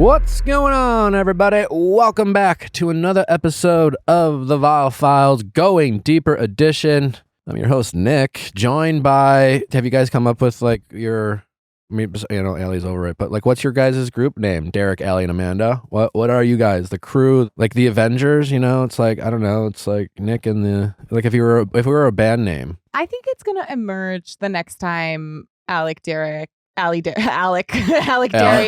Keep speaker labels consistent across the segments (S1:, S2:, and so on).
S1: What's going on, everybody? Welcome back to another episode of the Viall Files Going Deeper edition. I'm your host, Nick, joined by, have you guys come up with like your, I mean, you know, Allie's over it, but like what's your guys' group name? Derek, Allie, and Amanda? What are you guys? The crew, like the Avengers, you know? It's like, I don't know, it's like Nick and the, like if we were a band name.
S2: I think it's going to emerge the next time Alec, Derek, Derry,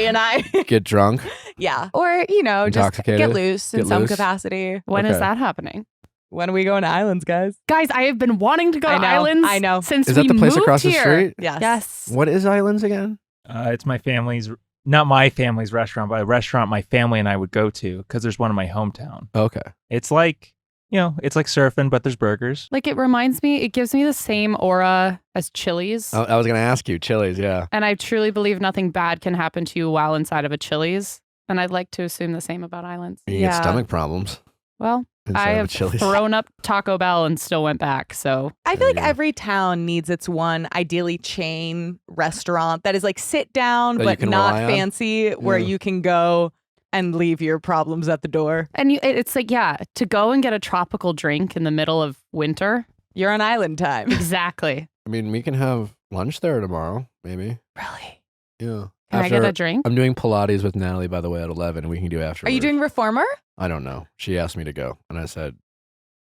S2: and I
S1: Get drunk?
S2: Yeah. Or, you know, just get loose in some capacity.
S3: When is that happening?
S2: When are we going to islands, guys?
S3: Guys, I have been wanting to go to islands.
S2: I know.
S3: Since
S1: is that
S3: we
S1: the place
S3: moved
S1: across
S3: here.
S1: the street?
S2: Yes.
S1: What is islands again?
S4: It's my family's, not my family's restaurant, but a restaurant my family and I would go to because there's one in my hometown.
S1: Okay.
S4: It's like, you know, it's like surfing, but there's burgers.
S3: Like it gives me the same aura as Chili's.
S1: I was going to ask you, Chili's, yeah.
S3: And I truly believe nothing bad can happen to you while inside of a Chili's. And I'd like to assume the same about islands.
S1: You get stomach problems.
S3: Well, I have thrown up Taco Bell and still went back, so.
S2: I feel like every town needs its one, ideally chain restaurant that is like sit down, but not fancy, where you can go and leave your problems at the door.
S3: And it's like, to go and get a tropical drink in the middle of winter.
S2: You're on island time.
S3: Exactly.
S1: I mean, we can have lunch there tomorrow, maybe.
S3: Really?
S1: Yeah.
S3: Can I get a drink?
S1: I'm doing Pilates with Natalie, by the way, at 11, and we can do afterwards.
S2: Are you doing Reformer?
S1: I don't know. She asked me to go, and I said,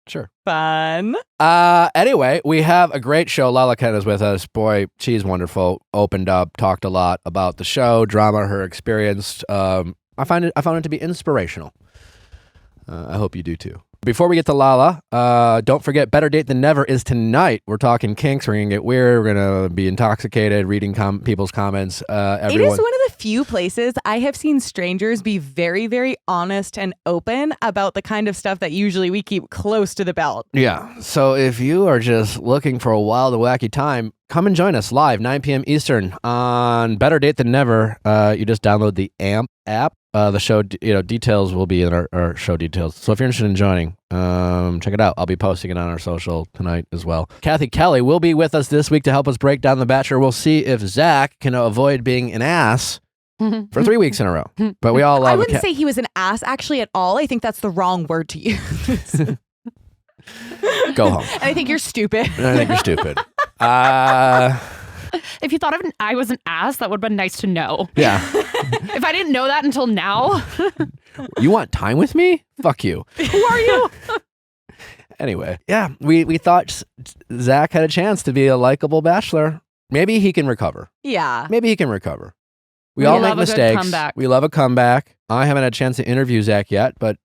S1: sure.
S2: Fun.
S1: Anyway, we have a great show. Lala Kent is with us. Boy, she's wonderful. Opened up, talked a lot about the show, drama, her experience. I found it to be inspirational. I hope you do too. Before we get to Lala, don't forget, Better Date Than Never is tonight. We're talking kinks. We're going to get weird. We're going to be intoxicated, reading people's comments.
S2: It is one of the few places I have seen strangers be very, very honest and open about the kind of stuff that usually we keep close to the belt.
S1: Yeah. So if you are just looking for a wild and wacky time, come and join us live, 9 p.m. Eastern on Better Date Than Never. You just download the AMP app. The show, details will be in our show details. So if you're interested in joining, check it out. I'll be posting it on our social tonight as well. Kathy Kelly will be with us this week to help us break down The Bachelor. We'll see if Zach can avoid being an ass for 3 weeks in a row. But we all love.
S2: I wouldn't say he was an ass actually at all. I think that's the wrong word to use.
S1: Go home.
S2: And I think you're stupid.
S1: I think you're stupid.
S3: If you thought I was an ass, that would have been nice to know.
S1: Yeah.
S3: If I didn't know that until now.
S1: You want time with me? Fuck you.
S3: Who are you?
S1: Anyway, yeah, we thought Zach had a chance to be a likable bachelor. Maybe he can recover.
S2: Yeah.
S1: Maybe he can recover. We all make mistakes. We love a comeback. I haven't had a chance to interview Zach yet, but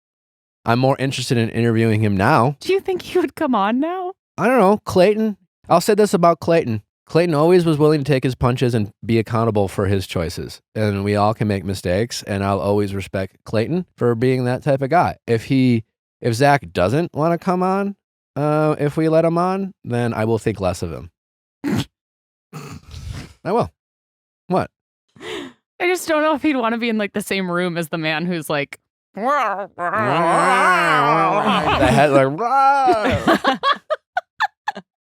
S1: I'm more interested in interviewing him now.
S3: Do you think he would come on now?
S1: I don't know. Clayton. I'll say this about Clayton. Clayton always was willing to take his punches and be accountable for his choices. And we all can make mistakes, and I'll always respect Clayton for being that type of guy. If Zach doesn't want to come on, if we let him on, then I will think less of him. I will. What?
S3: I just don't know if he'd want to be in like the same room as the man who's like
S1: the head like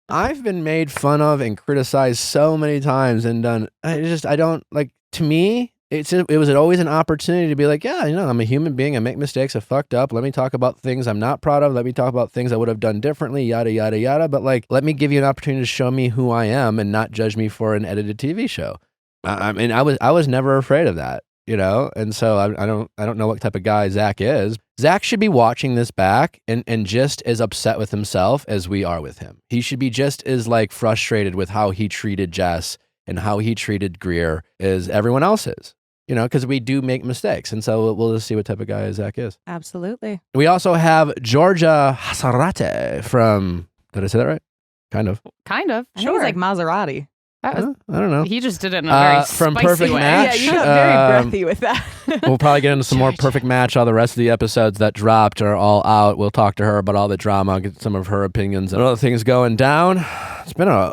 S1: I've been made fun of and criticized so many times and done. I don't like. To me, it was always an opportunity to be like, yeah, I'm a human being. I make mistakes. I fucked up. Let me talk about things I'm not proud of. Let me talk about things I would have done differently. Yada yada yada. But like, let me give you an opportunity to show me who I am and not judge me for an edited TV show. I mean, I was never afraid of that. And so I don't know what type of guy Zach is. Zach should be watching this back and just as upset with himself as we are with him. He should be just as like frustrated with how he treated Jess and how he treated Greer as everyone else is. Because we do make mistakes. And so we'll just see what type of guy Zach is.
S2: Absolutely.
S1: We also have Georgia Hasarate from, did I say that right? Kind of.
S3: Kind of.
S2: I think it's like Maserati.
S1: I don't know.
S3: He just did it in a very
S1: from
S3: spicy
S1: Perfect
S3: way.
S1: Match.
S2: Yeah, you got very breathy with that.
S1: We'll probably get into some more Perfect Match. All the rest of the episodes that dropped are all out. We'll talk to her about all the drama, get some of her opinions and other things going down. It's been a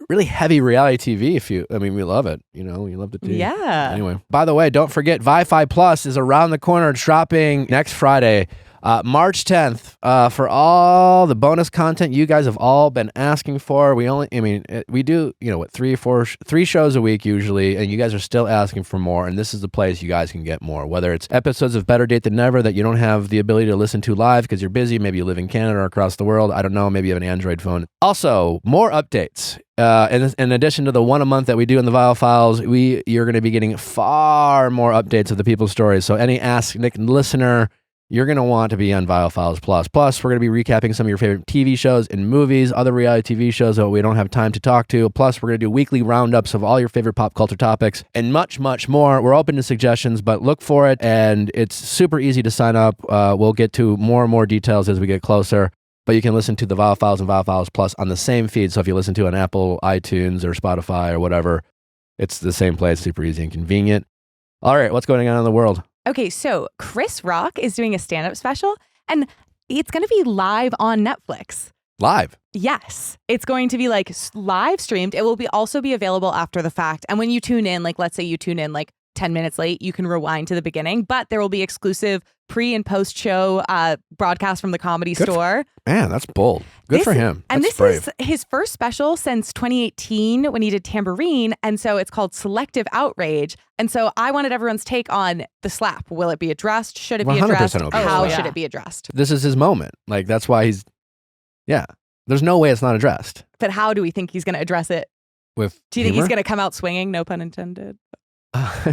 S1: really heavy reality TV. We love it. We love the TV.
S2: Yeah.
S1: Anyway, by the way, don't forget, Vifi Plus is around the corner, dropping next Friday. March 10th, for all the bonus content you guys have all been asking for. We do, three shows a week usually, and you guys are still asking for more, and this is the place you guys can get more. Whether it's episodes of Better Date Than Never that you don't have the ability to listen to live because you're busy, maybe you live in Canada or across the world, I don't know, maybe you have an Android phone. Also, more updates. In addition to the one a month that we do in the Viall Files, you're going to be getting far more updates of the people's stories. So any Ask Nick listener, you're going to want to be on Viall Files Plus. Plus, we're going to be recapping some of your favorite TV shows and movies, other reality TV shows that we don't have time to talk to. Plus, we're going to do weekly roundups of all your favorite pop culture topics and much, much more. We're open to suggestions, but look for it, and it's super easy to sign up. We'll get to more and more details as we get closer, but you can listen to the Viall Files and Viall Files Plus on the same feed. So if you listen to an Apple, iTunes, or Spotify or whatever, it's the same place, super easy and convenient. All right, what's going on in the world?
S2: Okay, so Chris Rock is doing a stand-up special, and it's going to be live on Netflix.
S1: Live?
S2: Yes. It's going to be live streamed. It will also be available after the fact. And when you tune in, let's say you tune in 10 minutes late, you can rewind to the beginning, but there will be exclusive pre and post show broadcast from the Comedy Store.
S1: Man, that's bold. Good for him.
S2: And
S1: that's
S2: this is his first special since 2018 when he did Tambourine. And so it's called Selective Outrage. And so I wanted everyone's take on the slap. Will it be addressed? Should it be addressed? How should it be addressed?
S1: This is his moment. That's why there's no way it's not addressed.
S2: But how do we think he's going to address it?
S1: Do you
S2: think he's going to come out swinging? No pun intended.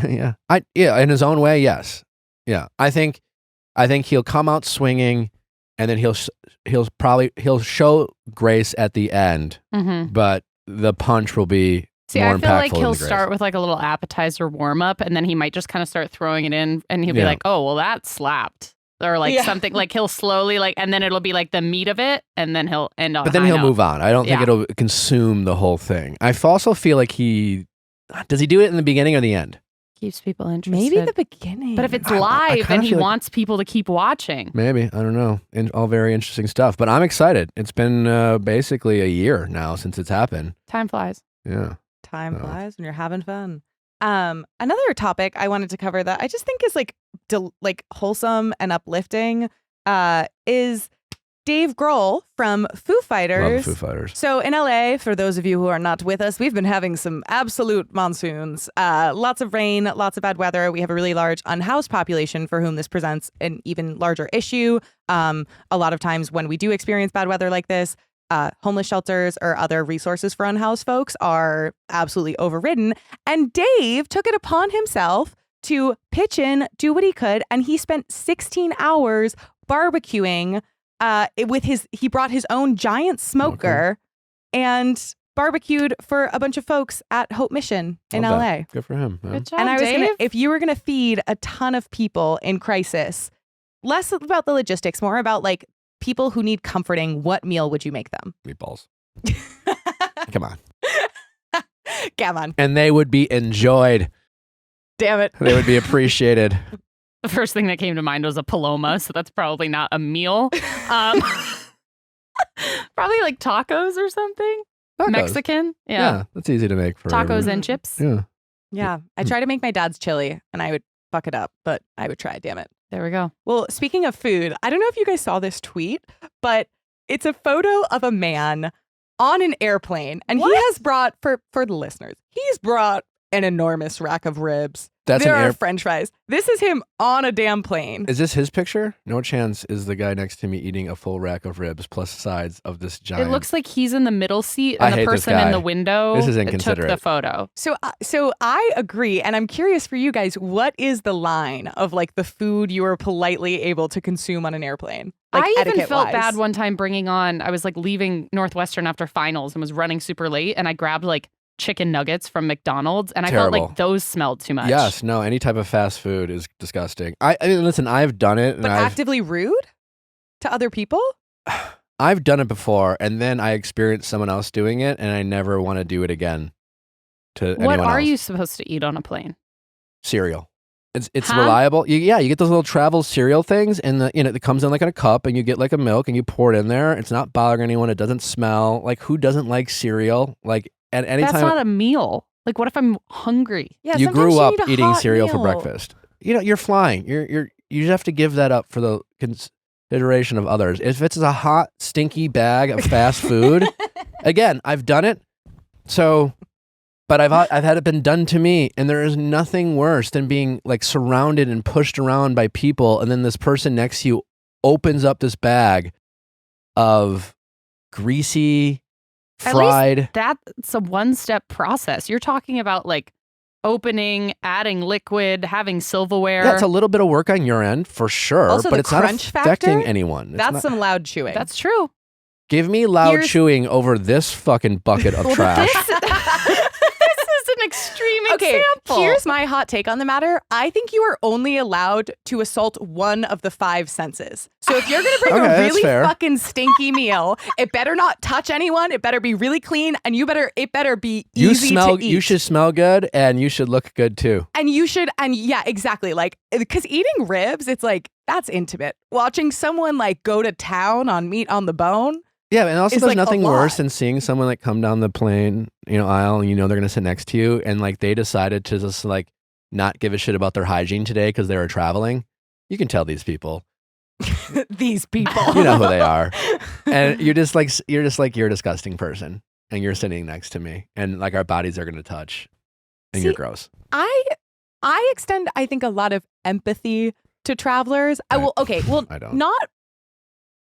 S1: Yeah. In his own way, yes. Yeah. I think he'll come out swinging, and then he'll show grace at the end, but the punch will be more impactful.
S3: I feel like he'll start with a little appetizer warm up, and then he might just kind of start throwing it in, and he'll be like, "Oh, well, that slapped." Or something he'll slowly and then it'll be the meat of it, and then he'll end on.
S1: But then he'll move on. I don't think it'll consume the whole thing. I also feel like does he do it in the beginning or the end?
S3: Keeps people interested.
S2: Maybe the beginning.
S3: But if it's live and he wants people to keep watching.
S1: Maybe. I don't know. All very interesting stuff. But I'm excited. It's been basically a year now since it's happened.
S3: Time flies.
S1: Yeah.
S2: Time flies when you're having fun. Another topic I wanted to cover that I just think is wholesome and uplifting is Dave Grohl from Foo Fighters.
S1: Love Foo Fighters.
S2: So in LA, for those of you who are not with us, we've been having some absolute monsoons. Lots of rain, lots of bad weather. We have a really large unhoused population for whom this presents an even larger issue. A lot of times when we do experience bad weather like this, homeless shelters or other resources for unhoused folks are absolutely overridden. And Dave took it upon himself to pitch in, do what he could, and he spent 16 hours barbecuing he brought his own giant smoker and barbecued for a bunch of folks at Hope Mission in LA.
S1: Good for him.
S3: Good job,
S2: and I was
S3: Dave.
S2: if you were going to feed a ton of people in crisis, less about the logistics, more about people who need comforting, what meal would you make them?
S1: Meatballs. Come on.
S2: Come on.
S1: And they would be enjoyed.
S2: Damn it.
S1: They would be appreciated.
S3: The first thing that came to mind was a paloma, so that's probably not a meal. Probably tacos or something.
S1: Tacos.
S3: Mexican. Yeah.
S1: That's easy to make for
S3: tacos
S1: everyone.
S3: and chips.
S1: Yeah.
S2: Yeah. I tried to make my dad's chili and I would fuck it up, but I would try, damn it.
S3: There we go.
S2: Well, speaking of food, I don't know if you guys saw this tweet, but it's a photo of a man on an airplane, and he has brought, for the listeners, he's brought an enormous rack of ribs. There are French fries. This is him on a damn plane.
S1: Is this his picture? No chance is the guy next to me eating a full rack of ribs plus sides of this giant.
S3: It looks like he's in the middle seat and the person in the window
S1: This is inconsiderate.
S3: took the photo.
S2: So I agree, and I'm curious for you guys, what is the line of the food you are politely able to consume on an airplane?
S3: I even felt bad one time I was leaving Northwestern after finals and was running super late, and I grabbed chicken nuggets from McDonald's, and
S1: Terrible.
S3: I felt those smelled too much.
S1: Yes, no, any type of fast food is disgusting. I mean, listen, I've done it.
S2: But actively rude to other people?
S1: I've done it before, and then I experienced someone else doing it, and I never want to do it again to anyone else.
S3: What are you supposed to eat on a plane?
S1: Cereal. It's reliable. You get those little travel cereal things, and it comes in in a cup, and you get a milk, and you pour it in there. It's not bothering anyone. It doesn't smell. Who doesn't like cereal? At any
S3: That's
S1: time,
S3: not a meal. What if I'm hungry?
S2: Yeah,
S1: you grew up eating cereal
S2: meal.
S1: for breakfast. You're flying. You have to give that up for the consideration of others. If it's a hot, stinky bag of fast food, again, I've done it. So, but I've had it been done to me, and there is nothing worse than being like surrounded and pushed around by people, and then this person next to you opens up this bag of greasy, fried.
S3: That's a one-step process. You're talking about like opening, adding liquid, having silverware.
S1: Yeah, it's a little bit of work on your end for sure,
S2: Also,
S1: but
S2: the
S1: it's not
S2: crunch
S1: affecting
S2: factor,
S1: anyone. It's
S2: That's
S1: not-
S2: some loud chewing.
S3: That's true.
S1: Give me loud
S2: Here's-
S1: chewing over this fucking bucket of trash.
S3: This is an extreme example.
S2: Here's my hot take on the matter. I think you are only allowed to assault one of the 5 senses. So if you're going to bring
S1: Okay,
S2: a
S1: that's
S2: really
S1: fair.
S2: fucking stinky meal, it better not touch anyone. It better be really clean, and it better be easy to eat.
S1: You should smell good, and you should look good too.
S2: And yeah, exactly. Like, because eating ribs, it's like, that's intimate. Watching someone like go to town on meat on the bone.
S1: Yeah, and also
S2: It's
S1: there's
S2: like a
S1: nothing
S2: lot.
S1: worse than seeing someone like come down the plane, aisle, and they're going to sit next to you, and like they decided to just like not give a shit about their hygiene today because they were traveling. You can tell these people.
S2: These people.
S1: You know who they are. And you're just like you're a disgusting person, and you're sitting next to me, and like our bodies are going to touch, and you're
S2: See,
S1: gross.
S2: I extend, I think, a lot of empathy to travelers. I
S1: don't.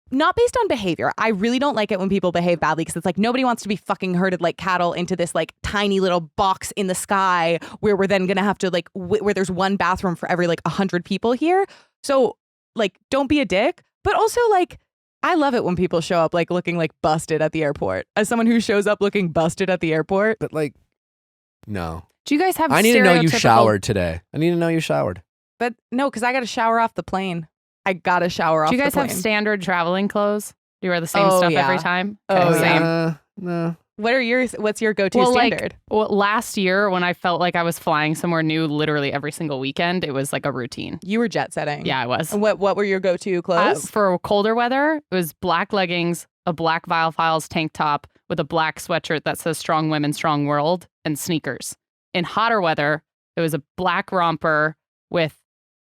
S2: Not based on behavior. I really don't like it when people behave badly because it's like nobody wants to be fucking herded like cattle into this like tiny little box in the sky where we're then gonna have to like where there's one bathroom for every like 100 people here. So like, don't be a dick. But also like, I love it when people show up like looking like busted at the airport. As someone who shows up looking busted at the airport,
S1: But like, no.
S3: Do you guys have
S1: I need to know you
S3: stereotypical-
S1: showered today. I need to know you showered.
S2: but no, because I got to shower off the plane. I got to shower off
S3: Do you
S2: the
S3: guys
S2: plane.
S3: have standard traveling clothes? Do you wear the same
S2: Oh,
S3: stuff
S2: yeah.
S3: every time?
S2: Oh,
S3: Okay,
S2: yeah.
S3: same.
S1: No.
S2: What's your go-to
S3: Well,
S2: standard?
S3: Last year when I felt like I was flying somewhere new literally every single weekend, it was like a routine.
S2: You were jet setting.
S3: Yeah, I was.
S2: And what were your go-to clothes?
S3: For colder weather, it was black leggings, a black Viall Files tank top with a black sweatshirt that says Strong Women, Strong World, and sneakers. In hotter weather, it was a black romper with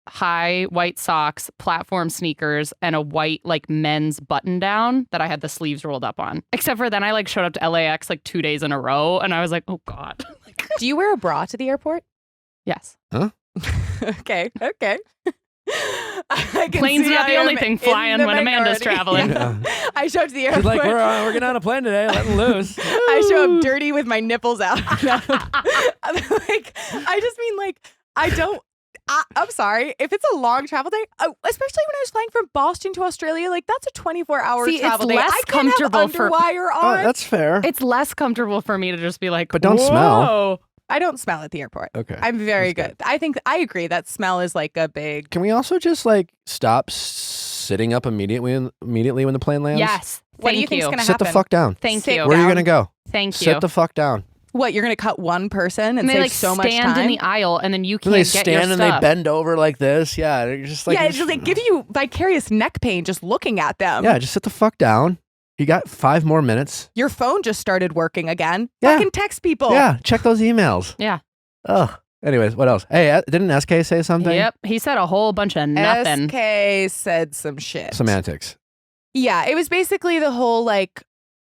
S3: high white socks, platform sneakers, and a white like men's button down that I had the sleeves rolled up on. Except for then I like showed up to LAX like 2 days in a row and I was like, oh God.
S2: Do you wear a bra to the airport?
S3: Yes.
S2: Okay. I can
S3: Planes
S2: see
S3: are not
S2: I
S3: the only
S2: am
S3: thing
S2: in
S3: flying
S2: the
S3: when Amanda's
S2: minority.
S3: traveling.
S1: Yeah.
S2: I show up to the airport.
S1: She's like, we're getting on a plane today, letting loose.
S2: I show up dirty with my nipples out. I just mean like, I'm sorry. If it's a long travel day, especially when I was flying from Boston to Australia, like that's a 24-hour
S3: See, it's
S2: travel day.
S3: less
S2: I can't have
S3: comfortable for-
S2: underwire
S1: Oh,
S2: on.
S1: that's fair.
S3: It's less comfortable for me to just be like,
S1: But don't smell.
S3: "Whoa."
S2: I don't smell at the airport.
S1: Okay.
S2: I'm very
S1: That's
S2: good. I think I agree that smell is like a big.
S1: Can we also just like stop sitting up immediately when the plane lands?
S3: Yes.
S2: What do you
S3: Thank
S2: think's gonna
S1: Sit the
S2: happen?
S1: fuck down.
S3: Thank
S2: Sit
S3: you.
S1: Where are you
S2: down.
S1: gonna go?
S3: Thank you.
S1: Sit the fuck down.
S2: What, you're gonna cut one person and
S3: And they
S2: save
S3: like
S2: so much
S3: stand
S2: time?
S3: in the aisle and then you
S1: And
S3: can't
S1: they
S3: get
S1: stand
S3: your
S1: and
S3: stuff.
S1: they bend over like this. Yeah, they're just like
S2: yeah, it's just like give you vicarious neck pain just looking at them.
S1: Yeah, just sit the fuck down. You got 5 more minutes.
S2: Your phone just started working again.
S1: Yeah.
S2: Fucking text people.
S1: Yeah, check those emails.
S3: Yeah.
S1: Ugh. Anyways, what else? Hey, didn't SK say something?
S3: Yep. He said a whole bunch of nothing.
S2: SK said some shit.
S1: Semantics.
S2: Yeah, it was basically the whole like,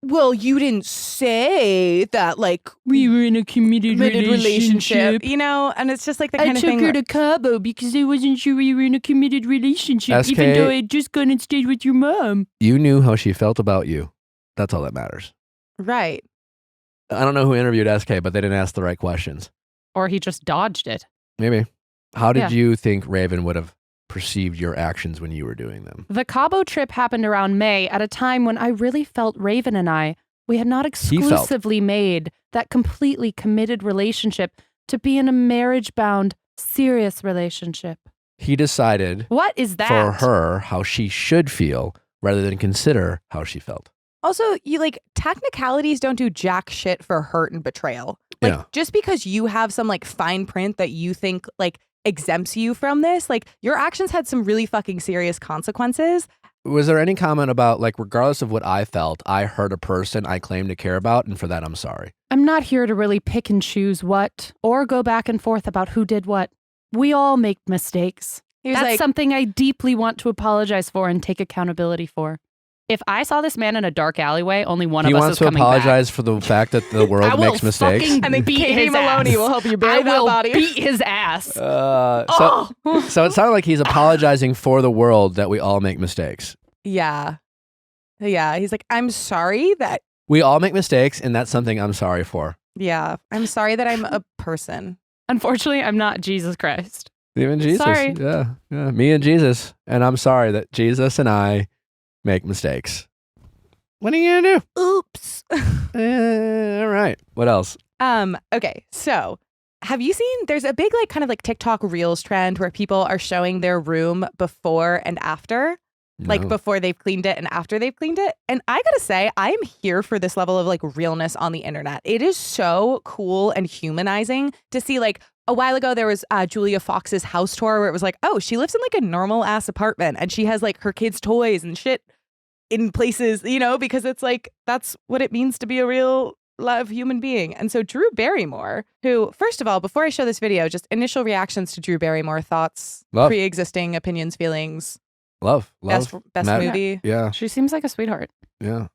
S2: well, you didn't say that like
S3: We were in a committed
S2: relationship, you know, and it's just like the kind of thing.
S3: to Cabo because I wasn't sure we were in a committed relationship,
S1: SK
S3: even though I had just gone and stayed with your mom.
S1: You knew how she felt about you. That's all that matters.
S2: Right.
S1: I don't know who interviewed SK, but they didn't ask the right questions.
S3: Or he just dodged it.
S1: Maybe. How did
S3: Yeah.
S1: you think Raven would have perceived your actions when you were doing them?
S3: The Cabo trip happened around May at a time when I really felt Raven and we had not
S1: He felt.
S3: exclusively made that completely committed relationship to be in a marriage-bound, serious relationship.
S1: He decided
S3: What is that?
S1: for her how she should feel rather than consider how she felt.
S2: Also, you like technicalities don't do jack shit for hurt and betrayal. Like
S1: Yeah.
S2: just because you have some like fine print that you think like exempts you from this, like your actions had some really fucking serious consequences.
S1: Was there any comment about, like, regardless of what I felt, I hurt a person I claim to care about, and for that, I'm sorry?
S3: I'm not here to really pick and choose what or go back and forth about who did what. We all make mistakes.
S2: He was
S3: That's
S2: like,
S3: something I deeply want to apologize for and take accountability for. If I saw this man in a dark alleyway, only one
S1: He
S3: of us
S1: wants
S3: is
S1: to
S3: coming
S1: apologize for the fact that the
S3: I
S1: world
S3: will
S1: makes mistakes.
S3: fucking
S2: and then
S3: beat
S2: Katie
S3: his
S2: Maloney
S3: ass.
S2: will help you
S3: back.
S2: bury
S3: I
S2: that
S3: will
S2: body.
S3: beat his ass.
S1: So it sounded like he's apologizing for the world that we all make mistakes.
S2: Yeah. Yeah. He's like, I'm sorry that,
S1: We all make mistakes, and that's something I'm sorry for.
S2: yeah, I'm sorry that I'm a person.
S3: Unfortunately, I'm not Jesus Christ.
S1: Even Jesus.
S3: Sorry.
S1: Yeah. Me and Jesus. And I'm sorry that Jesus and I make mistakes. What are you going to do?
S2: Oops.
S1: All right. What else?
S2: Okay. So have you seen, there's a big, like, kind of like TikTok Reels trend where people are showing their room before and after. Like
S1: No.
S2: before they've cleaned it and after they've cleaned it. And I gotta say, I'm here for this level of like realness on the internet. It is so cool and humanizing to see. Like a while ago, there was Julia Fox's house tour where it was like, oh, she lives in like a normal ass apartment and she has like her kids' toys and shit in places, you know, because it's like, that's what it means to be a real live human being. And so Drew Barrymore, who, first of all, before I show this video, just initial reactions to Drew Barrymore, thoughts,
S1: Love.
S2: pre-existing opinions, feelings.
S1: Love.
S2: Best
S1: Matt-
S2: movie.
S1: Yeah.
S3: She seems like a sweetheart.
S1: Yeah.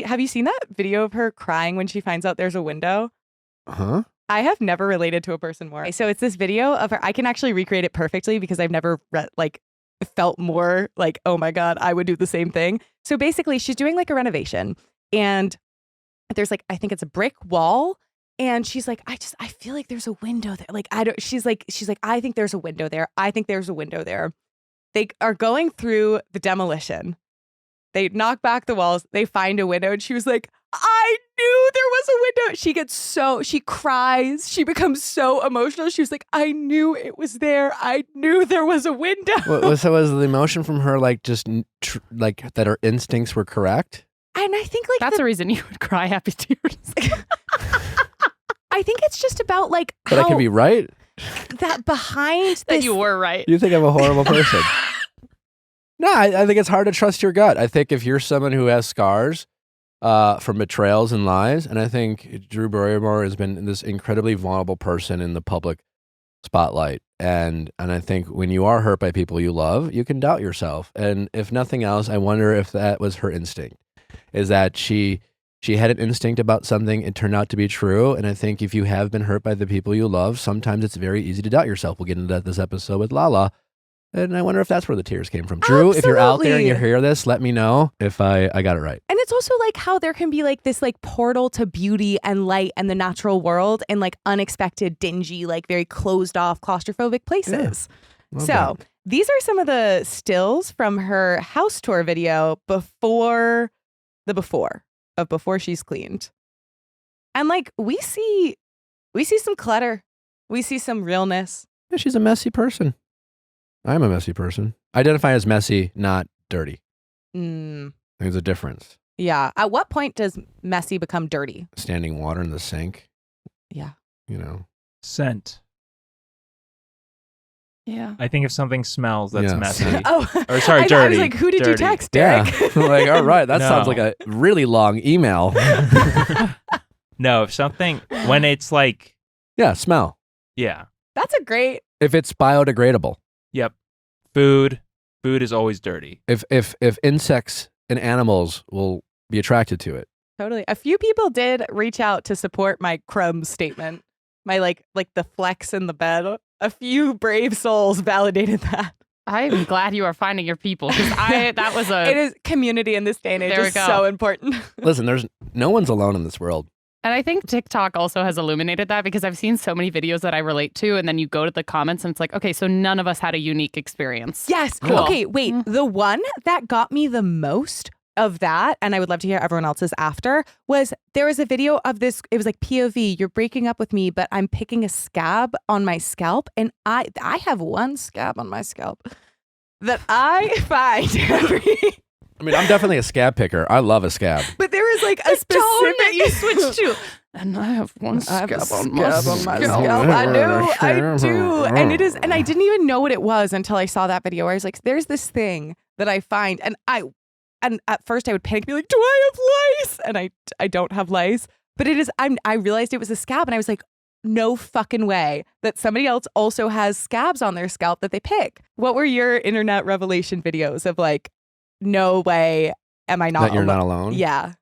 S2: Have you seen that video of her crying when she finds out there's a window?
S1: Huh?
S2: I have never related to a person more. So it's this video of her. I can actually recreate it perfectly because I've never felt more like, oh my God, I would do the same thing. So basically she's doing like a renovation and there's like, I think it's a brick wall. And she's like, I feel like there's a window there. Like, she's like, I think there's a window there. I think there's a window there. They are going through the demolition. They knock back the walls. They find a window. And she was like, I knew there was a window. She cries. She becomes so emotional. She was like, I knew it was there. I knew there was a window.
S1: So was the emotion from her like just like that her instincts were correct?
S2: And I think like
S3: That's the reason you would cry happy tears.
S2: I think it's just about like
S1: But I could be right.
S2: that behind
S3: That
S2: this.
S3: you were right.
S1: You think I'm a horrible person? No, I think it's hard to trust your gut. I think if you're someone who has scars from betrayals and lies, and I think Drew Barrymore has been this incredibly vulnerable person in the public spotlight, and I think when you are hurt by people you love, you can doubt yourself. And if nothing else, I wonder if that was her instinct, is that she had an instinct about something, it turned out to be true. And I think if you have been hurt by the people you love, sometimes it's very easy to doubt yourself. We'll get into that this episode with Lala. And I wonder if that's where the tears came from. Drew, if you're out there and you hear this, let me know if I got it right.
S2: And it's also like how there can be like this like portal to beauty and light and the natural world and like unexpected, dingy, like very closed off, claustrophobic places.
S1: Love
S2: So these are some of the stills from her house tour video before she's cleaned. And like we see some clutter. We see some realness.
S1: Yeah, she's a messy person. I'm a messy person. I identify as messy, not dirty. There's a difference.
S2: Yeah. At what point does messy become dirty?
S1: Standing water in the sink.
S2: Yeah.
S1: You know.
S4: Scent.
S3: Yeah.
S4: I think if something smells, that's
S1: Yeah.
S4: messy.
S2: Oh,
S4: Or sorry,
S2: I
S4: dirty.
S2: was like, who did you
S4: Dirty.
S2: text, Derek?
S1: Yeah. Like, all right, that
S4: No.
S1: sounds like a really long email.
S4: No, if something, when it's like,
S1: Yeah, smell.
S4: yeah.
S2: That's a great.
S1: If it's biodegradable.
S4: Yep. Food is always dirty.
S1: If insects and animals will be attracted to it.
S2: Totally. A few people did reach out to support my crumbs statement. My like the flex in the bed. A few brave souls validated that.
S3: I'm glad you are finding your people because that was
S2: It is community in this day and age
S3: There we
S2: is
S3: go.
S2: so important.
S1: Listen, no one's alone in this world.
S3: And I think TikTok also has illuminated that because I've seen so many videos that I relate to, and then you go to the comments and it's like, okay, so none of us had a unique experience.
S2: Yes.
S3: Cool.
S2: Okay, wait. The one that got me the most of that, and I would love to hear everyone else's after, was there was a video of this. It was like POV, you're breaking up with me, but I'm picking a scab on my scalp. And I have one scab on my scalp that I find every...
S1: I mean, I'm definitely a scab picker. I love a scab.
S2: But there is like a
S3: Tone
S2: specific...
S3: that you switched to. And I have one
S2: I have a
S3: scab on my
S2: scab on my
S3: scalp.
S2: scalp. I do. And it is, and I didn't even know what it was until I saw that video where I was like, there's this thing that I find. And at first I would panic, be like, do I have lice? And I don't have lice. But it is, I realized it was a scab and I was like, no fucking way that somebody else also has scabs on their scalp that they pick. What were your internet revelation videos of like, no way am I not
S1: That you're not alone?
S2: Yeah.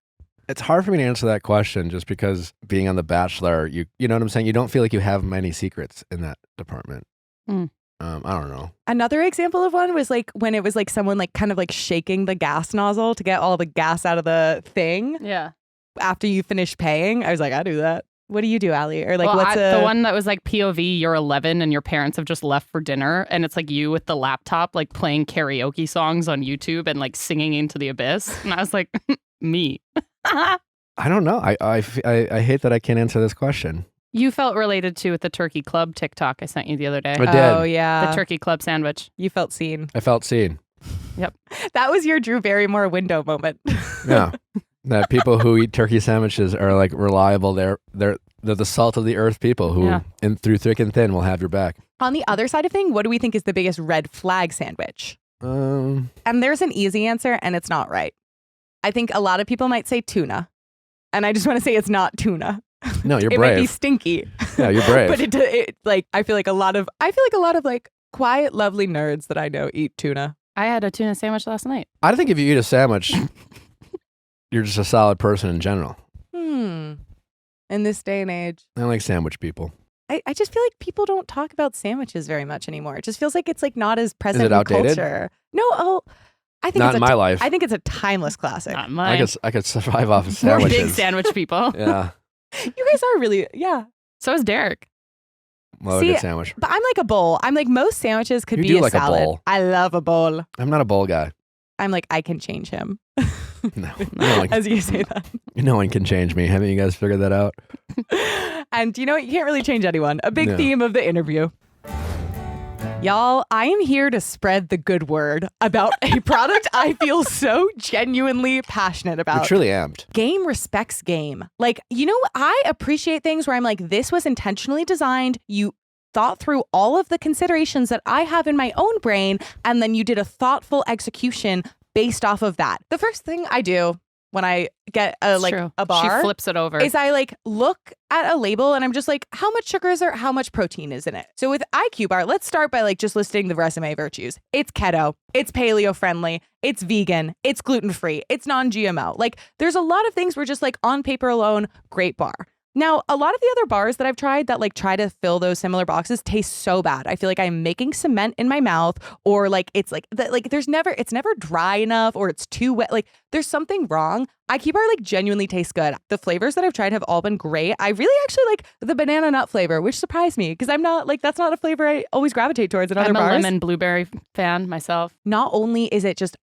S1: It's hard for me to answer that question just because being on The Bachelor, you know what I'm saying? You don't feel like you have many secrets in that department. I don't know.
S2: Another example of one was like when it was like someone like kind of like shaking the gas nozzle to get all the gas out of the thing.
S3: Yeah.
S2: After you finish paying. I was like, I do that. What do you do, Allie? Or like,
S3: the one that was like POV, you're 11 and your parents have just left for dinner, and it's like you with the laptop, like playing karaoke songs on YouTube and like singing Into the Abyss. And I was like, me.
S1: I don't know. I hate that I can't answer this question.
S3: You felt related to with the Turkey Club TikTok I sent you the other day.
S1: I did.
S2: Oh, yeah.
S3: The Turkey Club sandwich.
S2: You felt seen.
S1: I felt seen.
S3: Yep.
S2: That was your Drew Barrymore window moment.
S1: Yeah. That people who eat turkey sandwiches are like reliable. They're the salt of the earth people who, through thick and thin, will have your back.
S2: On the other side of thing, what do we think is the biggest red flag sandwich? And there's an easy answer, and it's not right. I think a lot of people might say tuna, and I just want to say it's not tuna.
S1: No, you're
S2: it
S1: brave.
S2: Might be stinky.
S1: Yeah, you're brave.
S2: But it like I feel like a lot of like quiet, lovely nerds that I know eat tuna.
S3: I had a tuna sandwich last night.
S1: I think if you eat a sandwich, you're just a solid person in general.
S2: In this day and age,
S1: I like sandwich people.
S2: I just feel like people don't talk about sandwiches very much anymore. It just feels like it's like not as present
S1: Is it
S2: in
S1: outdated?
S2: culture. No, I think
S1: Not
S2: it's
S1: in my life.
S2: I think it's a timeless classic.
S3: Not mine.
S1: I could survive off of
S3: We're
S1: sandwiches.
S3: big sandwich people.
S1: Yeah.
S2: You guys are really, yeah.
S3: So is Derek.
S1: Love
S2: See,
S1: a good sandwich.
S2: But I'm like a bowl. I'm like most sandwiches could
S1: You
S2: be
S1: do
S2: a
S1: like a
S2: salad.
S1: bowl.
S2: I love a bowl.
S1: I'm not a bowl guy.
S2: I'm like, I can change him.
S1: No. No one,
S2: As you say that.
S1: no one can change me. Haven't you guys figured that out?
S2: And you know what? You can't really change anyone. A big
S1: No.
S2: theme of the interview. Y'all, I am here to spread the good word about a product I feel so genuinely passionate about.
S1: You're truly amped.
S2: Game respects game. Like, you know, I appreciate things where I'm like, this was intentionally designed. You thought through all of the considerations that I have in my own brain, and then you did a thoughtful execution based off of that. The first thing I do when I get a bar,
S3: She flips it over.
S2: is I like look at a label and I'm just like, how much sugar is there? How much protein is in it? So with IQBar, let's start by like just listing the resume virtues. It's keto, it's paleo friendly, it's vegan, it's gluten free, it's non-GMO. Like there's a lot of things where just like on paper alone, great bar. Now, a lot of the other bars that I've tried that like try to fill those similar boxes taste so bad. I feel like I'm making cement in my mouth, or like it's like it's never dry enough, or it's too wet. Like there's something wrong. IQBar like genuinely tastes good. The flavors that I've tried have all been great. I really actually like the banana nut flavor, which surprised me because I'm not like that's not a flavor I always gravitate towards in other bars.
S3: I'm a lemon blueberry fan myself.
S2: Not only is it just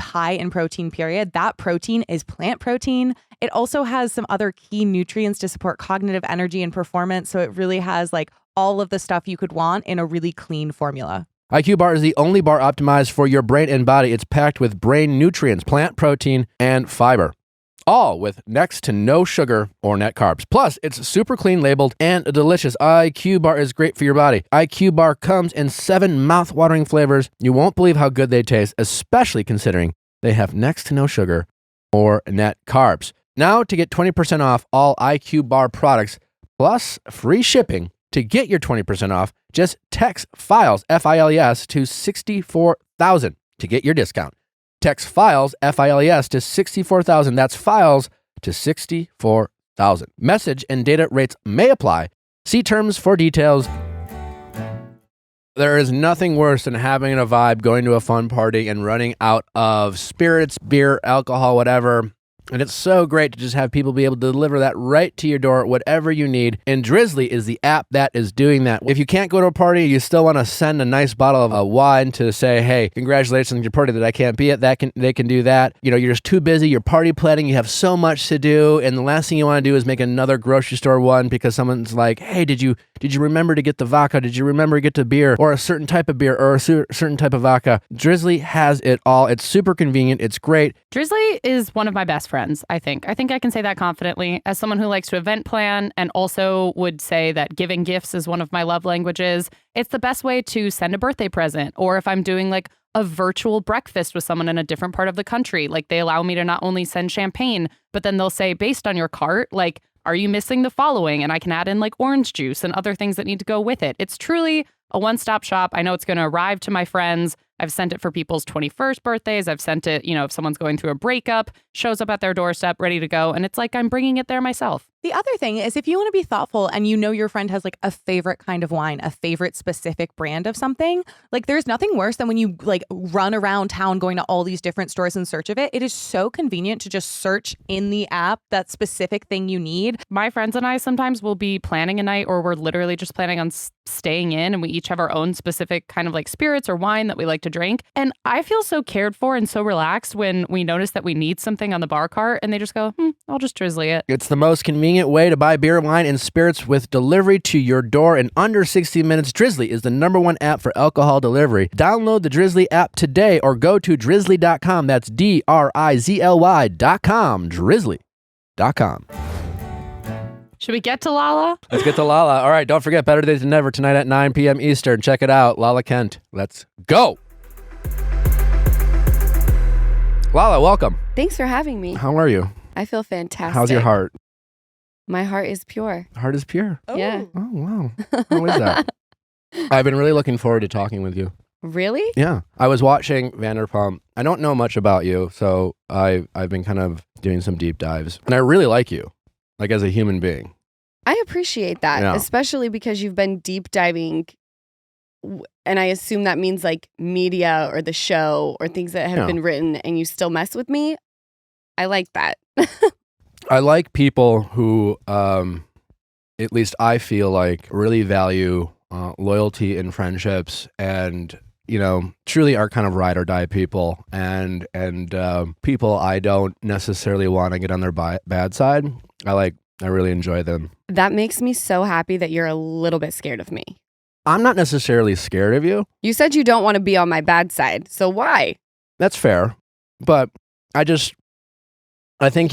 S2: high in protein, period, that protein is plant protein. It also has some other key nutrients to support cognitive energy and performance. So it really has like all of the stuff you could want in a really clean formula.
S1: IQBar is the only bar optimized for your brain and body. It's packed with brain nutrients, plant protein, and fiber. All with next to no sugar or net carbs. Plus, it's super clean labeled and delicious. IQBar is great for your body. IQBar comes in 7 mouth-watering flavors. You won't believe how good they taste, especially considering they have next to no sugar or net carbs. Now, to get 20% off all IQBar products, plus free shipping, to get your 20% off, just text FILES, F-I-L-E-S, to 64,000 to get your discount. Text FILES, F-I-L-E-S, to 64,000. That's FILES to 64,000. Message and data rates may apply. See terms for details. There is nothing worse than having a vibe, going to a fun party, and running out of spirits, beer, alcohol, whatever. And it's so great to just have people be able to deliver that right to your door, whatever you need. And Drizzly is the app that is doing that. If you can't go to a party, you still want to send a nice bottle of wine to say, hey, congratulations on your party that I can't be at. They can do that. You know, you're just too busy. You're party planning. You have so much to do. And the last thing you want to do is make another grocery store one because someone's like, hey, did you remember to get the vodka? Did you remember to get the beer, or a certain type of beer, or a certain type of vodka? Drizzly has it all. It's super convenient. It's great.
S3: Drizzly is one of my best friends, I think. I think I can say that confidently as someone who likes to event plan and also would say that giving gifts is one of my love languages. It's the best way to send a birthday present, or if I'm doing like a virtual breakfast with someone in a different part of the country, like they allow me to not only send champagne, but then they'll say, based on your cart, like are you missing the following? And I can add in like orange juice and other things that need to go with it. It's truly a one-stop shop. I know it's going to arrive to my friends. I've sent it for people's 21st birthdays. I've sent it, if someone's going through a breakup, shows up at their doorstep, ready to go. And it's like I'm bringing it there myself.
S2: The other thing is if you want to be thoughtful and you know your friend has like a favorite kind of wine, a favorite specific brand of something, like there's nothing worse than when you like run around town going to all these different stores in search of it. It is so convenient to just search in the app that specific thing you need.
S3: My friends and I sometimes will be planning a night or we're literally just planning on staying in and we each have our own specific kind of like spirits or wine that we like to drink. And I feel so cared for and so relaxed when we notice that we need something on the bar cart and they just go, I'll just Drizzly it.
S1: It's the most convenient way to buy beer, wine, and spirits with delivery to your door in under 60 minutes. Drizzly is the #1 app for alcohol delivery. Download the Drizzly app today or go to drizzly.com. That's DRIZLY.com. Drizzly.com.
S3: Should we get to Lala?
S1: Let's get to Lala. All right, don't forget, Better Days Than Never tonight at 9 p.m. Eastern. Check it out. Lala Kent. Let's go. Lala, welcome.
S5: Thanks for having me.
S1: How are you?
S5: I feel fantastic.
S1: How's your heart?
S5: My heart is pure.
S1: Heart is pure.
S5: Yeah.
S1: Oh, wow. How is that? I've been really looking forward to talking with you.
S5: Really?
S1: Yeah. I was watching Vanderpump. I don't know much about you, so I've been kind of doing some deep dives. And I really like you, like as a human being.
S5: I appreciate that,
S1: Yeah.
S5: especially because you've been deep diving. And I assume that means like media or the show or things that have
S1: Yeah.
S5: been written and you still mess with me. I like that.
S1: I like people who, at least I feel like, really value loyalty in friendships and, truly are kind of ride or die people and people I don't necessarily want to get on their bad side. I really enjoy them.
S5: That makes me so happy that you're a little bit scared of me.
S1: I'm not necessarily scared of you.
S5: You said you don't want to be on my bad side. So why?
S1: That's fair. But I think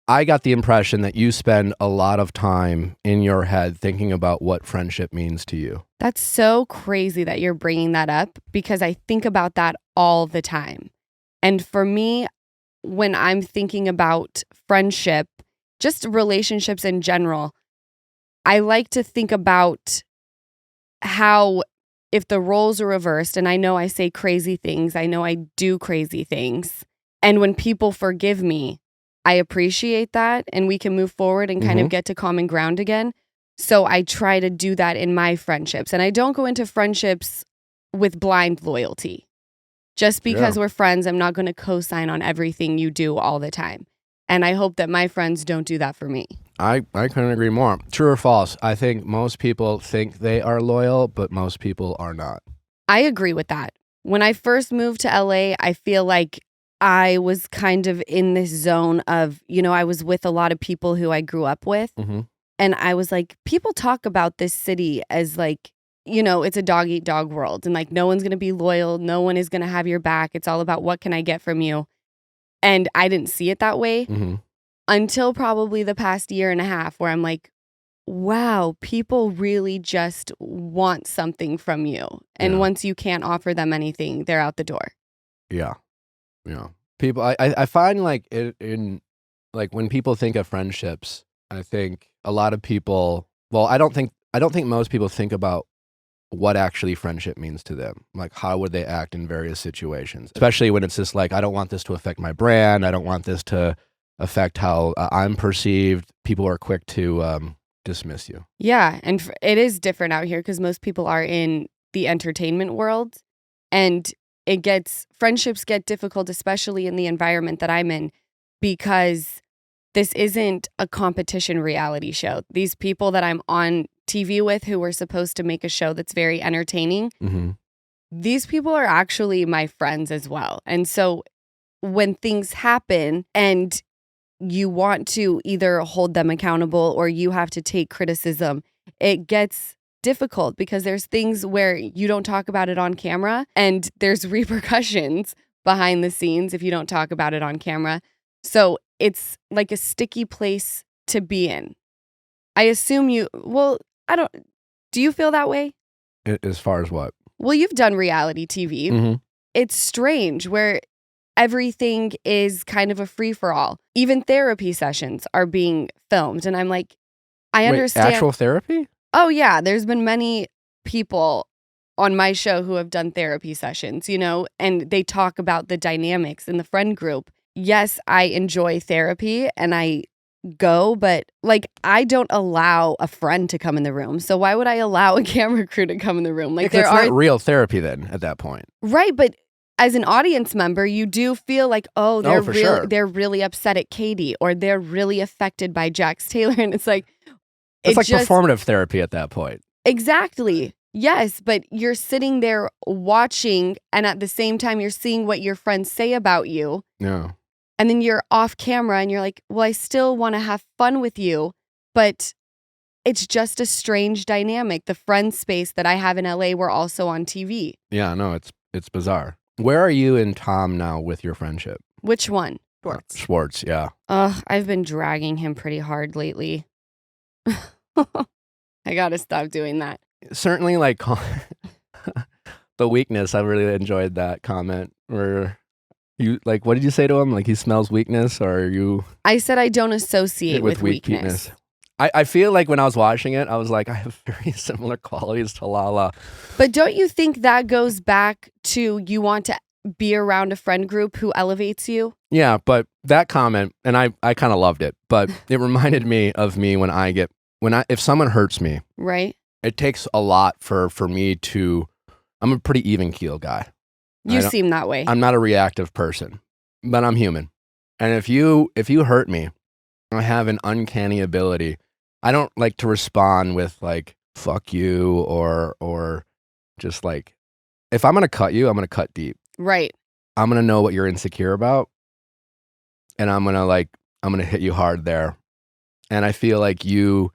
S1: I got the impression that you spend a lot of time in your head thinking about what friendship means to you.
S5: That's so crazy that you're bringing that up because I think about that all the time. And for me, when I'm thinking about friendship, just relationships in general, I like to think about how if the roles are reversed, and I know I say crazy things, I know I do crazy things, and when people forgive me, I appreciate that and we can move forward and kind of get to common ground again. So I try to do that in my friendships. And I don't go into friendships with blind loyalty. Just because we're friends, I'm not going to co-sign on everything you do all the time. And I hope that my friends don't do that for me.
S1: I couldn't agree more. True or false? I think most people think they are loyal, but most people are not.
S5: I agree with that. When I first moved to LA, I feel like I was kind of in this zone of, I was with a lot of people who I grew up with. And I was like, people talk about this city as like, it's a dog eat dog world. And like, no one's going to be loyal. No one is going to have your back. It's all about what can I get from you? And I didn't see it that way until probably the past year and a half where I'm like, wow, people really just want something from you. And once you can't offer them anything, they're out the door.
S1: Yeah. Yeah. People, I find like in like when people think of friendships, I think a lot of people, well, I don't think most people think about what actually friendship means to them. Like how would they act in various situations, especially when it's just like, I don't want this to affect my brand. I don't want this to affect how I'm perceived. People are quick to dismiss you.
S5: Yeah. And it is different out here because most people are in the entertainment world and friendships get difficult, especially in the environment that I'm in, because this isn't a competition reality show. These people that I'm on TV with who were supposed to make a show that's very entertaining, these people are actually my friends as well. And so when things happen and you want to either hold them accountable or you have to take criticism, it gets difficult because there's things where you don't talk about it on camera and there's repercussions behind the scenes if you don't talk about it on camera. So it's like a sticky place to be in. I assume do you feel that way?
S1: As far as what?
S5: Well, you've done reality TV. It's strange where everything is kind of a free-for-all. Even therapy sessions are being filmed. And I'm like, I understand.
S1: Actual therapy?
S5: Oh, yeah. There's been many people on my show who have done therapy sessions, and they talk about the dynamics in the friend group. Yes, I enjoy therapy and I go, but like I don't allow a friend to come in the room. So why would I allow a camera crew to come in the room? Like
S1: It's not real therapy then at that point.
S5: Right, but as an audience member, you do feel like,
S1: sure.
S5: they're really upset at Katie, or they're really affected by Jax Taylor, and it's like
S1: It's like performative therapy at that point.
S5: Exactly. Yes, but you're sitting there watching, and at the same time, you're seeing what your friends say about you.
S1: Yeah.
S5: And then you're off camera and you're like, well, I still want to have fun with you, but it's just a strange dynamic. The friend space that I have in LA, we're also on TV.
S1: Yeah, no, it's bizarre. Where are you and Tom now with your friendship?
S5: Which one?
S1: Schwartz, yeah.
S5: I've been dragging him pretty hard lately. I gotta stop doing that.
S1: Certainly, like, the weakness, I really enjoyed that comment where you, like, what did you say to him? Like, he smells weakness, or are you...
S5: I said I don't associate with weakness.
S1: I feel like when I was watching it, I was like, I have very similar qualities to Lala.
S5: But don't you think that goes back to you want to be around a friend group who elevates you?
S1: Yeah, but that comment, and I kind of loved it, but it reminded me of me if someone hurts me,
S5: right?
S1: It takes a lot for me to, I'm a pretty even keel guy.
S5: You seem that way.
S1: I'm not a reactive person, but I'm human. And if you hurt me, I have an uncanny ability. I don't like to respond with like, fuck you, or just like, if I'm going to cut you, I'm going to cut deep.
S5: Right.
S1: I'm going to know what you're insecure about. And I'm going to hit you hard there. And I feel like you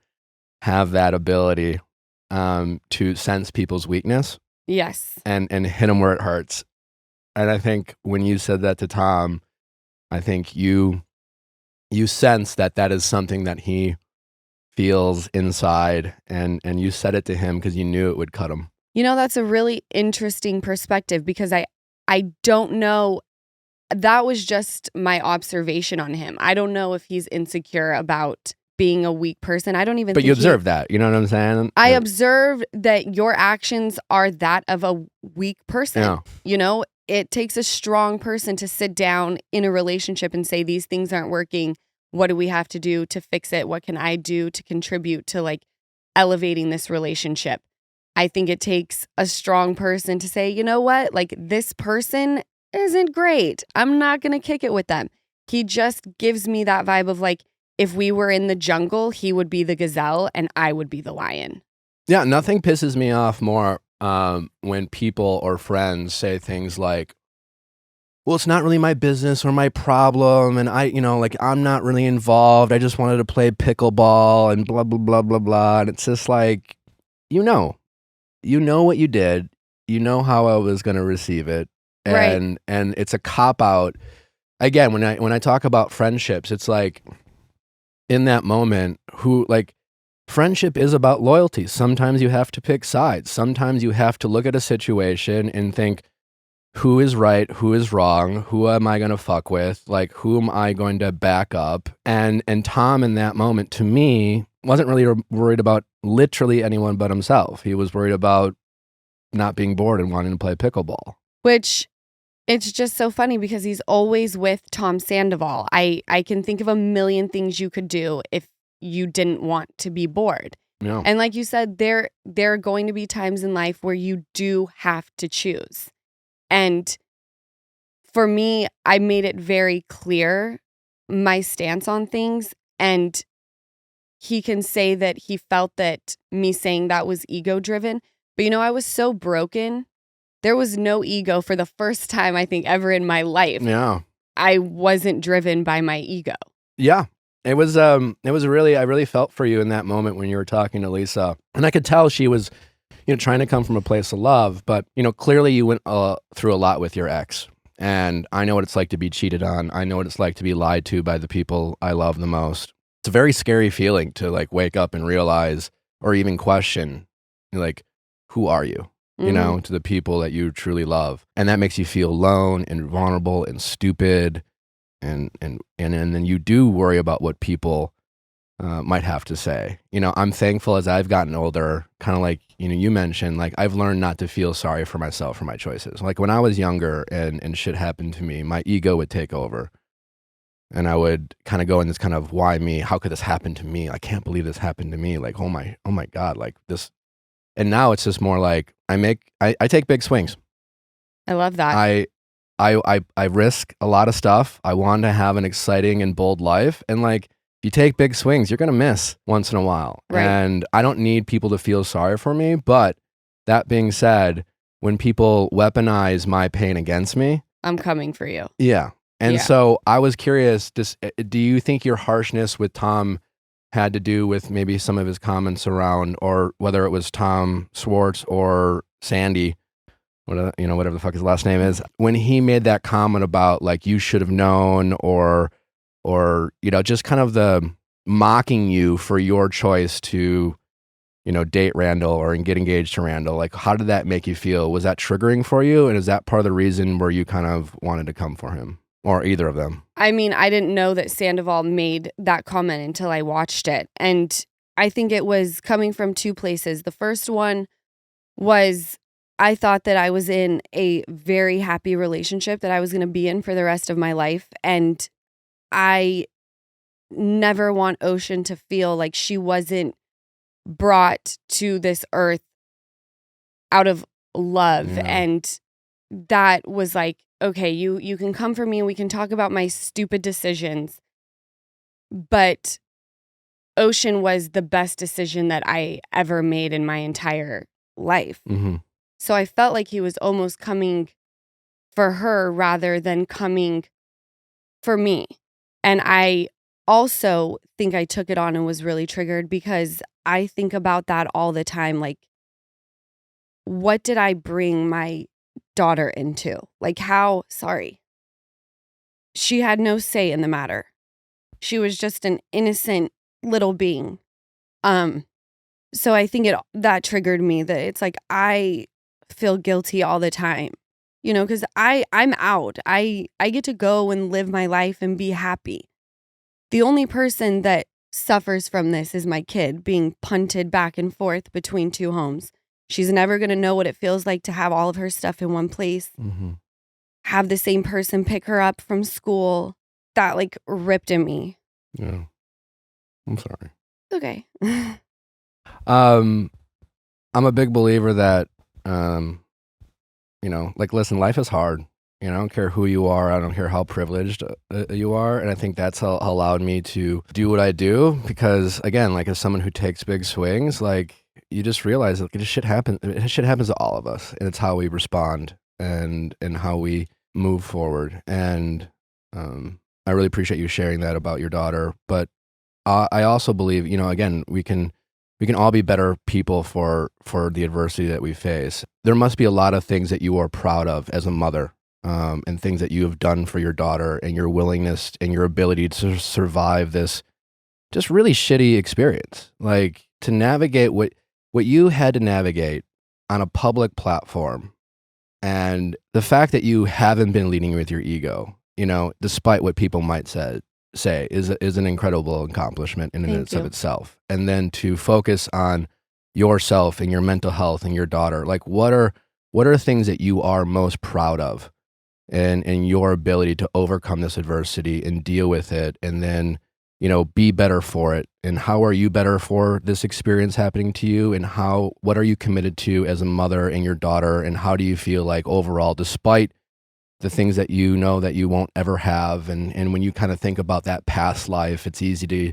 S1: have that ability to sense people's weakness.
S5: Yes.
S1: And hit them where it hurts. And I think when you said that to Tom, I think you sense that is something that he feels inside, and you said it to him because you knew it would cut him.
S5: That's a really interesting perspective, because I don't know. That was just my observation on him. I don't know if he's insecure about being a weak person. I don't even
S1: But
S5: think
S1: you observed that. You know what I'm saying?
S5: I observed that your actions are that of a weak person.
S1: Yeah.
S5: It takes a strong person to sit down in a relationship and say, these things aren't working. What do we have to do to fix it? What can I do to contribute to like elevating this relationship? I think it takes a strong person to say, you know what? Like, this person isn't great. I'm not going to kick it with them. He just gives me that vibe of like, if we were in the jungle, he would be the gazelle and I would be the lion.
S1: Yeah, nothing pisses me off more when people or friends say things like, well, it's not really my business or my problem, and I'm not really involved. I just wanted to play pickleball and blah, blah, blah, blah, blah. And it's just like, you know what you did. You know how I was going to receive it. And it's a cop-out. Again, when I talk about friendships, it's like, in that moment, friendship is about loyalty. Sometimes you have to pick sides. Sometimes you have to look at a situation and think, who is right, who is wrong, who am I going to fuck with, like, who am I going to back up? And Tom, in that moment, to me, wasn't really worried about literally anyone but himself. He was worried about not being bored and wanting to play pickleball.
S5: Which, it's just so funny because he's always with Tom Sandoval. I can think of a million things you could do if you didn't want to be bored.
S1: Yeah.
S5: And like you said, there are going to be times in life where you do have to choose. And for me, I made it very clear my stance on things. And he can say that he felt that me saying that was ego driven. But I was so broken. There was no ego for the first time, I think, ever in my life.
S1: Yeah.
S5: I wasn't driven by my ego.
S1: Yeah. It was really, I really felt for you in that moment when you were talking to Lisa. And I could tell she was, trying to come from a place of love, but, clearly you went through a lot with your ex. And I know what it's like to be cheated on. I know what it's like to be lied to by the people I love the most. It's a very scary feeling to like wake up and realize, or even question, like, who are you? you know, to the people that you truly love. And that makes you feel alone and vulnerable and stupid. And then you do worry about what people might have to say. You know, I'm thankful as I've gotten older, kind of like, you know, you mentioned, like, I've learned not to feel sorry for myself for my choices. Like when I was younger and shit happened to me, my ego would take over. And I would kind of go in this kind of, why me? How could this happen to me? I can't believe this happened to me. Like, oh my God, like this. And now it's just more like I take big swings.
S5: I love that.
S1: I risk a lot of stuff. I want to have an exciting and bold life. And like, if you take big swings, you're going to miss once in a while.
S5: Right.
S1: And I don't need people to feel sorry for me. But that being said, when people weaponize my pain against me,
S5: I'm coming for you.
S1: yeah. And
S5: Yeah.
S1: so I was curious, do you think your harshness with Tom had to do with maybe some of his comments around, or whether it was Tom Schwartz or Sandy, whatever the fuck his last name is, when he made that comment about like, you should have known, or, you know, just kind of the mocking you for your choice to, you know, date Randall or get engaged to Randall. Like, how did that make you feel? Was that triggering for you? And is that part of the reason where you kind of wanted to come for him, or either of them?
S5: I mean, I didn't know that Sandoval made that comment until I watched it. And I think it was coming from two places. The first one was I thought that I was in a very happy relationship that I was going to be in for the rest of my life. And I never want Ocean to feel like she wasn't brought to this earth out of love.
S1: Yeah.
S5: And that was like, okay, you can come for me and we can talk about my stupid decisions. But Ocean was the best decision that I ever made in my entire life.
S1: Mm-hmm.
S5: So I felt like he was almost coming for her rather than coming for me. And I also think I took it on and was really triggered because I think about that all the time. Like, what did I bring my daughter into? Like, she had no say in the matter. She was just an innocent little being. So I think that triggered me, that it's like I feel guilty all the time, you know, because I'm out. I get to go and live my life and be happy. The only person that suffers from this is my kid being punted back and forth between two homes. She's never going to know what it feels like to have all of her stuff in one place,
S1: Mm-hmm.
S5: have the same person pick her up from school. That like ripped at me.
S1: Yeah. I'm sorry.
S5: Okay.
S1: I'm a big believer that, you know, like, listen, life is hard. You know, I don't care who you are. I don't care how privileged you are. And I think that's allowed me to do what I do because, again, like, as someone who takes big swings, like, you just realize that shit happens to all of us. And it's how we respond and how we move forward. And I really appreciate you sharing that about your daughter. But I also believe, you know, again, we can all be better people for the adversity that we face. There must be a lot of things that you are proud of as a mother, and things that you have done for your daughter, and your willingness and your ability to survive this just really shitty experience. Like, to navigate what you had to navigate on a public platform, and the fact that you haven't been leading with your ego, you know, despite what people might say is an incredible accomplishment in and of itself. And then to focus on yourself and your mental health and your daughter, like, what are things that you are most proud of and your ability to overcome this adversity and deal with it, and then, you know, be better for it? And how are you better for this experience happening to you? And what are you committed to as a mother and your daughter? And how do you feel like overall, despite the things that you know that you won't ever have, and when you kind of think about that past life, it's easy to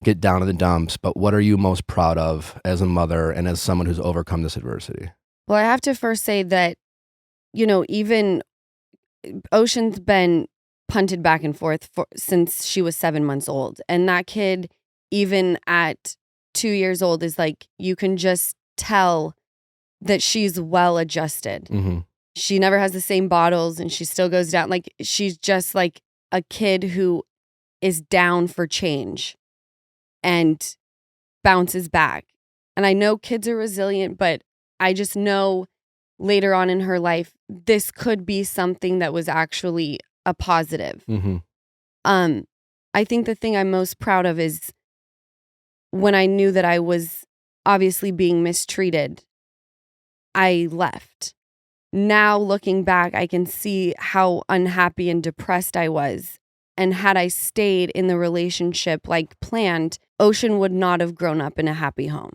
S1: get down in the dumps, but what are you most proud of as a mother and as someone who's overcome this adversity?
S5: Well, I have to first say that, you know, even Ocean's been punted back and forth since she was 7 months old. And that kid, even at 2 years old, is like, you can just tell that she's well adjusted.
S1: Mm-hmm.
S5: She never has the same bottles and she still goes down. Like, she's just like a kid who is down for change and bounces back. And I know kids are resilient, but I just know later on in her life, this could be something that was actually a positive.
S1: Mm-hmm.
S5: I think the thing I'm most proud of is when I knew that I was obviously being mistreated, I left. Now looking back, I can see how unhappy and depressed I was. And had I stayed in the relationship like planned, Ocean would not have grown up in a happy home.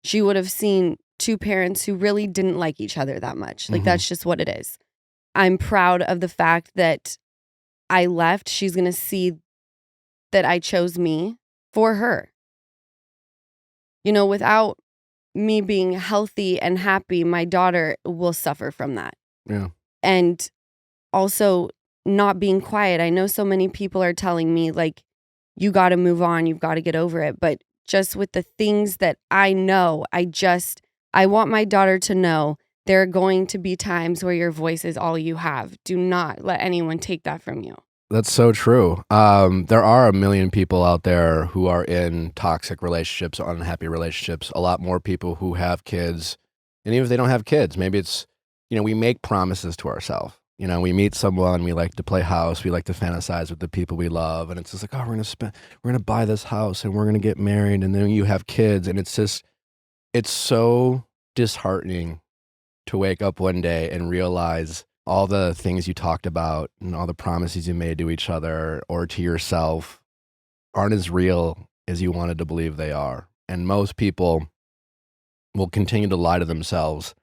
S5: She would have seen two parents who really didn't like each other that much. Like, that's just what it is. I'm proud of the fact that I left. She's going to see that I chose me for her. You know, without me being healthy and happy, my daughter will suffer from that.
S1: Yeah.
S5: And also not being quiet. I know so many people are telling me, like, you got to move on, you've got to get over it. But just with the things that I know, I want my daughter to know there are going to be times where your voice is all you have. Do not let anyone take that from you.
S1: That's so true. There are a million people out there who are in toxic relationships, unhappy relationships, a lot more people who have kids. And even if they don't have kids, maybe it's, we make promises to ourselves. We meet someone, we like to play house, we like to fantasize with the people we love. And it's just like, oh, we're going to buy this house and we're going to get married. And then you have kids. And it's so disheartening to wake up one day and realize all the things you talked about and all the promises you made to each other or to yourself aren't as real as you wanted to believe they are. And most people will continue to lie to themselves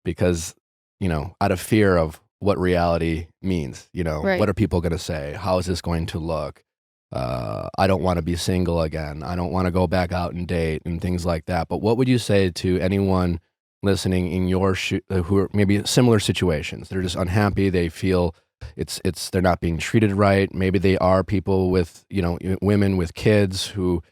S1: because, out of fear of what reality means,
S5: Right.
S1: What are people going to say? How is this going to look? I don't want to be single again. I don't want to go back out and date and things like that. But what would you say to anyone listening in your who are maybe similar situations? They're just unhappy. They feel they're not being treated right. Maybe they are people with, women with kids who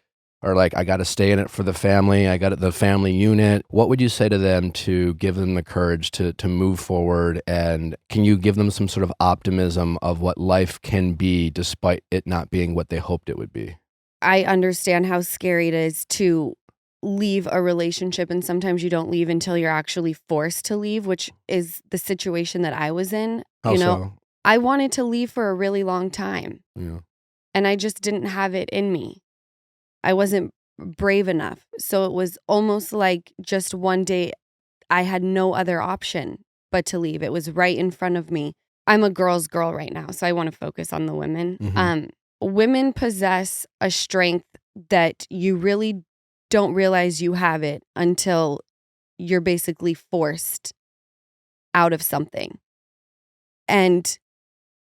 S1: are like, I got to stay in it for the family. I got the family unit. What would you say to them to give them the courage to move forward? And can you give them some sort of optimism of what life can be despite it not being what they hoped it would be?
S5: I understand how scary it is to leave a relationship, and sometimes you don't leave until you're actually forced to leave, which is the situation that I was in.
S1: How so?
S5: I wanted to leave for a really long time.
S1: Yeah.
S5: And I just didn't have it in me. I wasn't brave enough. So it was almost like just one day I had no other option but to leave. It was right in front of me. I'm a girl's girl right now, so I want to focus on the women.
S1: Mhm.
S5: Women possess a strength that you really don't realize you have it until you're basically forced out of something. And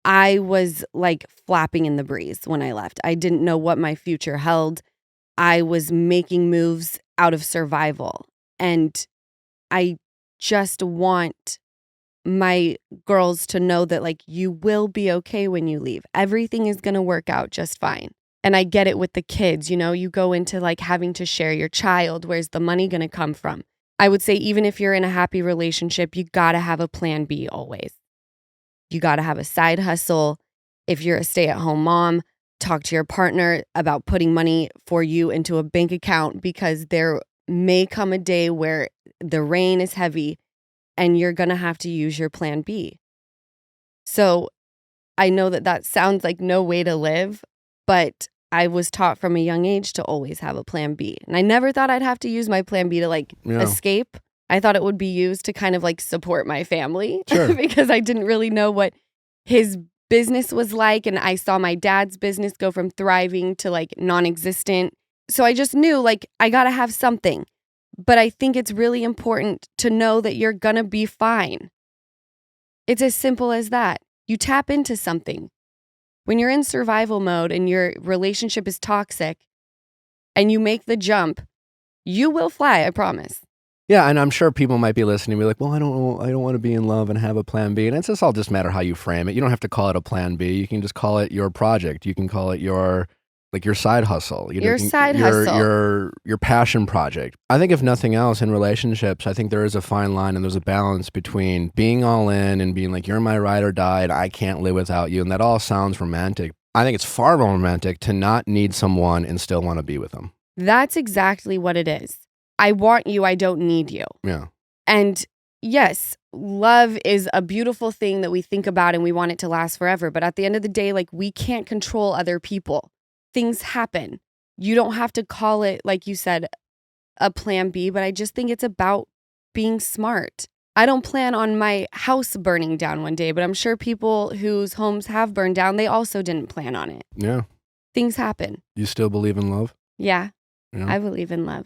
S5: I was like flapping in the breeze when I left. I didn't know what my future held. I was making moves out of survival. And I just want my girls to know that, like, you will be okay when you leave. Everything is going to work out just fine. And I get it with the kids, you go into like having to share your child. Where's the money going to come from? I would say even if you're in a happy relationship, you got to have a plan B always. You got to have a side hustle. If you're a stay-at-home mom, talk to your partner about putting money for you into a bank account, because there may come a day where the rain is heavy and you're going to have to use your plan B. So I know that sounds like no way to live, but I was taught from a young age to always have a plan B. And I never thought I'd have to use my plan B to escape. I thought it would be used to kind of like support my family.
S1: Sure.
S5: Because I didn't really know what his business was like. And I saw my dad's business go from thriving to like non-existent. So I just knew like I got to have something. But I think it's really important to know that you're going to be fine. It's as simple as that. You tap into something. When you're in survival mode and your relationship is toxic and you make the jump, you will fly, I promise.
S1: Yeah, and I'm sure people might be listening and be like, well, I don't want to be in love and have a plan B. And it's just all just matter how you frame it. You don't have to call it a plan B. You can just call it your project. You can call it your side hustle.
S5: Your side hustle.
S1: Your passion project. I think if nothing else in relationships, I think there is a fine line and there's a balance between being all in and being like, you're my ride or die and I can't live without you. And that all sounds romantic. I think it's far more romantic to not need someone and still want to be with them.
S5: That's exactly what it is. I want you, I don't need you.
S1: Yeah.
S5: And yes, love is a beautiful thing that we think about and we want it to last forever. But at the end of the day, like, we can't control other people. Things happen. You don't have to call it, like you said, a plan B, but I just think it's about being smart. I don't plan on my house burning down one day, but I'm sure people whose homes have burned down, they also didn't plan on it.
S1: Yeah.
S5: Things happen.
S1: You still believe in love?
S5: Yeah,
S1: Yeah.
S5: I believe in love.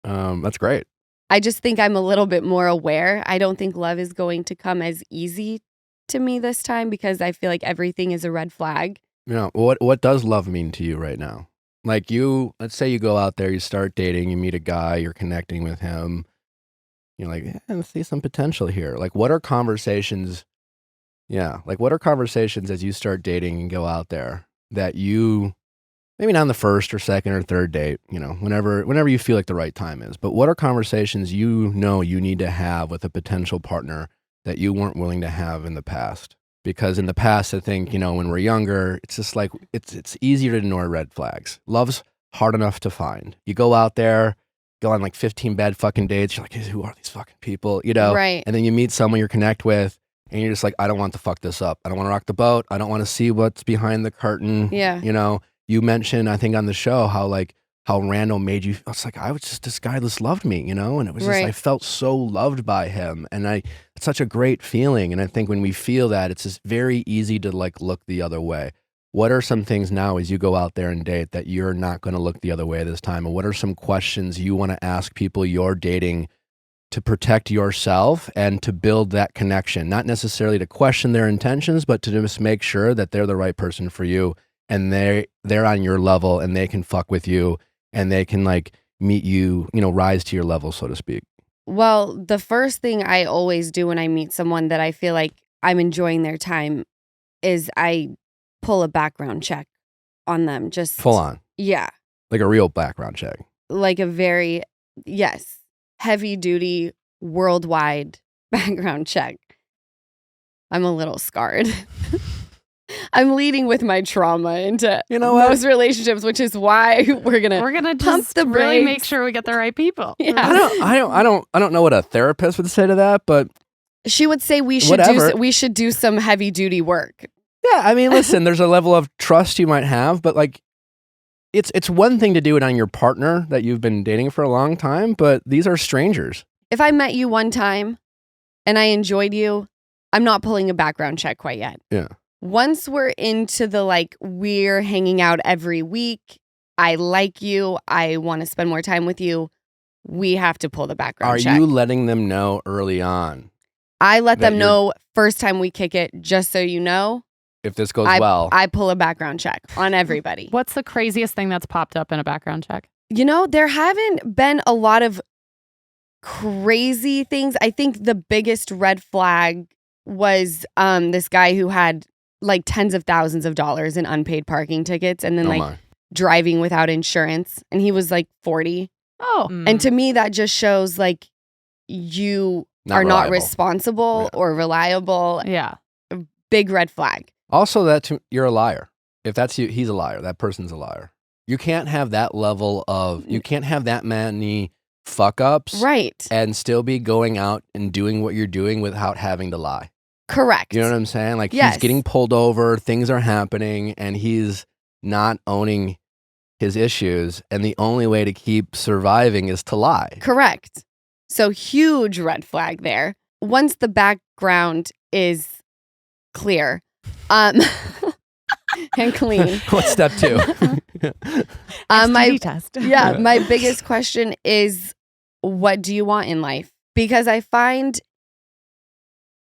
S1: That's great.
S5: I just think I'm a little bit more aware. I don't think love is going to come as easy to me this time because I feel like everything is a red flag.
S1: Yeah. What does love mean to you right now? Like let's say you go out there, you start dating, you meet a guy, you're connecting with him. You're like, I see some potential here. Like, what are conversations? Yeah. Like, what are conversations as you start dating and go out there that you, maybe not on the first or second or third date, whenever you feel like the right time is, but what are conversations you need to have with a potential partner that you weren't willing to have in the past? Because in the past, I think, when we're younger, it's just like, it's easier to ignore red flags. Love's hard enough to find. You go out there, go on like 15 bad fucking dates. You're like, hey, who are these fucking people?
S5: Right.
S1: And then you meet someone you connect with and you're just like, I don't want to fuck this up. I don't want to rock the boat. I don't want to see what's behind the curtain.
S5: Yeah.
S1: You mentioned, I think on the show, how Randall made you, it's like, I was just, this guy just loved me, and it was just,
S5: Right.
S1: I felt so loved by him. And it's such a great feeling. And I think when we feel that, it's just very easy to like look the other way. What are some things now as you go out there and date that you're not going to look the other way this time? And what are some questions you want to ask people you're dating to protect yourself and to build that connection? Not necessarily to question their intentions, but to just make sure that they're the right person for you and they're on your level and they can fuck with you and they can like meet you, rise to your level, so to speak.
S5: Well, the first thing I always do when I meet someone that I feel like I'm enjoying their time is I pull a background check on them. Just
S1: Full on.
S5: Yeah.
S1: Like a real background check.
S5: Like a very, yes, heavy duty, worldwide background check. I'm a little scarred. I'm leading with my trauma into most relationships, which is why we're gonna
S3: pump
S5: just
S3: the really
S5: brakes.
S3: make sure we get the right people.
S5: Yeah.
S1: I don't know what a therapist would say to that, but
S5: She would say we should do some heavy duty work.
S1: yeah, I mean, listen, there's a level of trust you might have, but like it's one thing to do it on your partner that you've been dating for a long time, but these are strangers.
S5: If I met you one time and I enjoyed you, I'm not pulling a background check quite yet.
S1: Yeah.
S5: Once we're into the like, we're hanging out every week, I like you, I want to spend more time with you, we have to pull the background check.
S1: Are you letting them know early on?
S5: I let
S1: that
S5: them know first time we kick it, just so you know.
S1: If this goes well.
S5: I pull a background check on everybody.
S3: What's the craziest thing that's popped up in a background check?
S5: There haven't been a lot of crazy things. I think the biggest red flag was this guy who had like tens of thousands of dollars in unpaid parking tickets and then driving without insurance. And he was like 40.
S3: Oh.
S5: And to me, that just shows like you are not responsible or reliable.
S3: Yeah.
S5: Big red flag.
S1: Also, you're a liar. If that's you, he's a liar. That person's a liar. You can't have that level of, you can't have that many fuck ups.
S5: Right.
S1: And still be going out and doing what you're doing without having to lie.
S5: Correct.
S1: You know what I'm saying? Like
S5: Yes.
S1: he's getting pulled over, things are happening, and he's not owning his issues. And the only way to keep surviving is to lie.
S5: Correct. So huge red flag there. Once the background is clear and clean.
S1: What's step 2?
S2: STD test.
S5: My biggest question is, what do you want in life? Because I find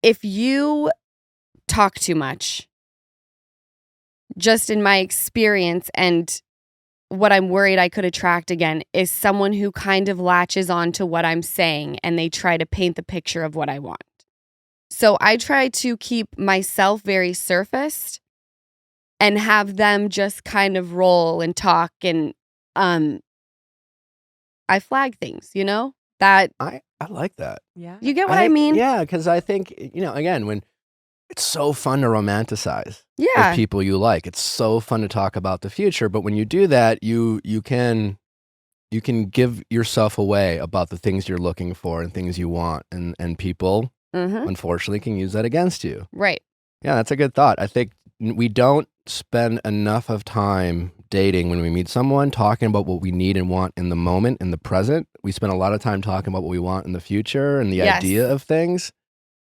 S5: if you talk too much, just in my experience and what I'm worried I could attract again is someone who kind of latches on to what I'm saying and they try to paint the picture of what I want. So I try to keep myself very surfaced and have them just kind of roll and talk and I flag things, that
S1: I like that.
S2: Yeah.
S5: you get what I mean?
S1: Yeah, because I think, again, when it's so fun to romanticize
S5: Yeah.
S1: with people you like. It's so fun to talk about the future. But when you do that, you can you can give yourself away about the things you're looking for and things you want, and people unfortunately can use that against you.
S5: Right.
S1: Yeah, that's a good thought. I think we don't spend enough of time dating when we meet someone talking about what we need and want in the moment, in the present. We spend a lot of time talking about what we want in the future and the
S5: Yes.
S1: idea of things.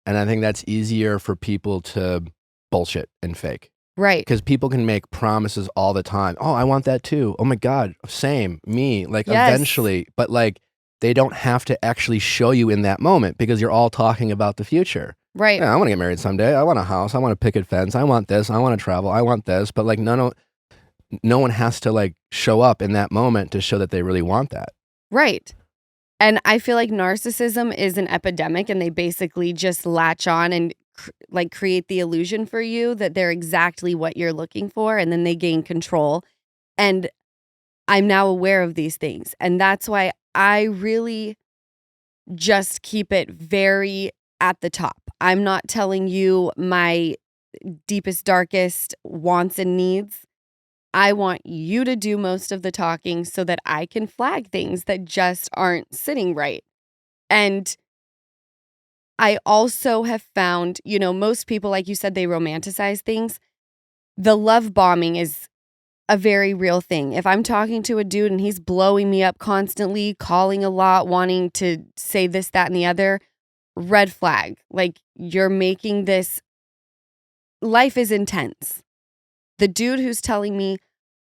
S1: And I think that's easier for people to bullshit and fake.
S5: Right.
S1: Because people can make promises all the time. Oh, I want that too. Oh my God, same, me. Like
S5: Yes.
S1: eventually, but like they don't have to actually show you in that moment because you're all talking about the future.
S5: Right.
S1: Yeah, I want to get married someday. I want a house. I want a picket fence. I want this. I want to travel. I want this. But like no one has to like show up in that moment to show that they really want that.
S5: Right. And I feel like narcissism is an epidemic, and they basically just latch on and create the illusion for you that they're exactly what you're looking for, and then they gain control. And I'm now aware of these things, and that's why I really just keep it very at the top. I'm not telling you my deepest, darkest wants and needs. I want you to do most of the talking so that I can flag things that just aren't sitting right. And I also have found, most people, like you said, they romanticize things. The love bombing is a very real thing. If I'm talking to a dude and he's blowing me up constantly, calling a lot, wanting to say this, that, and the other, red flag. Like, you're making this, life is intense. The dude who's telling me,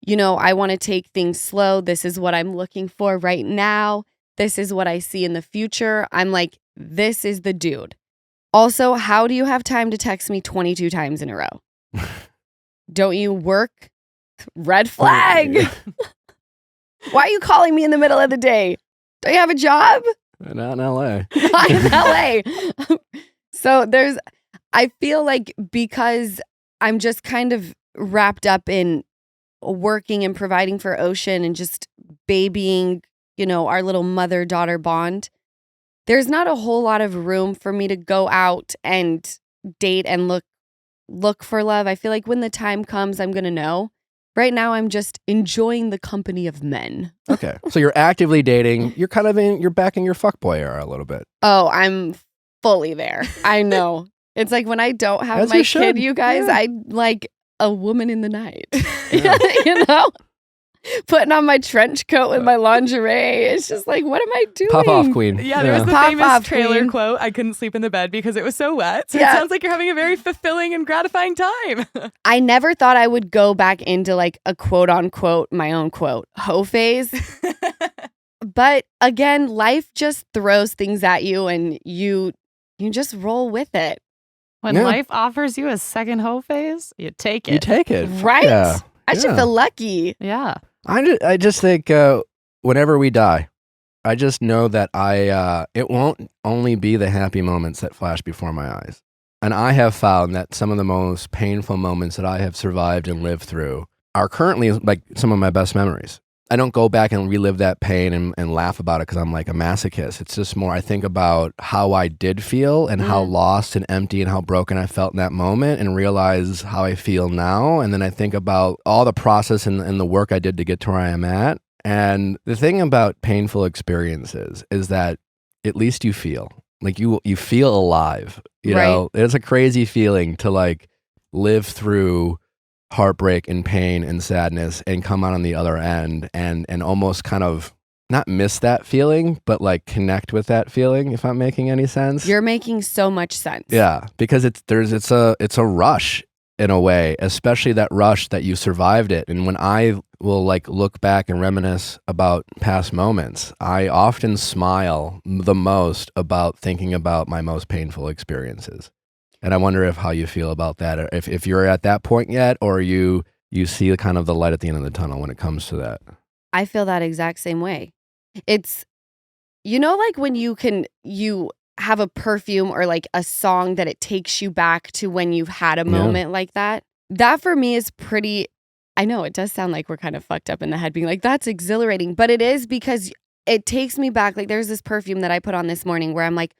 S5: I want to take things slow. This is what I'm looking for right now. This is what I see in the future. I'm like, this is the dude. Also, how do you have time to text me 22 times in a row? Don't you work? Red flag. Why are you calling me in the middle of the day? Do you have a job?
S1: Not in LA.
S5: Not in LA. So I feel like because I'm just kind of wrapped up in working and providing for Ocean and just babying, our little mother-daughter bond, there's not a whole lot of room for me to go out and date and look for love. I feel like when the time comes, I'm going to know. Right now, I'm just enjoying the company of men.
S1: Okay. So you're actively dating. You're kind of you're back in your fuckboy era a little bit.
S5: Oh, I'm fully there. I know. It's like when I don't have
S1: As
S5: my
S1: you should.
S5: kid, you guys,
S1: Yeah.
S5: I like a woman in the night.
S1: Yeah.
S5: Putting on my trench coat with my lingerie. It's just like, what am I doing?
S1: Pop off, queen.
S2: Yeah, there was the
S5: Pop
S2: famous
S5: off,
S2: trailer
S5: queen.
S2: quote, I couldn't sleep in the bed because it was so wet. So
S5: Yeah.
S2: it sounds like you're having a very fulfilling and gratifying time.
S5: I never thought I would go back into like a quote unquote, my own quote, hoe phase. But again, life just throws things at you and you just roll with it.
S3: When
S1: Yeah.
S3: life offers you a second hoe phase, you take it.
S1: You take it. Fuck
S5: Right?
S1: Yeah.
S5: I should
S1: Yeah.
S5: feel lucky.
S3: Yeah.
S1: I just think whenever we die, I just know that it won't only be the happy moments that flash before my eyes. And I have found that some of the most painful moments that I have survived and lived through are currently like some of my best memories. I don't go back and relive that pain and laugh about it because I'm like a masochist. It's just more I think about how I did feel and how lost and empty and how broken I felt in that moment and realize how I feel now. And then I think about all the process and the work I did to get to where I am at. And the thing about painful experiences is that at least you feel like you feel alive. You know, it's a crazy feeling to like live through heartbreak and pain and sadness and come out on the other end and almost kind of not miss that feeling, but like connect with that feeling, if I'm making any sense.
S5: You're making so much sense.
S1: Yeah, because it's a rush in a way, especially that rush that you survived it. And when I will like look back and reminisce about past moments, I often smile the most about thinking about my most painful experiences. And I wonder how you feel about that, or if you're at that point yet, or you see kind of the light at the end of the tunnel when it comes to that.
S5: I feel that exact same way. It's, like when you have a perfume or like a song that it takes you back to when you've had a moment like that. That for me is pretty, I know it does sound like we're kind of fucked up in the head being like, that's exhilarating, but it is because it takes me back. Like there's this perfume that I put on this morning where I'm like,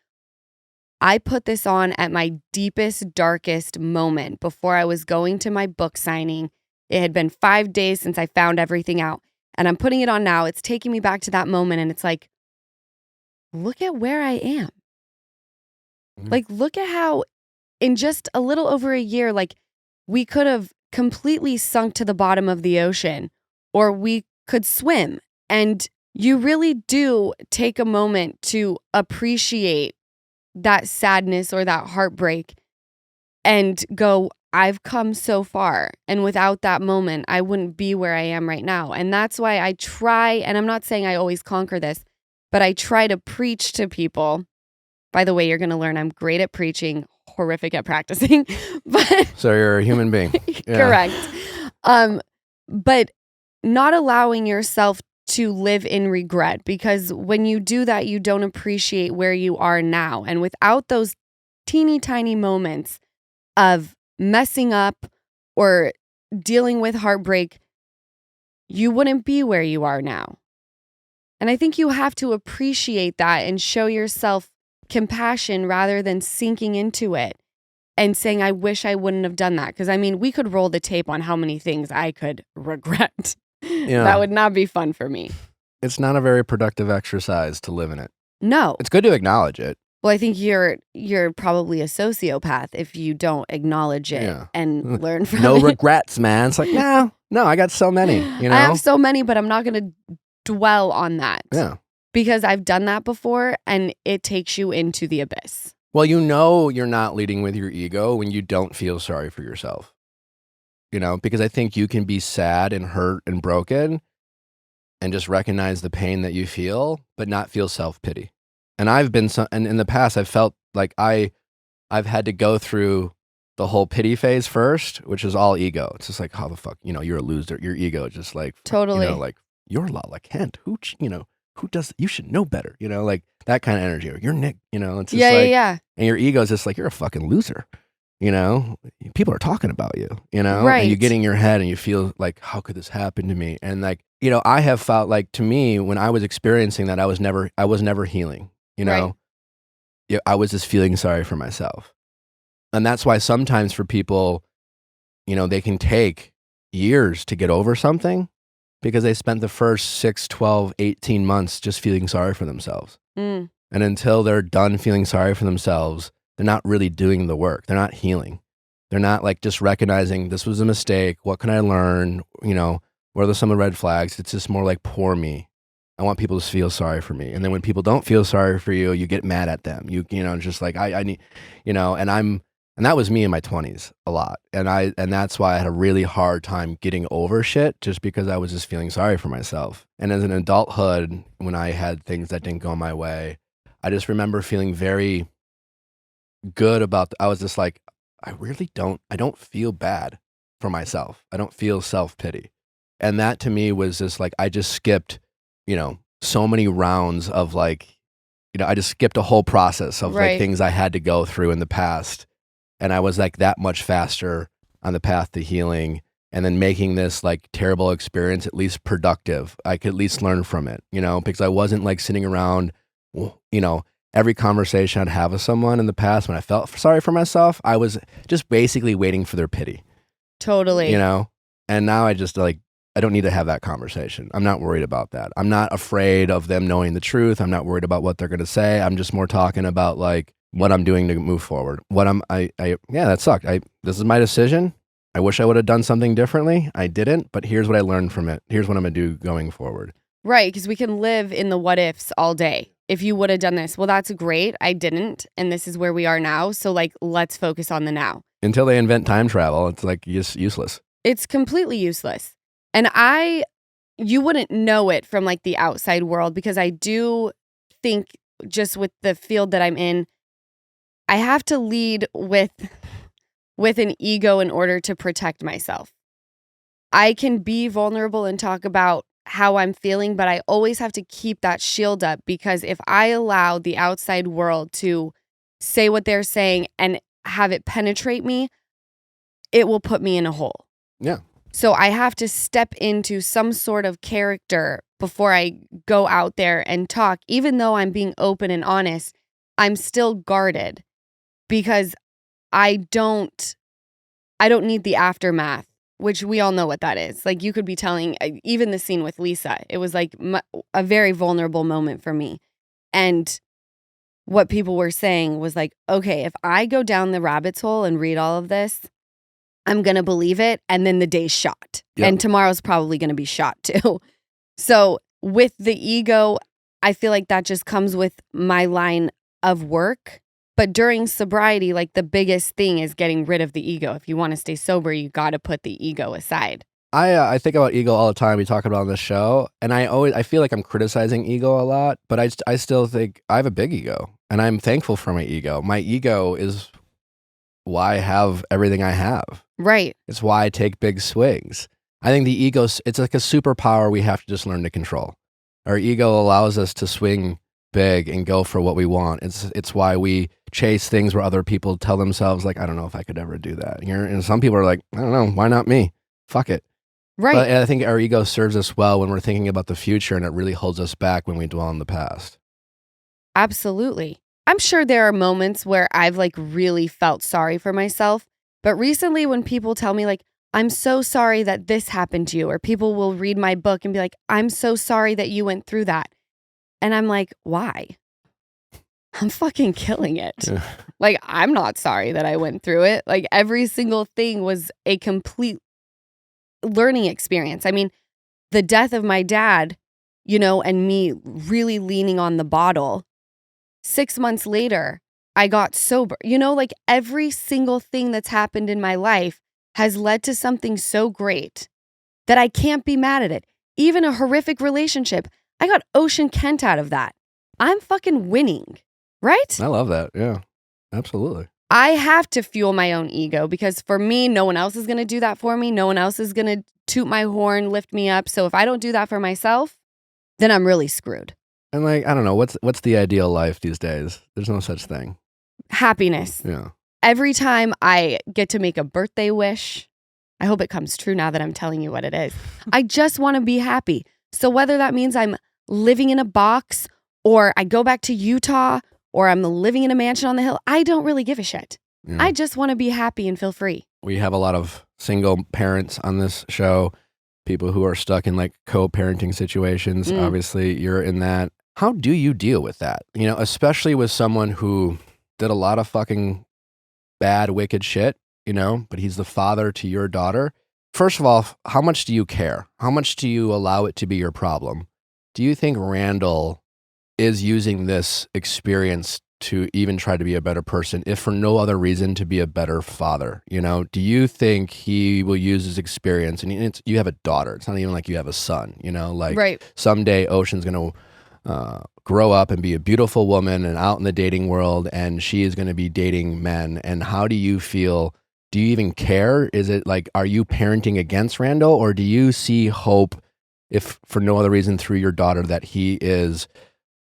S5: I put this on at my deepest, darkest moment before I was going to my book signing. It had been 5 days since I found everything out. and I'm putting it on now. It's taking me back to that moment. And it's like, look at where I am. Like, look at how in just a little over a year, like we could have completely sunk to the bottom of the ocean, or we could swim. And you really do take a moment to appreciate that sadness or that heartbreak and go, I've come so far. And without that moment, I wouldn't be where I am right now. And that's why I try, and I'm not saying I always conquer this, but I try to preach to people. By the way, you're going to learn I'm great at preaching, horrific at practicing. But
S1: So you're a human being. Yeah.
S5: Correct. But not allowing yourself to live in regret, because when you do that, you don't appreciate where you are now. And without those teeny tiny moments of messing up or dealing with heartbreak, you wouldn't be where you are now. And I think you have to appreciate that and show yourself compassion rather than sinking into it and saying, I wish I wouldn't have done that. Because I mean, we could roll the tape on how many things I could regret.
S1: Yeah.
S5: That would not be fun for me.
S1: It's not a very productive exercise to live in it.
S5: No.
S1: It's good to acknowledge it.
S5: Well, I think you're probably a sociopath if you don't acknowledge it
S1: Yeah.
S5: and learn from
S1: No
S5: it.
S1: regrets, man. It's like, no, I got so many, you know?
S5: I have so many, but I'm not going to dwell on that.
S1: Yeah.
S5: Because I've done that before and it takes you into the abyss.
S1: Well, you know you're not leading with your ego when you don't feel sorry for yourself. You know, because I think you can be sad and hurt and broken and just recognize the pain that you feel, but not feel self-pity. And I've been, and in the past, I've felt like I've had to go through the whole pity phase first, which is all ego. It's just like, how the fuck, you're a loser. Your ego just like,
S5: Totally.
S1: like, you're Lala Kent. Who does, you should know better, like that kind of energy. Or you're Nick, it's just
S5: Yeah.
S1: and your ego is just like, you're a fucking loser. People are talking about you,
S5: Right.
S1: and you get in your head and you feel like, how could this happen to me? And like, I have felt like, to me, when I was experiencing that, I was never healing,
S5: Right.
S1: Yeah, I was just feeling sorry for myself. And that's why sometimes for people, they can take years to get over something because they spent the first 6, 12, 18 months just feeling sorry for themselves.
S5: Mm.
S1: And until they're done feeling sorry for themselves, they're not really doing the work. They're not healing. They're not like just recognizing this was a mistake. What can I learn? What are some of the red flags? It's just more like, poor me. I want people to feel sorry for me. And then when people don't feel sorry for you, you get mad at them. Just like I need, and that was me in my 20s a lot. And that's why I had a really hard time getting over shit, just because I was just feeling sorry for myself. And as an adulthood, when I had things that didn't go my way, I just remember feeling very good about, I was just like, I don't feel bad for myself. I don't feel self-pity. And that to me was just like, I just skipped, so many rounds of like, I just skipped a whole process of
S5: Right.
S1: like things I had to go through in the past. And I was like that much faster on the path to healing, and then making this like terrible experience at least productive. I could at least learn from it, because I wasn't like sitting around, every conversation I'd have with someone in the past when I felt sorry for myself, I was just basically waiting for their pity,
S5: Totally.
S1: and now I just like, I don't need to have that conversation. I'm not worried about that. I'm not afraid of them knowing the truth. I'm not worried about what they're going to say. I'm just more talking about like what I'm doing to move forward. Yeah, that sucked. This is my decision. I wish I would have done something differently. I didn't, but here's what I learned from it. Here's what I'm going to do going forward.
S5: Right, because we can live in the what ifs all day. If you would have done this, well, that's great. I didn't, and this is where we are now. So like, let's focus on the now.
S1: Until they invent time travel, it's like useless.
S5: It's completely useless. And you wouldn't know it from like the outside world, because I do think just with the field that I'm in, I have to lead with an ego in order to protect myself. I can be vulnerable and talk about how I'm feeling, but I always have to keep that shield up, because if I allow the outside world to say what they're saying and have it penetrate me, it will put me in a hole.
S1: Yeah.
S5: So I have to step into some sort of character before I go out there and talk. Even though I'm being open and honest, I'm still guarded, because I don't need the aftermath which we all know what that is. Like you could be telling, even the scene with Lisa, it was like a very vulnerable moment for me. And what people were saying was like, okay, if I go down the rabbit's hole and read all of this, I'm going to believe it. And then the day's shot.
S1: Yep.
S5: And tomorrow's probably going to be shot too. So with the ego, I feel like that just comes with my line of work. But during sobriety, like the biggest thing is getting rid of the ego. If you want to stay sober, you got to put the ego aside.
S1: I think about ego all the time. We talk about it on the show, and I feel like I'm criticizing ego a lot, but I still think I have a big ego, and I'm thankful for my ego. My ego is why I have everything I have.
S5: Right.
S1: It's why I take big swings. I think the ego, it's like a superpower we have to just learn to control. Our ego allows us to swing big and go for what we want. It's why we chase things where other people tell themselves like, I don't know if I could ever do that. And some people are like, I don't know, why not me? Fuck it.
S5: Right.
S1: But I think our ego serves us well when we're thinking about the future, and it really holds us back when we dwell on the past.
S5: Absolutely. I'm sure there are moments where I've like really felt sorry for myself. But recently when people tell me like, I'm so sorry that this happened to you, or people will read my book and be like, I'm so sorry that you went through that. And I'm like, why? I'm fucking killing it.
S1: Yeah.
S5: Like, I'm not sorry that I went through it. Like every single thing was a complete learning experience. I mean, the death of my dad, and me really leaning on the bottle. 6 months later, I got sober. Like every single thing that's happened in my life has led to something so great that I can't be mad at it. Even a horrific relationship, I got Ocean Kent out of that. I'm fucking winning, right?
S1: I love that. Yeah, absolutely.
S5: I have to fuel my own ego because for me, no one else is going to do that for me. No one else is going to toot my horn, lift me up. So if I don't do that for myself, then I'm really screwed.
S1: And like, I don't know, what's the ideal life these days? There's no such thing.
S5: Happiness.
S1: Yeah.
S5: Every time I get to make a birthday wish, I hope it comes true now that I'm telling you what it is. I just want to be happy. So whether that means I'm living in a box or I go back to Utah or I'm living in a mansion on the hill, I don't really give a shit.
S1: Yeah.
S5: I just want to be happy and feel free.
S1: We have a lot of single parents on this show, people who are stuck in like co-parenting situations. Obviously, you're in that. How do you deal with that? Especially with someone who did a lot of fucking bad, wicked shit, but he's the father to your daughter. First of all, how much do you care? How much do you allow it to be your problem? Do you think Randall is using this experience to even try to be a better person, if for no other reason to be a better father? Do you think he will use his experience? And you have a daughter. It's not even like you have a son,
S5: Right.
S1: Someday Ocean's going to grow up and be a beautiful woman and out in the dating world, and she is going to be dating men. And how do you feel? Do you even care? Is it like, are you parenting against Randall, or do you see hope, if for no other reason, through your daughter, that he is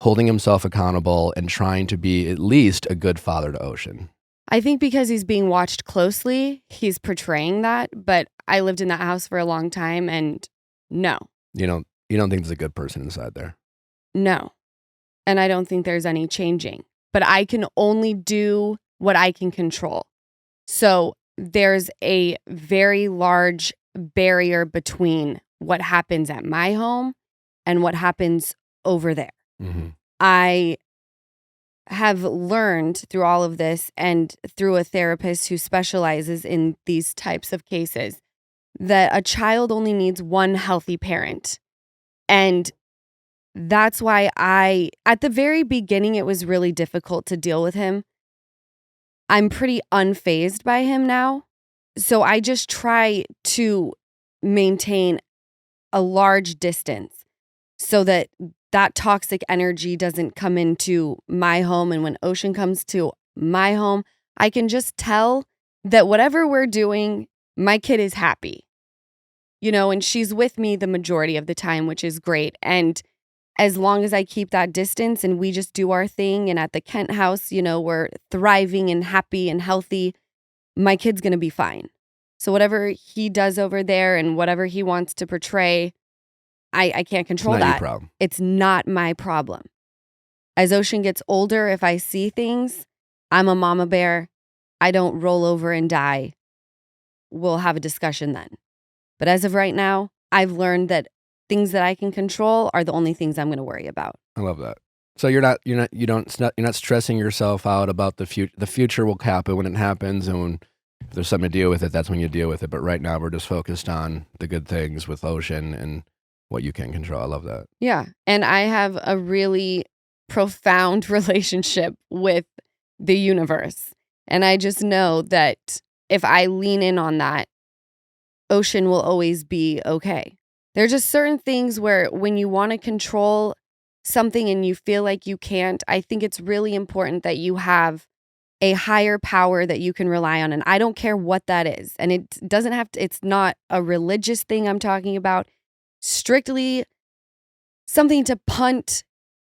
S1: holding himself accountable and trying to be at least a good father to Ocean?
S5: I think because he's being watched closely, he's portraying that. But I lived in that house for a long time, and no.
S1: You don't think there's a good person inside there?
S5: No. And I don't think there's any changing. But I can only do what I can control. So there's a very large barrier between what happens at my home and what happens over there.
S1: Mm-hmm.
S5: I have learned through all of this and through a therapist who specializes in these types of cases that a child only needs one healthy parent. And that's why at the very beginning, it was really difficult to deal with him. I'm pretty unfazed by him now. So I just try to maintain a large distance so that toxic energy doesn't come into my home. And when Ocean comes to my home, I can just tell that whatever we're doing, my kid is happy, and she's with me the majority of the time, which is great. And as long as I keep that distance and we just do our thing, and at the Kent house, we're thriving and happy and healthy, my kid's going to be fine. So whatever he does over there and whatever he wants to portray, I can't control
S1: It's not
S5: that.
S1: your problem.
S5: It's not my problem. As Ocean gets older, if I see things, I'm a mama bear. I don't roll over and die. We'll have a discussion then. But as of right now, I've learned that things that I can control are the only things I'm going to worry about.
S1: I love that. So you're not stressing yourself out about the future. The future will happen when it happens, and if there's something to deal with it, that's when you deal with it. But right now, we're just focused on the good things with Ocean and what you can control. I love that.
S5: Yeah. And I have a really profound relationship with the universe. And I just know that if I lean in on that, Ocean will always be okay. There are just certain things where when you want to control something and you feel like you can't, I think it's really important that you have a higher power that you can rely on. And I don't care what that is. And it doesn't have to, it's not a religious thing I'm talking about. Strictly something to punt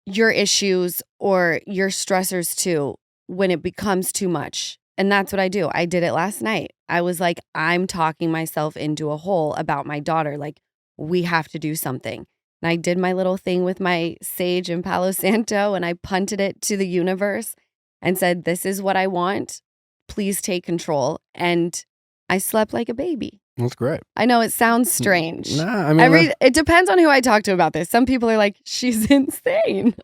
S5: your issues or your stressors to when it becomes too much. And that's what I do. I did it last night. I was like, I'm talking myself into a hole about my daughter. Like, we have to do something. And I did my little thing with my sage and Palo Santo, and I punted it to the universe and said, this is what I want. Please take control. And I slept like a baby.
S1: That's great.
S5: I know it sounds strange.
S1: Nah, I mean,
S5: It depends on who I talk to about this. Some people are like, she's insane.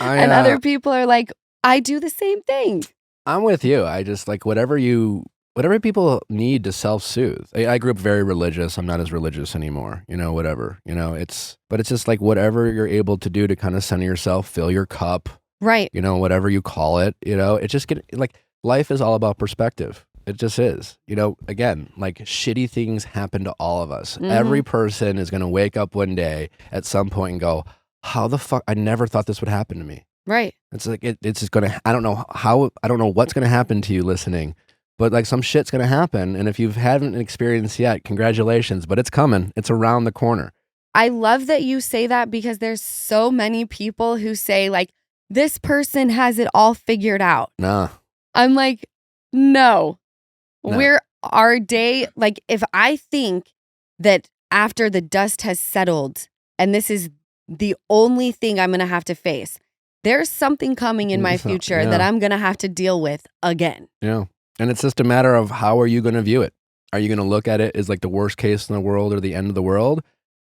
S5: And other people are like, I do the same thing.
S1: I'm with you. I just like whatever people need to self-soothe. I grew up very religious. I'm not as religious anymore, whatever, but it's just like whatever you're able to do to kind of center yourself, fill your cup,
S5: right?
S1: Whatever you call it, it just like life is all about perspective. It just is, again, like shitty things happen to all of us.
S5: Mm-hmm.
S1: Every person is going to wake up one day at some point and go, how the fuck, I never thought this would happen to me.
S5: Right.
S1: It's like, it's just going to, I don't know what's going to happen to you listening, but like some shit's going to happen. And if you haven't experienced yet, congratulations, but it's coming. It's around the corner.
S5: I love that you say that because there's so many people who say like, this person has it all figured out.
S1: Nah.
S5: I'm like, no. Our day, like if I think that after the dust has settled and this is the only thing I'm going to have to face, there's something coming in my future that I'm going to have to deal with again.
S1: Yeah. And it's just a matter of how are you going to view it? Are you going to look at it as like the worst case in the world or the end of the world?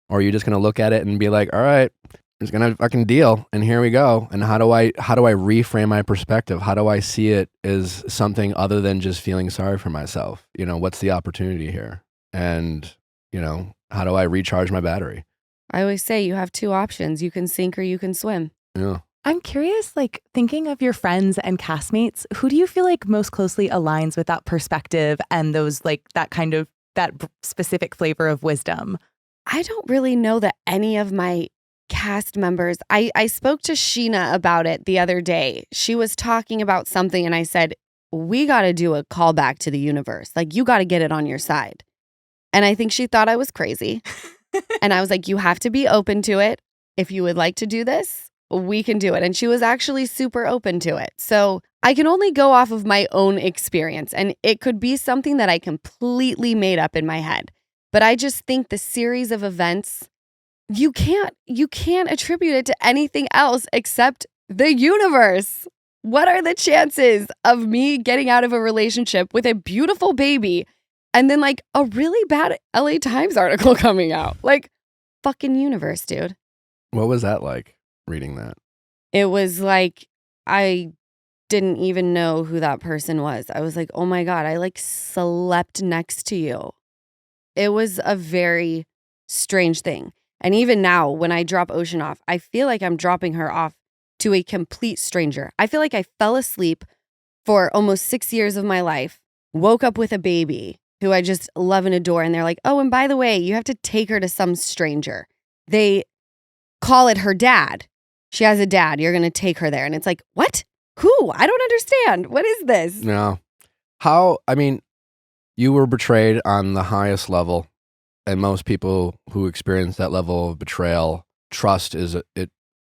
S1: Or are you just going to look at it and be like, all right, I'm just going to fucking deal. And here we go. And how do I reframe my perspective? How do I see it as something other than just feeling sorry for myself? What's the opportunity here? And, how do I recharge my battery?
S5: I always say you have two options. You can sink or you can swim.
S1: Yeah.
S2: I'm curious, like thinking of your friends and castmates, who do you feel like most closely aligns with that perspective and those like that specific flavor of wisdom?
S5: I don't really know that any of my cast members, I spoke to Sheena about it the other day. She was talking about something and I said, we got to do a callback to the universe. Like you got to get it on your side. And I think she thought I was crazy. And I was like, you have to be open to it. If you would like to do this, we can do it. And she was actually super open to it. So I can only go off of my own experience. And it could be something that I completely made up in my head. But I just think the series of events, you can't attribute it to anything else except the universe. What are the chances of me getting out of a relationship with a beautiful baby and then like a really bad LA Times article coming out? Like, fucking universe, dude.
S1: What was that like, reading that?
S5: It was like, I didn't even know who that person was. I was like, oh my God, I like slept next to you. It was a very strange thing. And even now, when I drop Ocean off, I feel like I'm dropping her off to a complete stranger. I feel like I fell asleep for almost 6 years of my life, woke up with a baby who I just love and adore. And they're like, oh, and by the way, you have to take her to some stranger. They call it her dad. She has a dad. You're going to take her there. And it's like, what? Who? I don't understand. What is this?
S1: No. You were betrayed on the highest level. And most people who experience that level of betrayal, trust is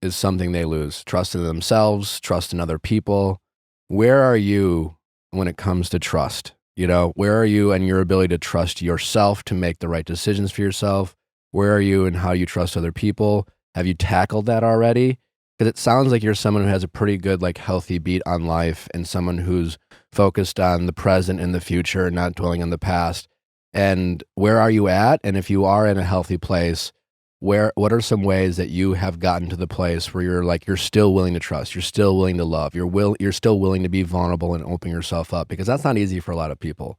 S1: something they lose. Trust in themselves, trust in other people. Where are you when it comes to trust? Where are you and your ability to trust yourself to make the right decisions for yourself? Where are you and how you trust other people? Have you tackled that already? Because it sounds like you're someone who has a pretty good, like, healthy beat on life and someone who's focused on the present and the future and not dwelling on the past. And where are you at? And if you are in a healthy place, what are some ways that you have gotten to the place where you're still willing to trust, you're still willing to love, you're still willing to be vulnerable and open yourself up? Because that's not easy for a lot of people.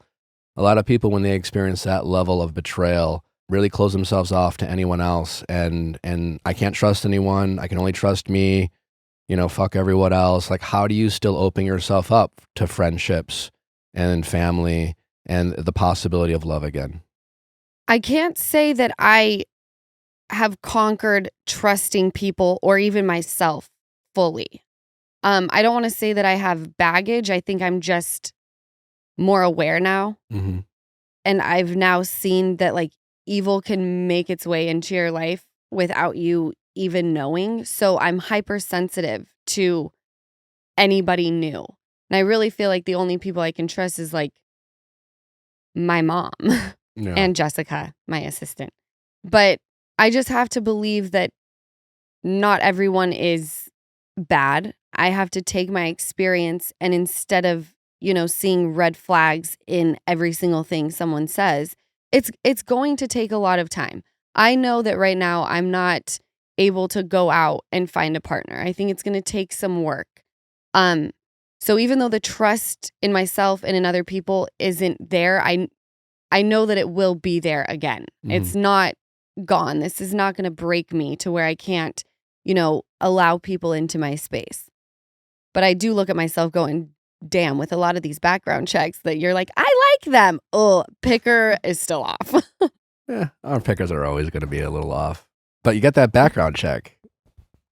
S1: A lot of people, when they experience that level of betrayal, really close themselves off to anyone else. And I can't trust anyone. I can only trust me. Fuck everyone else. Like, how do you still open yourself up to friendships and family and the possibility of love again?
S5: I can't say that I have conquered trusting people or even myself fully. I don't want to say that I have baggage. I think I'm just more aware now.
S1: Mm-hmm.
S5: And I've now seen that like evil can make its way into your life without you even knowing. So I'm hypersensitive to anybody new. And I really feel like the only people I can trust is like my mom
S1: Yeah.
S5: and Jessica, my assistant. But I just have to believe that not everyone is bad. I have to take my experience and instead of, seeing red flags in every single thing someone says, it's going to take a lot of time. I know that right now I'm not able to go out and find a partner. I think it's going to take some work. So even though the trust in myself and in other people isn't there, I know that it will be there again.
S1: Mhm.
S5: It's not gone. This is not going to break me to where I can't, allow people into my space. But I do look at myself going, damn, with a lot of these background checks that you're like, I like them. Oh, picker is still off.
S1: Yeah, our pickers are always going to be a little off. But you get that background check.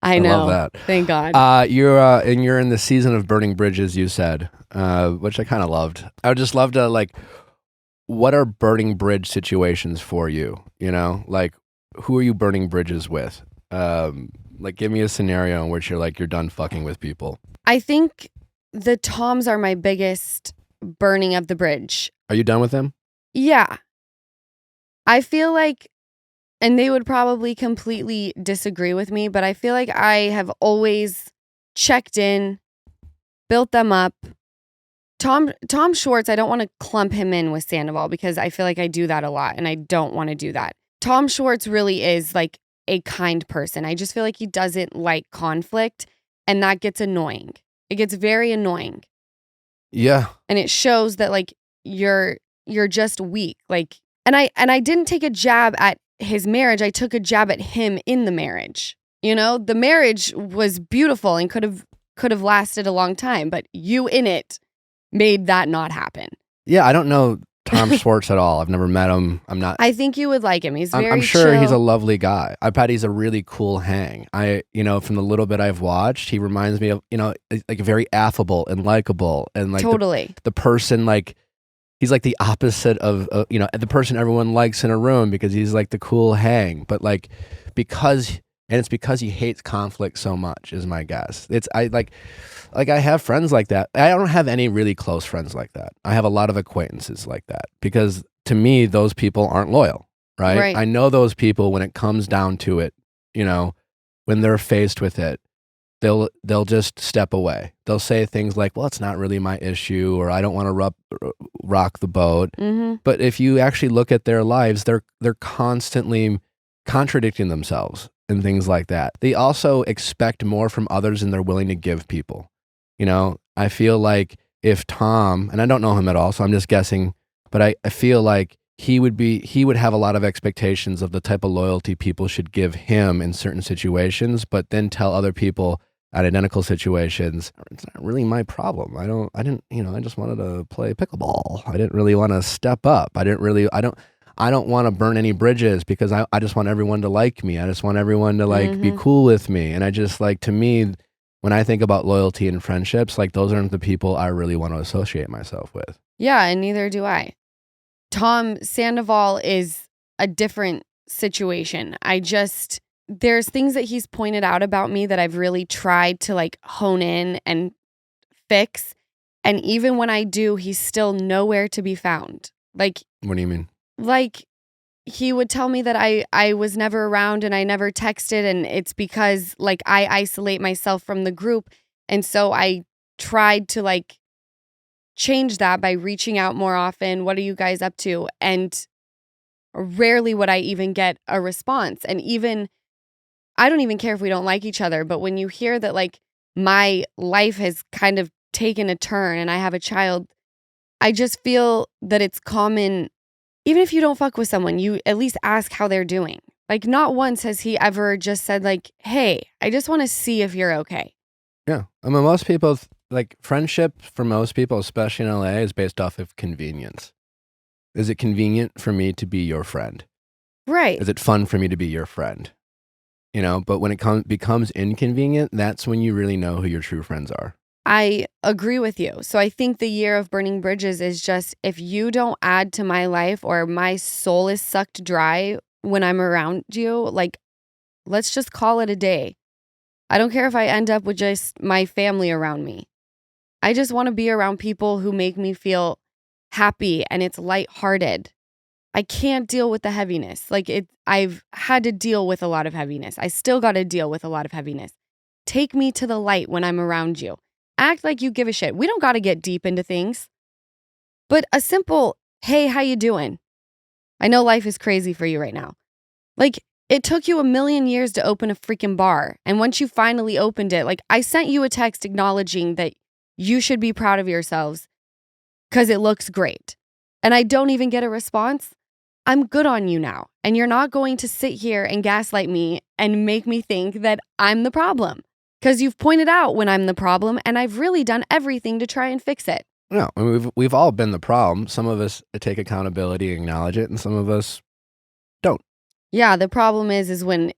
S5: I know.
S1: love that.
S5: Thank God.
S1: You're in the season of burning bridges, you said, which I kind of loved. I would just love to what are burning bridge situations for you? Like, who are you burning bridges with? Give me a scenario in which you're done fucking with people.
S5: I think the Toms are my biggest burning of the bridge.
S1: Are you done with them?
S5: Yeah. I feel like, and they would probably completely disagree with me, but I feel like I have always checked in, built them up. Tom Schwartz, I don't want to clump him in with Sandoval because I feel like I do that a lot and I don't want to do that. Tom Schwartz really is like a kind person. I just feel like he doesn't like conflict and that gets annoying. It gets very annoying.
S1: Yeah.
S5: And it shows that like you're just weak. And I didn't take a jab at his marriage. I took a jab at him in the marriage. The marriage was beautiful and could have lasted a long time, but you in it made that not happen.
S1: Yeah, I don't know Tom Schwartz at all. I've never met him.
S5: I think you would like him. He's very
S1: I'm sure
S5: chill.
S1: he's a lovely guy. I bet he's a really cool hang. From the little bit I've watched, he reminds me of, like very affable and likable and
S5: totally
S1: the person he's like the opposite of the person everyone likes in a room because he's like the cool hang. But because he hates conflict so much is my guess. I have friends like that. I don't have any really close friends like that. I have a lot of acquaintances like that because to me, those people aren't loyal, right? I know those people when it comes down to it, when they're faced with it, they'll just step away. They'll say things like, well, it's not really my issue, or I don't want to rock the boat.
S5: Mm-hmm.
S1: But if you actually look at their lives, they're constantly contradicting themselves and things like that. They also expect more from others than they're willing to give people. I feel like if Tom, and I don't know him at all, so I'm just guessing, but I feel like he would have a lot of expectations of the type of loyalty people should give him in certain situations, but then tell other people at identical situations, it's not really my problem. I just wanted to play pickleball. I didn't really want to step up. I don't want to burn any bridges because I just want everyone to like me. I just want everyone to be cool with me. And I just to me, when I think about loyalty and friendships, those aren't the people I really want to associate myself with.
S5: Yeah, and neither do I. Tom Sandoval is a different situation. There's things that he's pointed out about me that I've really tried to hone in and fix. And even when I do, he's still nowhere to be found.
S1: What do you mean?
S5: He would tell me that I was never around and I never texted, and it's because I isolate myself from the group. And so I tried to change that by reaching out more often. What are you guys up to? And rarely would I even get a response. And even, I don't even care if we don't like each other, but when you hear that like my life has kind of taken a turn and I have a child, I just feel that it's common. Even if you don't fuck with someone, you at least ask how they're doing. Like not once has he ever just said like, hey, I just want to see if you're okay.
S1: Yeah. I mean, most people, like friendship for most people, especially in LA, is based off of convenience. Is it convenient for me to be your friend?
S5: Right.
S1: Is it fun for me to be your friend? You know, but when it becomes inconvenient, that's when you really know who your true friends are.
S5: I agree with you. So I think the year of burning bridges is just if you don't add to my life or my soul is sucked dry when I'm around you, like, let's just call it a day. I don't care if I end up with just my family around me. I just want to be around people who make me feel happy and it's lighthearted. I can't deal with the heaviness. Like I've had to deal with a lot of heaviness. I still got to deal with a lot of heaviness. Take me to the light when I'm around you. Act like you give a shit. We don't got to get deep into things. But a simple, hey, how you doing? I know life is crazy for you right now. Like, it took you 1,000,000 years to open a freaking bar. And once you finally opened it, like, I sent you a text acknowledging that you should be proud of yourselves because it looks great. And I don't even get a response. I'm good on you now. And you're not going to sit here and gaslight me and make me think that I'm the problem. Because you've pointed out when I'm the problem, and I've really done everything to try and fix it.
S1: No, I mean, we've all been the problem. Some of us take accountability, acknowledge it, and some of us don't.
S5: Yeah, the problem is when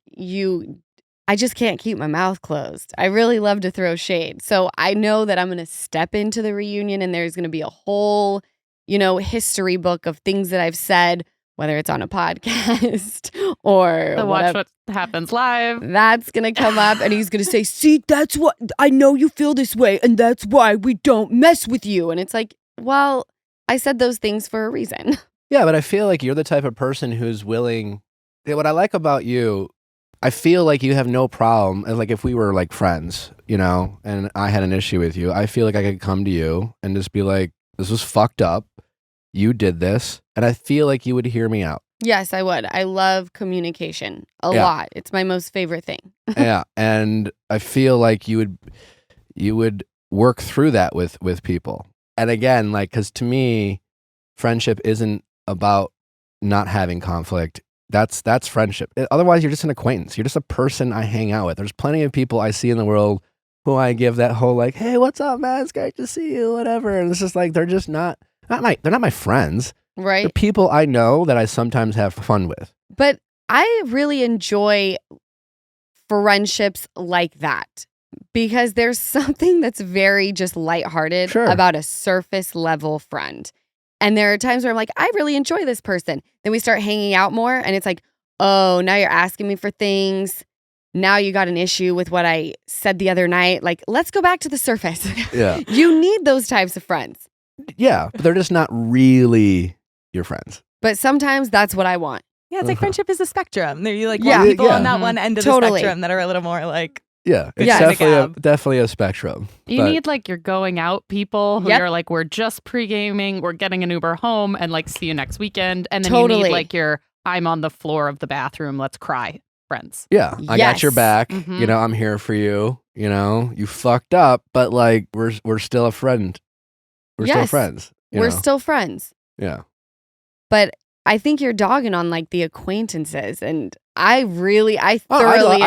S5: I just can't keep my mouth closed. I really love to throw shade. So I know that I'm going to step into the reunion and there's going to be a whole, history book of things that I've said, whether it's on a podcast or
S3: Watch What Happens Live.
S5: That's going to come up and he's going to say, see, that's what, I know you feel this way and that's why we don't mess with you. And it's like, well, I said those things for a reason.
S1: Yeah, but I feel like you're the type of person who's willing. What I like about you, I feel like you have no problem. Like if we were like friends, and I had an issue with you, I feel like I could come to you and just be like, this was fucked up. You did this. And I feel like you would hear me out.
S5: Yes, I would. I love communication a lot. It's my most favorite thing.
S1: Yeah. And I feel like you would work through that with people. And again, like, because to me, friendship isn't about not having conflict. That's friendship. Otherwise, you're just an acquaintance. You're just a person I hang out with. There's plenty of people I see in the world who I give that whole like, hey, what's up, man? It's great to see you, whatever. And it's just like, they're just not my friends.
S5: Right.
S1: They're people I know that I sometimes have fun with.
S5: But I really enjoy friendships like that because there's something that's very just lighthearted about a surface level friend. And there are times where I'm like, I really enjoy this person. Then we start hanging out more and it's like, oh, now you're asking me for things. Now you got an issue with what I said the other night. Like, let's go back to the surface.
S1: Yeah.
S5: You need those types of friends.
S1: Yeah, but they're just not really your friends.
S5: But sometimes that's what I want.
S2: Yeah, it's like friendship is a spectrum. There you want people on that one end of
S5: Totally.
S2: the spectrum that are a little more like.
S1: Yeah, it's definitely a spectrum.
S3: You need like your going out people who
S5: Yep.
S3: you're like, we're just pre-gaming, we're getting an Uber home, and like see you next weekend. And then
S5: Totally.
S3: you need like your I'm on the floor of the bathroom, let's cry friends.
S1: Yeah, I got your
S5: Yes.
S1: back.
S3: Mhm.
S1: I'm here for you. You fucked up, but like we're still a friend. We're still
S5: Yes.
S1: friends.
S5: We're still friends.
S1: Yeah.
S5: But I think you're dogging on like the acquaintances, and I thoroughly
S1: I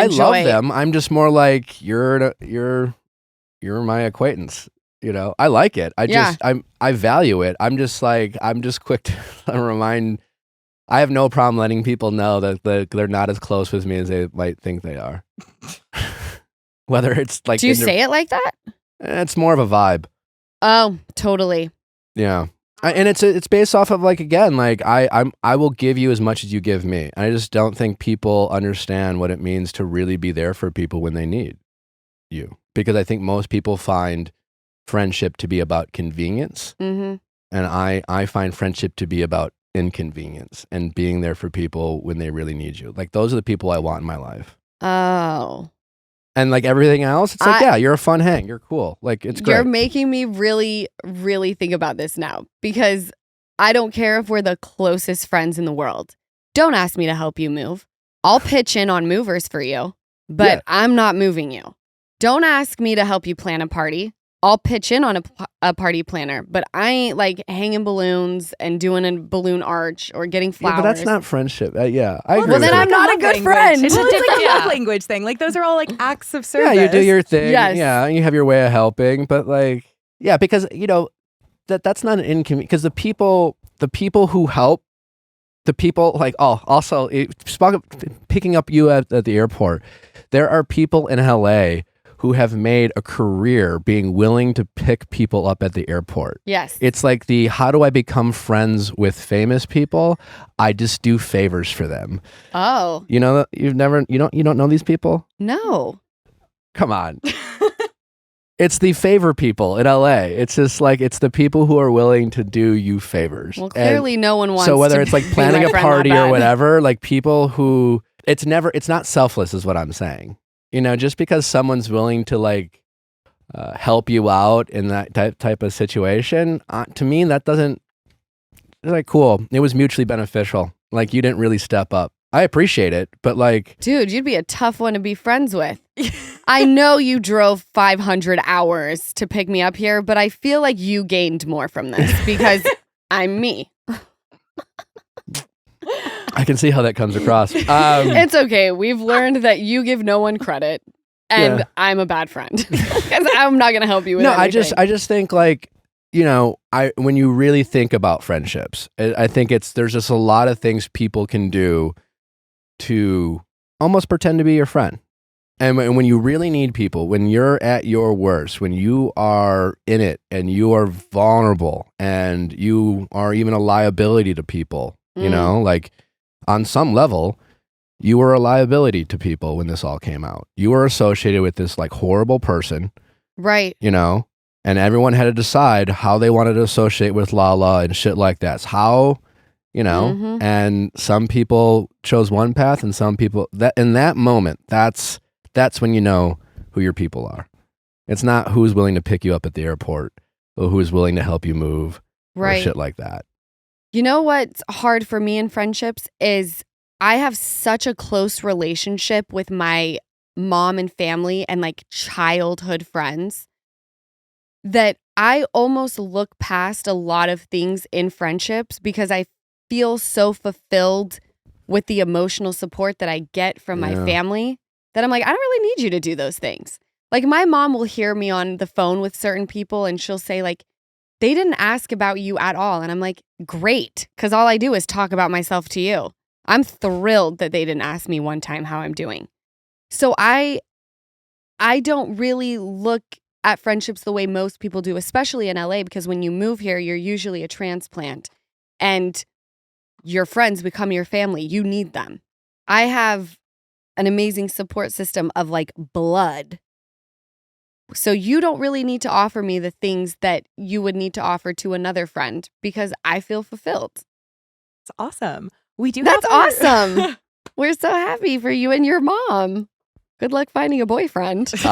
S5: enjoy.
S1: love them. I'm just more like you're my acquaintance. I like it. I value it. I'm just quick to remind. I have no problem letting people know that they're not as close with me as they might think they are. Whether it's like,
S5: Do you say it like that?
S1: It's more of a vibe.
S5: Oh, totally.
S1: Yeah. And it's based off of like, again, like I will give you as much as you give me. I just don't think people understand what it means to really be there for people when they need you. Because I think most people find friendship to be about convenience.
S5: Mm-hmm.
S1: And I find friendship to be about inconvenience and being there for people when they really need you. Like those are the people I want in my life.
S5: Oh.
S1: And like everything else, it's like, yeah, you're a fun hang. You're cool. Like it's great.
S5: You're making me really, really think about this now because I don't care if we're the closest friends in the world. don't ask me to help you move. I'll pitch in on movers for you, but
S1: Yeah.
S5: I'm not moving you. Don't ask me to help you plan a party. I'll pitch in on a party planner, but I ain't like hanging balloons and doing a balloon arch or getting flowers.
S1: Yeah, but that's not friendship. Yeah, I agree
S5: Well,
S1: with
S5: then
S1: you.
S5: I'm not a good friend.
S2: It's
S3: It's a
S2: like
S3: different-
S2: a
S3: yeah.
S2: love language thing. Like those are all like acts of service.
S1: Yeah, you do your thing.
S5: Yes.
S1: Yeah, and you have your way of helping, but like, yeah, because that's not an inconvenience. Because the people who help, the people like, also picking up you at the airport, there are people in LA who have made a career being willing to pick people up at the airport.
S5: Yes.
S1: It's like how do I become friends with famous people? I just do favors for them.
S5: Oh,
S1: You know, you don't know these people?
S5: no.
S1: Come on. It's the favor people in LA. It's just like, it's the people who are willing to do you favors.
S5: Well,
S1: And
S5: clearly no one wants
S1: so whether
S5: to
S1: it's like
S5: be
S1: planning
S5: my
S1: a
S5: friend that
S1: party or
S5: bad.
S1: whatever, like people who, it's not selfless is what I'm saying. Just because someone's willing to like help you out in that type of situation, to me, that doesn't, it's like, cool. It was mutually beneficial. Like you didn't really step up. I appreciate it, but like,
S5: Dude, you'd be a tough one to be friends with. I know you drove 500 hours to pick me up here, but I feel like you gained more from this because I'm me.
S1: I can see how that comes across.
S5: It's okay. We've learned that you give no one credit, and
S1: Yeah.
S5: I'm a bad friend because I'm not going to help you with
S1: No,
S5: anything.
S1: I just think like, when you really think about friendships, I think there's just a lot of things people can do to almost pretend to be your friend. And when you really need people, when you're at your worst, when you are in it and you are vulnerable and you are even a liability to people, like on some level, you were a liability to people when this all came out. You were associated with this like horrible person,
S5: Right.
S1: and everyone had to decide how they wanted to associate with Lala and shit like that. It's how,
S5: Mhm.
S1: and some people chose one path and some people that in that moment, that's when you know who your people are. It's not who's willing to pick you up at the airport or who's willing to help you move or
S5: Right.
S1: shit like that.
S5: You know what's hard for me in friendships is I have such a close relationship with my mom and family and like childhood friends that I almost look past a lot of things in friendships because I feel so fulfilled with the emotional support that I get from my
S1: Yeah.
S5: family that I'm like, I don't really need you to do those things. Like my mom will hear me on the phone with certain people and she'll say like, they didn't ask about you at all. And I'm like, great. Because all I do is talk about myself to you. I'm thrilled that they didn't ask me one time how I'm doing. So I don't really look at friendships the way most people do, especially in LA, because when you move here, you're usually a transplant and your friends become your family. You need them. I have an amazing support system of like blood. So you don't really need to offer me the things that you would need to offer to another friend because I feel fulfilled.
S2: It's awesome. We do.
S5: That's
S2: have
S5: awesome. We're so happy for you and your mom. Good luck finding a boyfriend.
S1: No,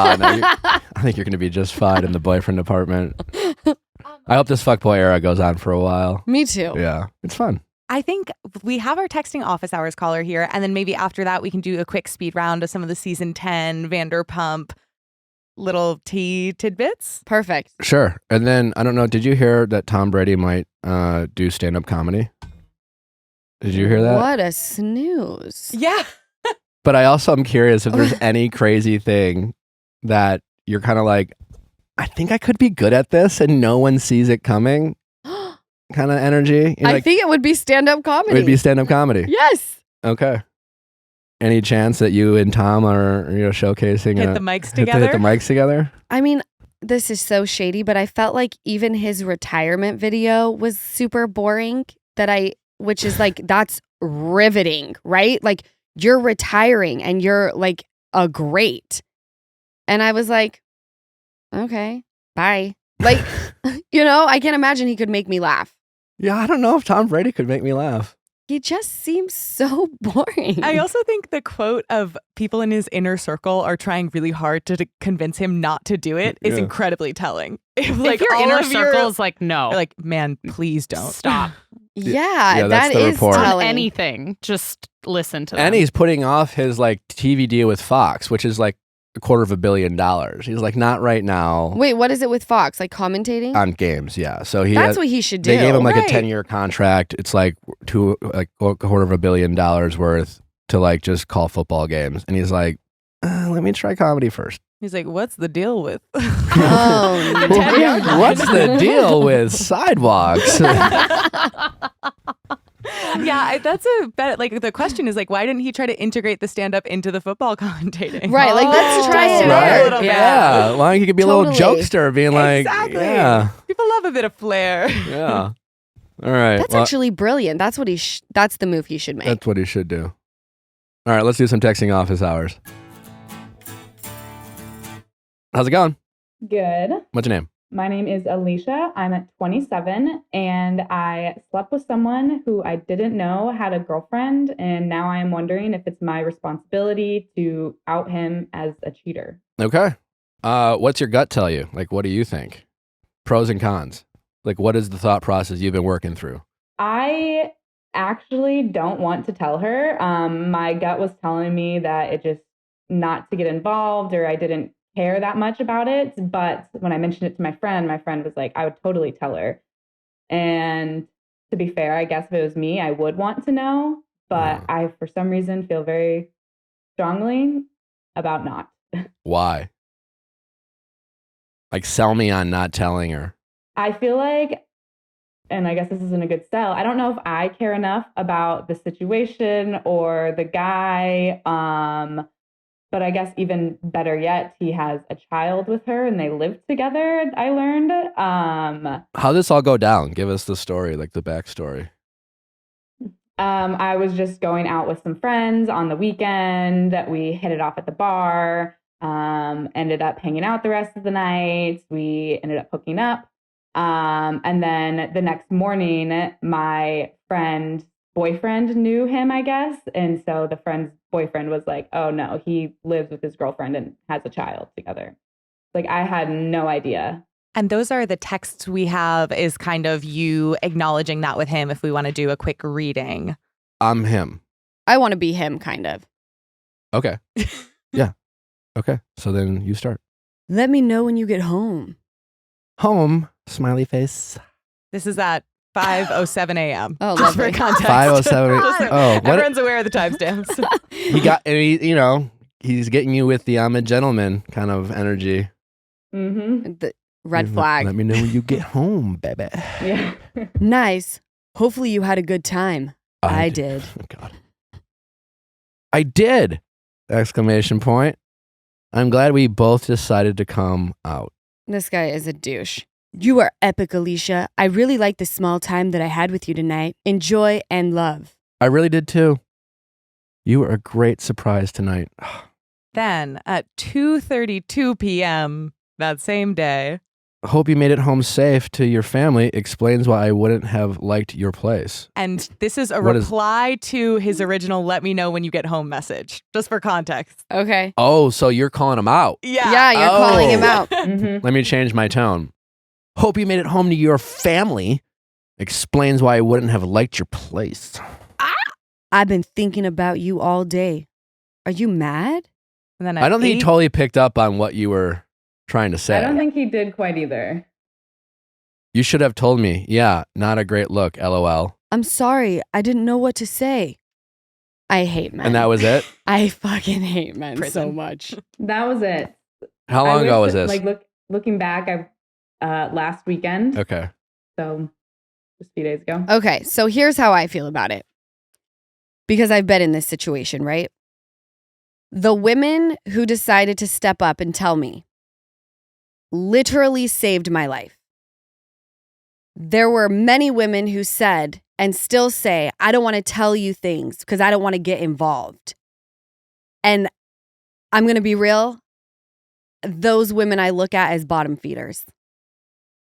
S1: I think you're going to be just fine in the boyfriend department. I hope this fuckboy era goes on for a while.
S5: Me too.
S1: Yeah, it's fun.
S2: I think we have our texting office hours caller here, and then maybe after that we can do a quick speed round of some of the season 10 Vanderpump little tea tidbits.
S5: Perfect.
S1: Sure. And then, I don't know, did you hear that Tom Brady might do stand-up comedy? Did you hear that?
S5: What a snooze.
S2: Yeah.
S1: But I also am curious if there's any crazy thing that you're kind of like, I think I could be good at this and no one sees it coming kind of energy. You're
S5: I
S1: like,
S5: think it would be stand-up
S1: it
S5: comedy.
S1: would be stand-up comedy.
S5: Yes.
S1: Okay. Any chance that you and Tom are, showcasing
S2: Hit the mics
S1: hit
S2: together.
S1: the mics together?
S5: I mean, this is so shady, but I felt like even his retirement video was super boring which is like, that's riveting, right? Like you're retiring and you're like a great. And I was like, okay, bye. Like, I can't imagine he could make me laugh.
S1: Yeah, I don't know if Tom Brady could make me laugh.
S5: He just seems so boring.
S2: I also think the quote of people in his inner circle are trying really hard to convince him not to do it is
S1: Yeah.
S2: incredibly telling.
S3: If your
S2: all
S3: inner
S2: of
S3: circle is like, no,
S2: are like, man, please don't.
S3: stop.
S5: Yeah,
S1: that's
S5: that
S1: the
S5: is
S1: report.
S3: On
S5: telling.
S3: anything, just listen to them.
S1: And he's putting off his like TV deal with Fox, which is like $250 million. He's like, not right now.
S5: Wait, what is it with Fox? Like commentating?
S1: On games, yeah. So
S5: That's what he should do.
S1: they gave him like
S2: Right.
S1: a 10-year contract. It's like $250 million worth to like just call football games. And he's like, let me try comedy first.
S2: He's like, what's the deal with?
S5: Oh,
S2: The 10-yard line.
S1: What's the deal with sidewalks?
S2: Yeah, that's a bet. Like the question is like, why didn't he try to integrate the stand-up into the football commentating?
S5: Right, like, let's try
S2: Test
S5: it
S2: it out
S5: there.
S2: a little bit.
S1: Yeah. Like he could be a little
S5: Totally.
S1: jokester, being like,
S2: Exactly.
S1: yeah,
S2: People love a bit of flair.
S1: yeah. All right.
S5: That's
S1: well,
S5: actually brilliant. That's what that's the move he should make.
S1: that's what he should do. All right, let's do some texting office hours. How's it going?
S6: Good.
S1: What's your name?
S6: My name is Alicia. I'm at 27 and I slept with someone who I didn't know had a girlfriend. And now I am wondering if it's my responsibility to out him as a cheater.
S1: Okay. What's your gut tell you? Like, what do you think? Pros and cons. Like, what is the thought process you've been working through?
S6: I actually don't want to tell her. My gut was telling me that it just not to get involved or I didn't care that much about it. But when I mentioned it to my friend was like, I would totally tell her. And to be fair, I guess if it was me, I would want to know. But I, for some reason, feel very strongly about not.
S1: Why? Like, sell me on not telling her.
S6: I feel like, and I guess this isn't a good sell, I don't know if I care enough about the situation or the guy. But I guess even better yet, he has a child with her and they live together, I learned.
S1: How did this all go down? Give us the story, like the backstory.
S6: I was just going out with some friends on the weekend. We hit it off at the bar, ended up hanging out the rest of the night. We ended up hooking up. And then the next morning, my friend's boyfriend knew him, I guess. And so the friend's boyfriend was like, oh no, he lives with his girlfriend and has a child together. Like, I had no idea.
S2: And those are the texts we have is kind of you acknowledging that with him if we want to do a quick reading.
S1: I'm him.
S5: I want to be him, kind of.
S1: Okay. Yeah. Okay. So then you start.
S5: Let me know when you get home.
S1: Home. Smiley face.
S2: This is at 5:07 a.m.
S5: Oh,
S2: just for
S5: lovely.
S2: context.
S1: 5:07.
S2: Just so
S1: Oh, what?
S2: everyone's aware of the timestamps.
S1: He got, and he's getting you with the I'm a gentleman kind of energy.
S6: Mm-hmm.
S5: The red
S1: Let
S5: flag.
S1: me know when you get home, baby.
S6: Yeah.
S5: Nice. Hopefully you had a good time. I did.
S1: Oh, God. I did! Exclamation point. I'm glad we both decided to come out.
S5: This guy is a douche. You are epic, Alicia. I really like the small time that I had with you tonight. Enjoy and love.
S1: I really did too. You were a great surprise tonight.
S2: Then at 2:32 p.m. that same day,
S1: Hope you made it home safe to your family. Explains why I wouldn't have liked your place.
S2: and this is a
S1: What is-
S2: reply to his original "Let me know when you get home" message, just for context.
S5: Okay.
S1: Oh, so you're calling him out.
S5: Yeah, you're calling him
S1: Oh.
S5: out.
S6: Mm-hmm.
S1: Let me change my tone. Hope you made it home to your family. Explains why I wouldn't have liked your place.
S5: I've been thinking about you all day. Are you mad?
S2: And then
S1: I don't think he
S2: eight-
S1: totally picked up on what you were trying to say.
S6: I don't think he did quite either.
S1: You should have told me. Yeah, not a great look, LOL.
S5: I'm sorry. I didn't know what to say. I hate men.
S1: And that was it?
S5: I fucking hate men so
S2: Prison.
S5: much.
S6: That was it.
S1: How long ago was this?
S6: Like looking back, last weekend.
S1: Okay.
S6: So just a few days ago.
S5: Okay, so here's how I feel about it. Because I've been in this situation, right? The women who decided to step up and tell me literally saved my life. There were many women who said and still say, I don't want to tell you things because I don't want to get involved. And I'm going to be real. Those women I look at as bottom feeders.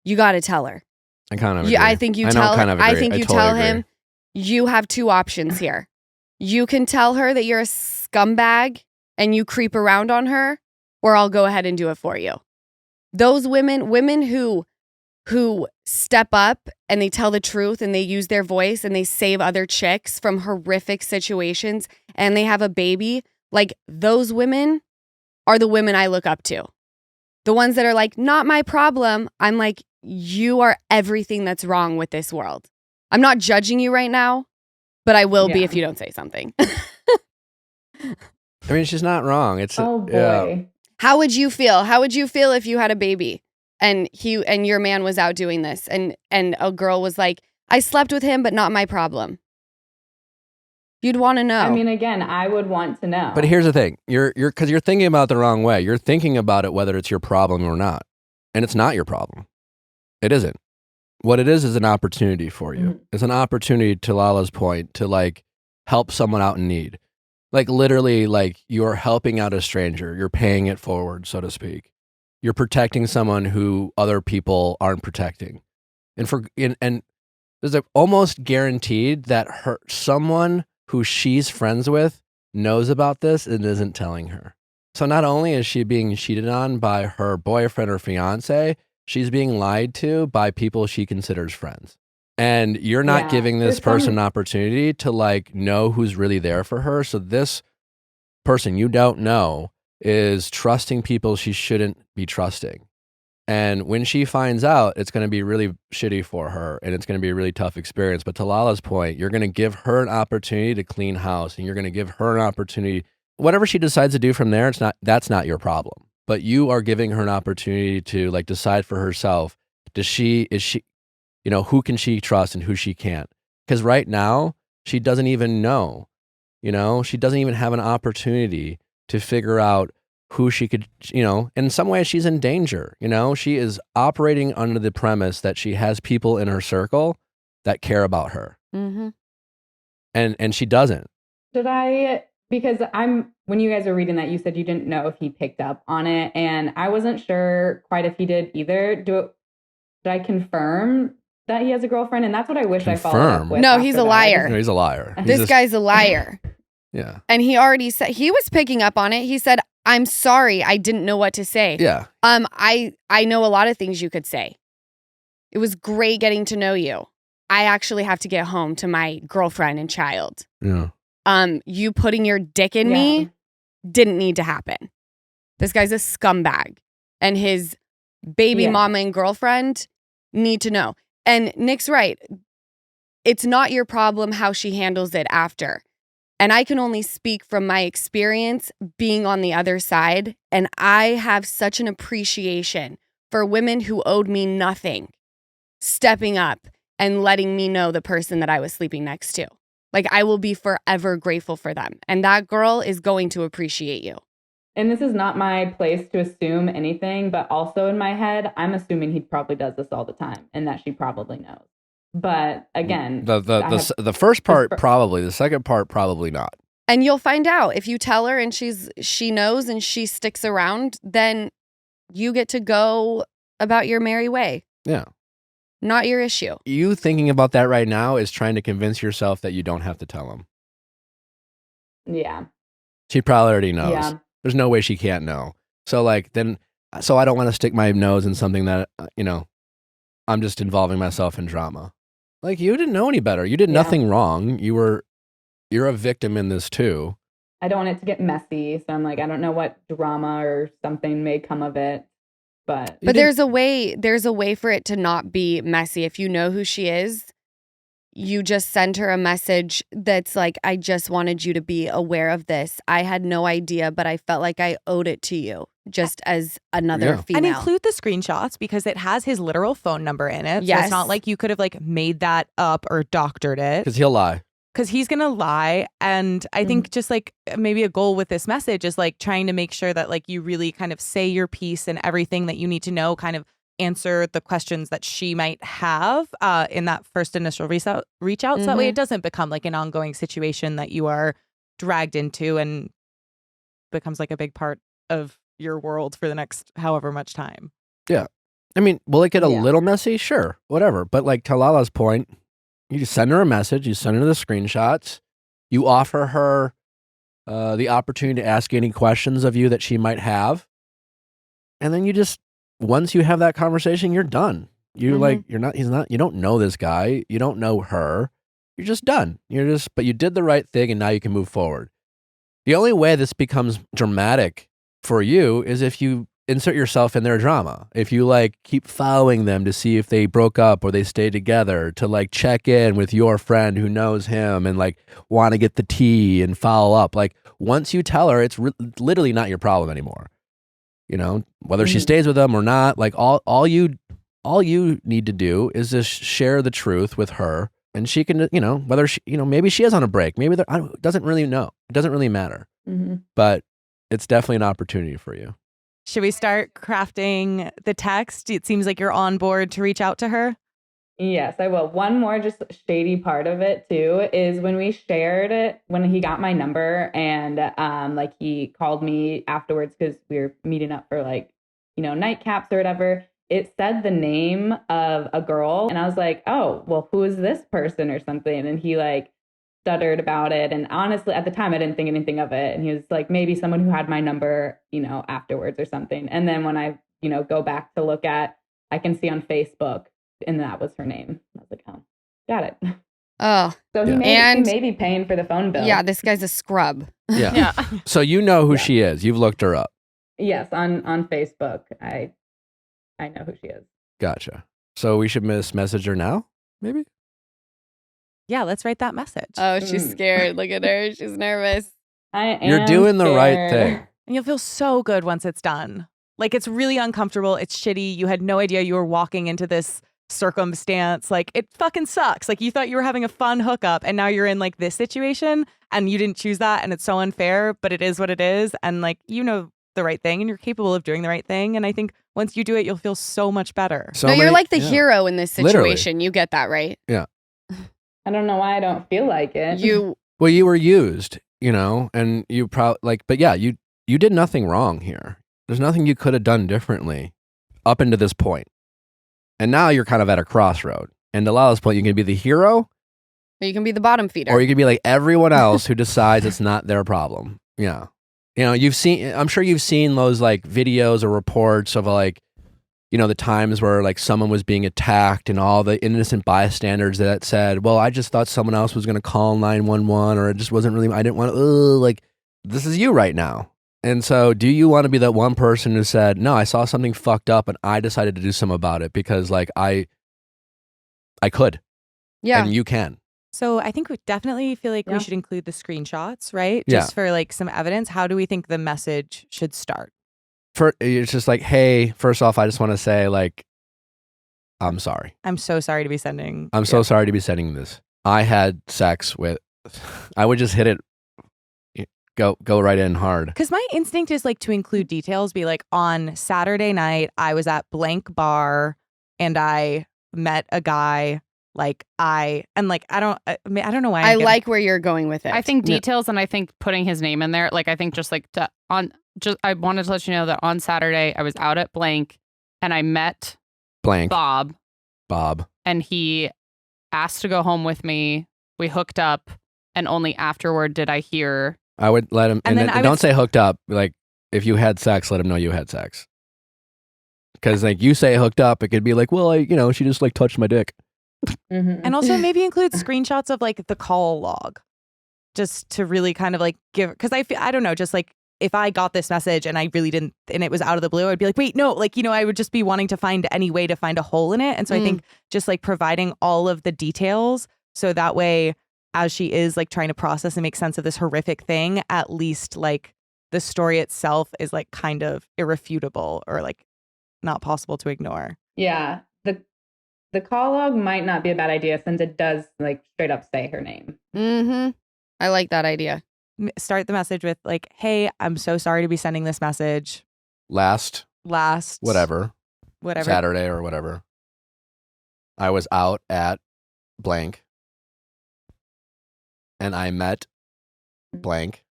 S5: You got to tell her.
S1: I kind of
S5: You,
S1: agree.
S5: I think you
S1: I
S5: tell.
S1: know, kind of
S5: I
S1: agree.
S5: think you
S1: totally
S5: tell
S1: agree.
S5: him. You have two options here. You can tell her that you're a scumbag and you creep around on her, or I'll go ahead and do it for you. Those women who who step up and they tell the truth and they use their voice and they save other chicks from horrific situations and they have a baby, like those women are the women I look up to. The ones that are like, not my problem. I'm like, you are everything that's wrong with this world. I'm not judging you right now, but I will be if you don't say something.
S1: I mean, she's not wrong. It's
S6: Oh boy.
S1: yeah.
S5: How would you feel? How would you feel if you had a baby and your man was out doing this and a girl was like, I slept with him, but not my problem? You'd want to know.
S6: I mean, again, I would want to know.
S1: But here's the thing: you're because you're thinking about it the wrong way. You're thinking about it whether it's your problem or not, and it's not your problem. It isn't. What it is an opportunity for you.
S6: Mhm.
S1: It's an opportunity, to Lala's point, to like help someone out in need. Like literally, like you're helping out a stranger. You're paying it forward, so to speak. You're protecting someone who other people aren't protecting, and there's almost guaranteed that someone who she's friends with knows about this and isn't telling her. So not only is she being cheated on by her boyfriend or fiance, she's being lied to by people she considers friends. And you're not
S6: Yeah,
S1: giving this
S6: there's
S1: person
S6: some-
S1: an opportunity to like know who's really there for her. So this person you don't know is trusting people she shouldn't be trusting. And when she finds out, it's going to be really shitty for her and it's going to be a really tough experience. But to Lala's point, you're going to give her an opportunity to clean house and you're going to give her an opportunity. Whatever she decides to do from there, that's not your problem. But you are giving her an opportunity to like decide for herself. Is she, who can she trust and who she can't? Because right now, she doesn't even know, she doesn't even have an opportunity to figure out who she could, in some ways she's in danger. She is operating under the premise that she has people in her circle that care about her.
S5: Mm-hmm.
S1: And she doesn't.
S6: Because when you guys were reading that, you said you didn't know if he picked up on it. And I wasn't sure quite if he did either. Did I confirm that he has a girlfriend? And that's what I wish I followed up
S1: Confirm?
S6: with.
S5: No,
S6: after
S5: he's a
S6: that.
S5: liar.
S1: He's a liar.
S5: This guy's a liar.
S1: Yeah.
S5: And he already said, he was picking up on it. He said, I'm sorry, I didn't know what to say.
S1: Yeah.
S5: I know a lot of things you could say. It was great getting to know you. I actually have to get home to my girlfriend and child.
S1: Yeah.
S5: You putting your dick in me didn't need to happen. This guy's a scumbag. And his baby mama and girlfriend need to know. And Nick's right. It's not your problem how she handles it after. And I can only speak from my experience being on the other side. And I have such an appreciation for women who owed me nothing, stepping up and letting me know the person that I was sleeping next to. Like, I will be forever grateful for them. And that girl is going to appreciate you.
S6: And this is not my place to assume anything, but also in my head, I'm assuming he probably does this all the time and that she probably knows. But again,
S1: the first part probably, the second part probably not.
S5: And you'll find out if you tell her and she knows and she sticks around, then you get to go about your merry way.
S1: Yeah.
S5: Not your issue.
S1: You thinking about that right now is trying to convince yourself that you don't have to tell him.
S6: yeah.
S1: She probably already knows.
S6: Yeah.
S1: There's no way she can't know. So I don't want to stick my nose in something that, I'm just involving myself in drama. Like, you didn't know any better. You did nothing wrong. You're a victim in this too.
S6: I don't want it to get messy. So I'm like, I don't know what drama or something may come of it. But
S5: there's a way for it to not be messy. If you know who she is, you just send her a message that's like, I just wanted you to be aware of this. I had no idea, but I felt like I owed it to you, just as another female.
S2: And include the screenshots because it has his literal phone number in it.
S5: Yes.
S2: So it's not like you could have like made that up or doctored it.
S1: Because he'll lie.
S2: Because he's going to lie. And I think just like maybe a goal with this message is like trying to make sure that like you really kind of say your piece and everything that you need to know, kind of answer the questions that she might have in that first initial reach out. So that way it doesn't become like an ongoing situation that you are dragged into and becomes like a big part of your world for the next however much time.
S1: Yeah. I mean, will it get a little messy? Sure. Whatever. But like to Lala's point, you just send her a message, you send her the screenshots, you offer her the opportunity to ask any questions of you that she might have. And then you just, once you have that conversation, you're done. You
S5: Mhm.
S1: like, you don't know this guy. You don't know her. You're just done. But you did the right thing and now you can move forward. The only way this becomes dramatic for you is if you insert yourself in their drama. If you like keep following them to see if they broke up or they stayed together, to like check in with your friend who knows him and like want to get the tea and follow up. Like once you tell her, it's literally not your problem anymore. You know, whether she
S6: Mhm.
S1: stays with them or not, like all you need to do is just share the truth with her, and she can, you know, whether she, you know, maybe she is on a break, maybe it doesn't really know. It doesn't really matter,
S6: Mhm.
S1: but it's definitely an opportunity for you.
S2: Should we start crafting the text? It seems like you're on board to reach out to her.
S6: Yes, I will. One more just shady part of it too is when we shared it, when he got my number and like he called me afterwards because we were meeting up for like, you know, nightcaps or whatever. It said the name of a girl and I was like, oh, well, who is this person or something? And he like stuttered about it. And honestly, at the time, I didn't think anything of it. And he was like, maybe someone who had my number, you know, afterwards or something. And then when I, you know, go back to look at, I can see on Facebook, and that was her name. I was like, oh, got it.
S5: Oh,
S6: So
S1: Yeah.
S6: he
S5: And-
S6: may be paying for the phone bill.
S5: yeah, this guy's a scrub.
S1: Yeah.
S3: Yeah.
S1: So you know who
S6: Yeah.
S1: she is. You've looked her up.
S6: Yes, on Facebook, I know who she is.
S1: Gotcha. So we should message her now, maybe?
S2: Yeah, let's write that message.
S5: Oh, she's
S6: Mm.
S5: scared. Look at her. She's nervous.
S6: I am
S1: You're doing the right
S6: scared.
S1: thing.
S2: And you'll feel so good once it's done. Like it's really uncomfortable. It's shitty. You had no idea you were walking into this circumstance. Like it fucking sucks. Like you thought you were having a fun hookup and now you're in like this situation and you didn't choose that and it's so unfair, but it is what it is. And like, you know the right thing and you're capable of doing the right thing. And I think once you do it, you'll feel so much better.
S1: So
S5: no, you're
S1: many-
S5: like the
S1: yeah.
S5: hero in this
S1: Literally.
S5: situation. You get that, right?
S6: I don't know why I don't feel like it.
S5: You
S1: Well, you were used, you know, and you probably like, but yeah, you did nothing wrong here. There's nothing you could have done differently up into this point. And now you're kind of at a crossroad. And to Lala's point, you can be the hero
S5: or you can be the bottom feeder.
S1: or you can be like everyone else who decides it's not their problem. Yeah. You know, I'm sure you've seen those like videos or reports of like, you know, the times where like someone was being attacked and all the innocent bystanders that said, well, I just thought someone else was going to call 911 or it just wasn't really, I didn't want to, like, this is you right now. And so do you want to be that one person who said, no, I saw something fucked up and I decided to do something about it because like I could
S5: yeah.
S1: and you can.
S2: So I think we definitely feel like
S6: Yeah.
S2: we should include the screenshots, right?
S1: Yeah.
S2: Just for like some evidence. How do we think the message should start?
S1: It's just like, hey, first off, I just want to say like, I'm sorry.
S2: I'm so sorry to be sending.
S1: I'm so sorry to be sending this. I had sex with, I would just hit it, go right in hard.
S2: Because my instinct is like to include details, be like on Saturday night, I was at blank bar and I met a guy. Like I don't know why.
S5: I like where you're going with it.
S3: I think
S1: Yeah.
S3: details and I think putting his name in there. Like I think just like I wanted to let you know that on Saturday I was out at blank and I met
S1: Blank.
S3: Bob
S1: And
S3: he asked to go home with me. We hooked up and only afterward did I hear.
S1: I would let him,
S2: And
S1: and
S2: then
S1: then
S2: I would
S1: don't say hooked up. Like if you had sex, let him know you had sex. Because like you say hooked up, it could be like, well, she just like touched my dick.
S6: Mhm.
S2: And also maybe include screenshots of like the call log, just to really kind of like give. Because I don't know, just like if I got this message and I really didn't, and it was out of the blue, I'd be like, wait, no, like, you know, I would just be wanting to find any way to find a hole in it. And so I think just like providing all of the details so that way, as she is like trying to process and make sense of this horrific thing, at least like the story itself is like kind of irrefutable or like not possible to ignore.
S6: Yeah. The call log might not be a bad idea since it does like straight up say her name.
S5: Mm-hmm. I like that idea.
S2: Start the message with like, hey, I'm so sorry to be sending this message.
S1: Last
S2: Whatever.
S1: Saturday or whatever, I was out at blank and I met blank.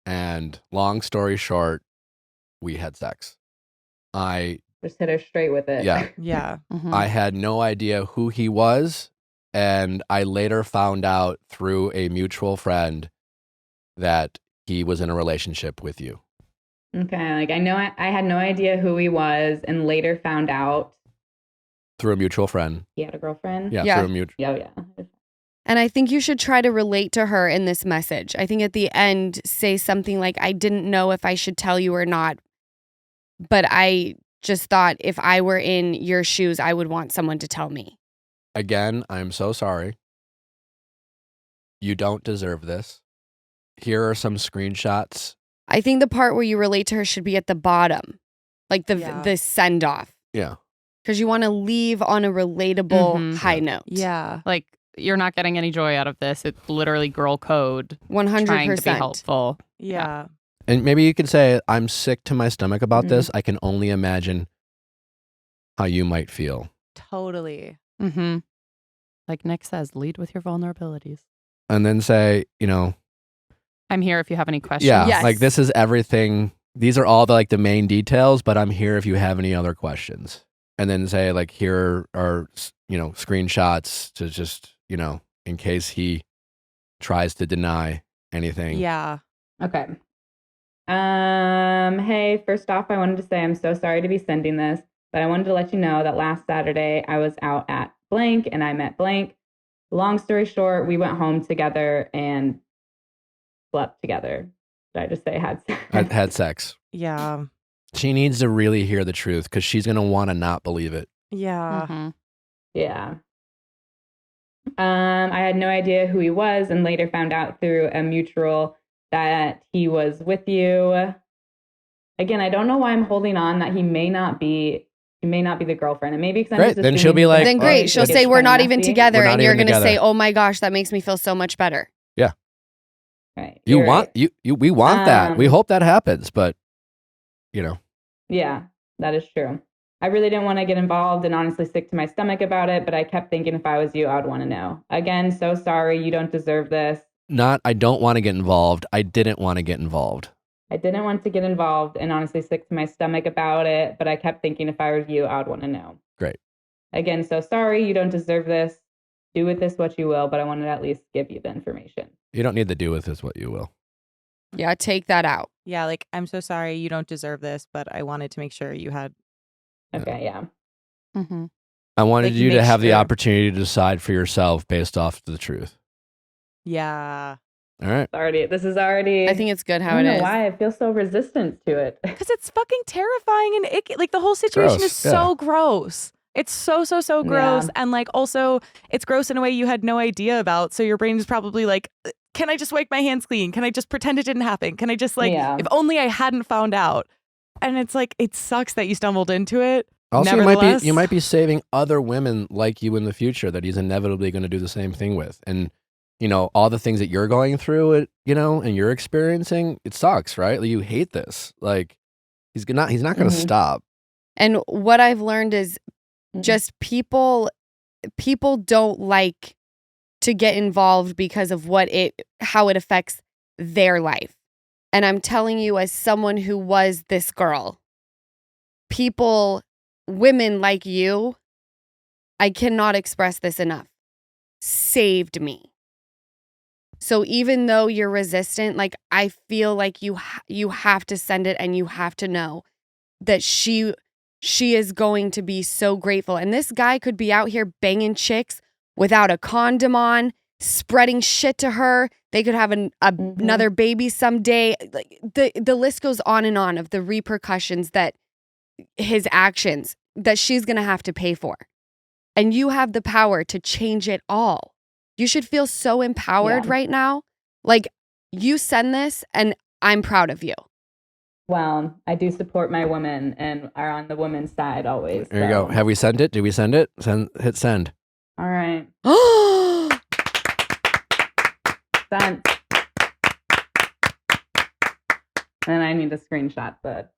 S1: And long story short, we had sex. I
S6: Just hit her straight with it.
S1: Yeah.
S2: Yeah.
S3: Mhm.
S1: I had no idea who he was, and I later found out through a mutual friend that he was in a relationship with you.
S6: Okay. Like I know I had no idea who he was and later found out
S1: Through a mutual friend.
S6: He had a girlfriend.
S1: Yeah,
S5: Yeah.
S1: through a mutual.
S6: Yeah.
S5: And I think you should try to relate to her in this message. I think at the end, say something like, I didn't know if I should tell you or not, but I just thought if I were in your shoes, I would want someone to tell me.
S1: Again, I'm so sorry. You don't deserve this. Here are some screenshots.
S5: I think the part where you relate to her should be at the bottom, like
S2: Yeah.
S5: the send off,
S1: Yeah.
S5: because you want to leave on a relatable
S3: Mhm.
S5: high note.
S2: Yeah.
S3: Like, you're not getting any joy out of this. It's literally girl code
S5: 100%.
S3: trying to be helpful.
S2: Yeah.
S1: And maybe you could say, I'm sick to my stomach about
S6: Mhm.
S1: this. I can only imagine how you might feel.
S2: Totally.
S3: Mm-hmm. Like Nick says, lead with your vulnerabilities.
S1: And then say,
S3: I'm here if you have any questions.
S1: yeah,
S5: Yes.
S1: like this is everything. These are all the main details, but I'm here if you have any other questions. And then say, like, here are, screenshots to just, in case he tries to deny anything.
S2: Yeah.
S6: Okay. Hey, first off, I wanted to say I'm so sorry to be sending this, but I wanted to let you know that last Saturday I was out at blank and I met blank. Long story short, we went home together and slept together. Did I just say had sex?
S1: Had sex.
S2: Yeah.
S1: She needs to really hear the truth because she's going to want to not believe it.
S2: Yeah.
S3: Mhm.
S6: Yeah. I had no idea who he was and later found out through a mutual that he was with you. Again, I don't know why I'm holding on that he may not be the girlfriend. And maybe because I'm
S1: Great,
S6: just
S1: then she'll be
S6: assuming
S1: like,
S5: Then
S1: oh,
S5: great.
S1: it's
S5: She'll
S1: like
S5: say,
S6: it's
S5: we're
S6: kinda
S5: not even
S6: messy.
S5: together.
S1: We're not
S5: And you're
S1: even
S5: going to say,
S1: together.
S5: oh my gosh, that makes me feel so much better.
S6: Right.
S1: You
S6: You're
S1: want
S6: right.
S1: we want that. We
S6: Um,
S1: hope that happens, but
S6: Yeah, that is true. I really didn't want to get involved and honestly sick to my stomach about it, but I kept thinking if I was you, I would want to know. Again, so sorry. You don't deserve this.
S1: not I don't want to get involved. I didn't want to get involved.
S6: I didn't want to get involved and honestly sick to my stomach about it, but I kept thinking if I was you, I would want to know.
S1: Great.
S6: Again, so sorry. You don't deserve this. Do with this what you will, but I wanted to at least give you the information.
S1: You don't need to do with this what you will.
S5: Yeah, take that out.
S2: Yeah. Like, I'm so sorry. You don't deserve this, but I wanted to make sure you had.
S6: Okay, yeah.
S3: Mm-hmm.
S1: I wanted
S2: Like,
S1: you to
S2: make
S1: have the
S2: sure.
S1: opportunity to decide for yourself based off the truth.
S2: Yeah.
S1: All right.
S6: This is already.
S5: I think it's good
S6: I
S5: how
S6: don't
S5: it
S6: know
S5: is.
S6: why I feel so resistant to it.
S2: Because it's fucking terrifying and icky. Like, the whole situation
S1: Gross,
S2: is so gross. It's so gross.
S6: Yeah.
S2: And like, also, it's gross in a way you had no idea about. So your brain is probably like, can I just wipe my hands clean? Can I just pretend it didn't happen? Can I just
S6: Yeah.
S2: if only I hadn't found out? And it's like, it sucks that you stumbled into it.
S1: Also,
S2: Nevertheless-
S1: you might be saving other women like you in the future that he's inevitably going to do the same thing with. And all the things that you're going through, and you're experiencing, it sucks, right? Like, you hate this. Like, he's not going to
S6: Mhm.
S1: stop.
S5: And what I've learned is
S6: Mhm.
S5: just people don't like to get involved because of how it affects their life. And I'm telling you, as someone who was this girl, women like you, I cannot express this enough, saved me. So even though you're resistant, like, I feel like you have to send it, and you have to know that she is going to be so grateful. And this guy could be out here banging chicks without a condom on, spreading shit to her. They could have another baby someday. Like, the list goes on and on of the repercussions that his actions that she's going to have to pay for. And you have the power to change it all. You should feel so empowered
S6: Yeah.
S5: right now. Like, you send this and I'm proud of you.
S6: Well, I do support my women and are on the women's side always.
S1: There you go.
S6: so.
S1: Have we sent it? Did we send it? Hit send.
S6: All right.
S5: Oh,
S6: Sent. And I need to screenshot the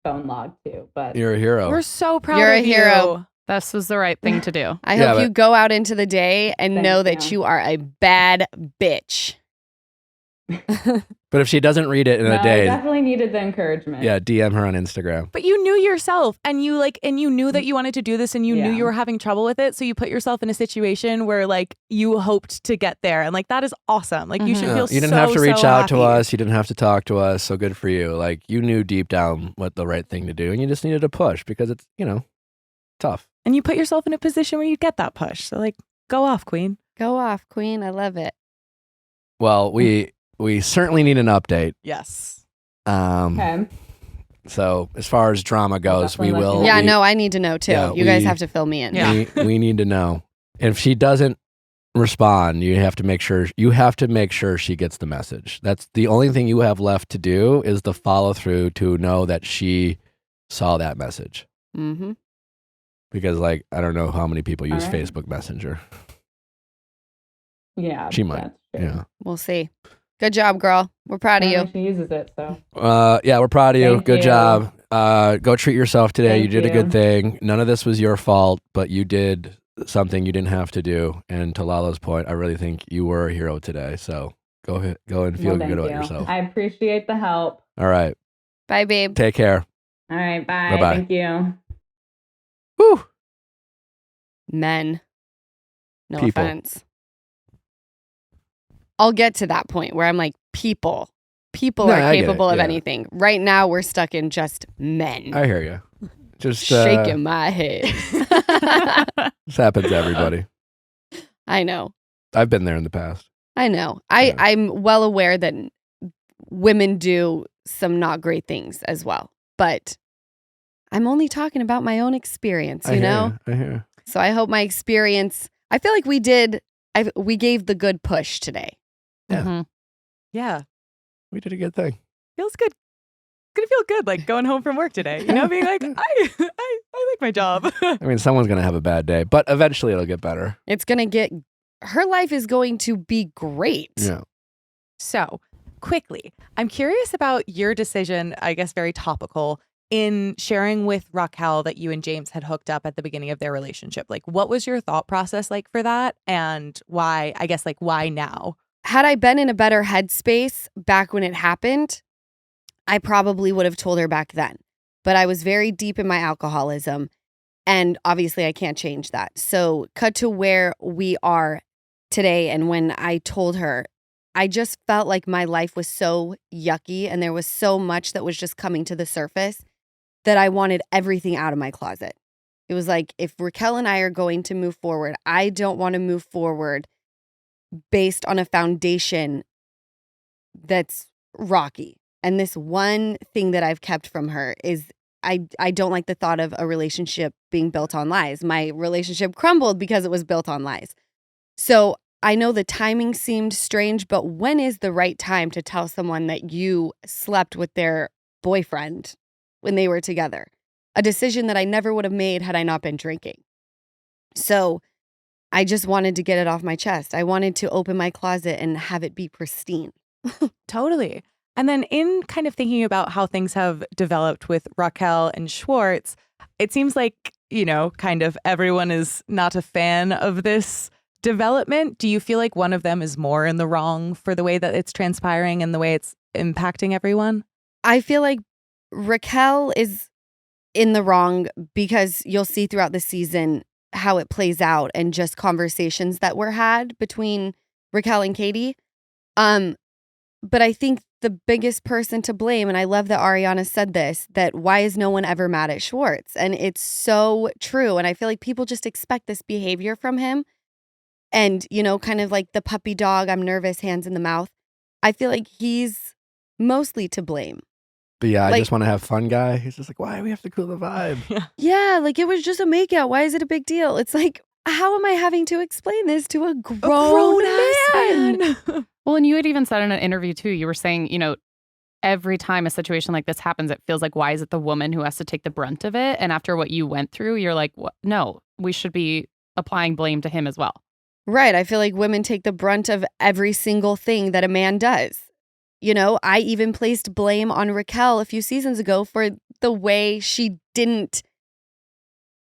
S6: phone log too. But
S1: You're a hero.
S2: We're so proud
S5: You're
S2: of
S5: a hero.
S2: you.
S3: This was the right thing to do.
S5: I
S1: Yeah,
S5: hope you
S1: but-
S5: go out into the day and
S6: Thank
S5: know that
S6: you.
S5: you are a bad bitch.
S1: But if she doesn't read it in
S6: no,
S1: a
S6: I
S1: day,
S6: definitely needed the encouragement.
S1: yeah, DM her on Instagram.
S2: But you knew yourself, and you knew that you wanted to do this, and you knew
S6: Yeah.
S2: you were having trouble with it. So you put yourself in a situation where like you hoped to get there, and like that is awesome. Like you should
S1: Yeah,
S2: feel.
S1: you didn't
S2: so,
S1: have to reach
S2: so
S1: out to
S2: happy.
S1: us. You didn't have to talk to us. So good for you. Like, you knew deep down what the right thing to do, and you just needed to push because it's tough.
S2: And you put yourself in a position where you get that push. So like, go off, queen.
S5: Go off, queen. I love it.
S1: Well, we certainly need an update.
S2: Yes.
S6: Okay.
S1: So as far as drama goes, we
S6: definitely let you
S1: will.
S6: know.
S5: Yeah,
S1: we,
S5: no, I need to know too.
S1: Yeah,
S5: You guys
S1: we-
S5: have to fill me in.
S3: Yeah.
S1: we need to know. If she doesn't respond, you have to make sure she gets the message. That's the only thing you have left to do is the follow through to know that she saw that message.
S5: Mm-hmm.
S1: Because like I don't know how many people use
S6: All right.
S1: Facebook Messenger.
S6: Yeah.
S1: She might.
S6: that's true.
S1: Yeah.
S5: We'll see. Good job, girl. We're proud of you.
S6: Apparently She uses it, so.
S1: Yeah, we're proud of you.
S6: Thank
S1: Good
S6: you.
S1: job. Go treat yourself today. You
S6: Thank
S1: did a good
S6: you.
S1: thing. None of this was your fault, but you did something you didn't have to do. And to Lala's point, I really think you were a hero today. So go ahead, go and feel
S6: Well,
S1: good
S6: thank
S1: about
S6: you.
S1: yourself.
S6: I appreciate the help.
S1: All right.
S5: Bye, babe.
S1: Take care.
S6: All right. Bye.
S1: Bye-bye.
S6: Thank you.
S1: Woo.
S5: Men. No
S1: People.
S5: offense. I'll get to that point where I'm like, people. People
S1: No,
S5: are
S1: I get it,
S5: capable of
S1: yeah.
S5: anything. Right now, we're stuck in just men.
S1: I hear you. Just
S5: Shaking my head.
S1: This happens to everybody.
S5: I know.
S1: I've been there in the past.
S5: I know.
S1: Yeah.
S5: I'm well aware that women do some not great things as well. But I'm only talking about my own experience,
S1: I
S5: you
S1: hear
S5: know?
S1: you. I hear you.
S5: So I hope my experience, I feel like we gave the good push today.
S1: Yeah.
S3: Mhm.
S2: Yeah.
S1: We did a good thing.
S2: Feels good. Gonna feel good like going home from work today. You know, being like, I like my job.
S1: I mean, someone's going to have a bad day, but eventually it'll get better.
S5: It's going to get, her life is going to be great.
S1: Yeah.
S2: So, quickly, I'm curious about your decision, I guess very topical, in sharing with Raquel that you and James had hooked up at the beginning of their relationship. Like, what was your thought process like for that? And why, I guess, like, why now?
S5: Had I been in a better headspace back when it happened, I probably would have told her back then. But I was very deep in my alcoholism. And obviously, I can't change that. So, cut to where we are today. And when I told her, I just felt like my life was so yucky and there was so much that was just coming to the surface that I wanted everything out of my closet. It was like, if Raquel and I are going to move forward, I don't want to move forward based on a foundation that's rocky. And this one thing that I've kept from her is I don't like the thought of a relationship being built on lies. My relationship crumbled because it was built on lies. So I know the timing seemed strange, but when is the right time to tell someone that you slept with their boyfriend when they were together? A decision that I never would have made had I not been drinking. So I just wanted to get it off my chest. I wanted to open my closet and have it be pristine.
S2: Totally. And then in kind of thinking about how things have developed with Raquel and Schwartz, it seems like, you know, kind of everyone is not a fan of this development. Do you feel like one of them is more in the wrong for the way that it's transpiring and the way it's impacting everyone?
S5: I feel like Raquel is in the wrong because you'll see throughout the season how it plays out and just conversations that were had between Raquel and Katie. But I think the biggest person to blame, and I love that Ariana said this, that why is no one ever mad at Schwartz? And it's so true. And I feel like people just expect this behavior from him. And, you know, kind of like the puppy dog, I'm nervous, hands in the mouth. I feel like he's mostly to blame.
S1: But yeah, I
S5: Like-
S1: just want to have fun guy. He's just like, why do we have to cool the vibe?
S5: Yeah, like it was just a makeout. Why is it a big deal? It's like, how am I having to explain this to a grown man?
S3: Well, and you had even said in an interview too, you were saying, you know, every time a situation like this happens, it feels like, why is it the woman who has to take the brunt of it? And after what you went through, you're like, what? No, we should be applying blame to him as well.
S5: Right. I feel like women take the brunt of every single thing that a man does. You know, I even placed blame on Raquel a few seasons ago for the way she didn't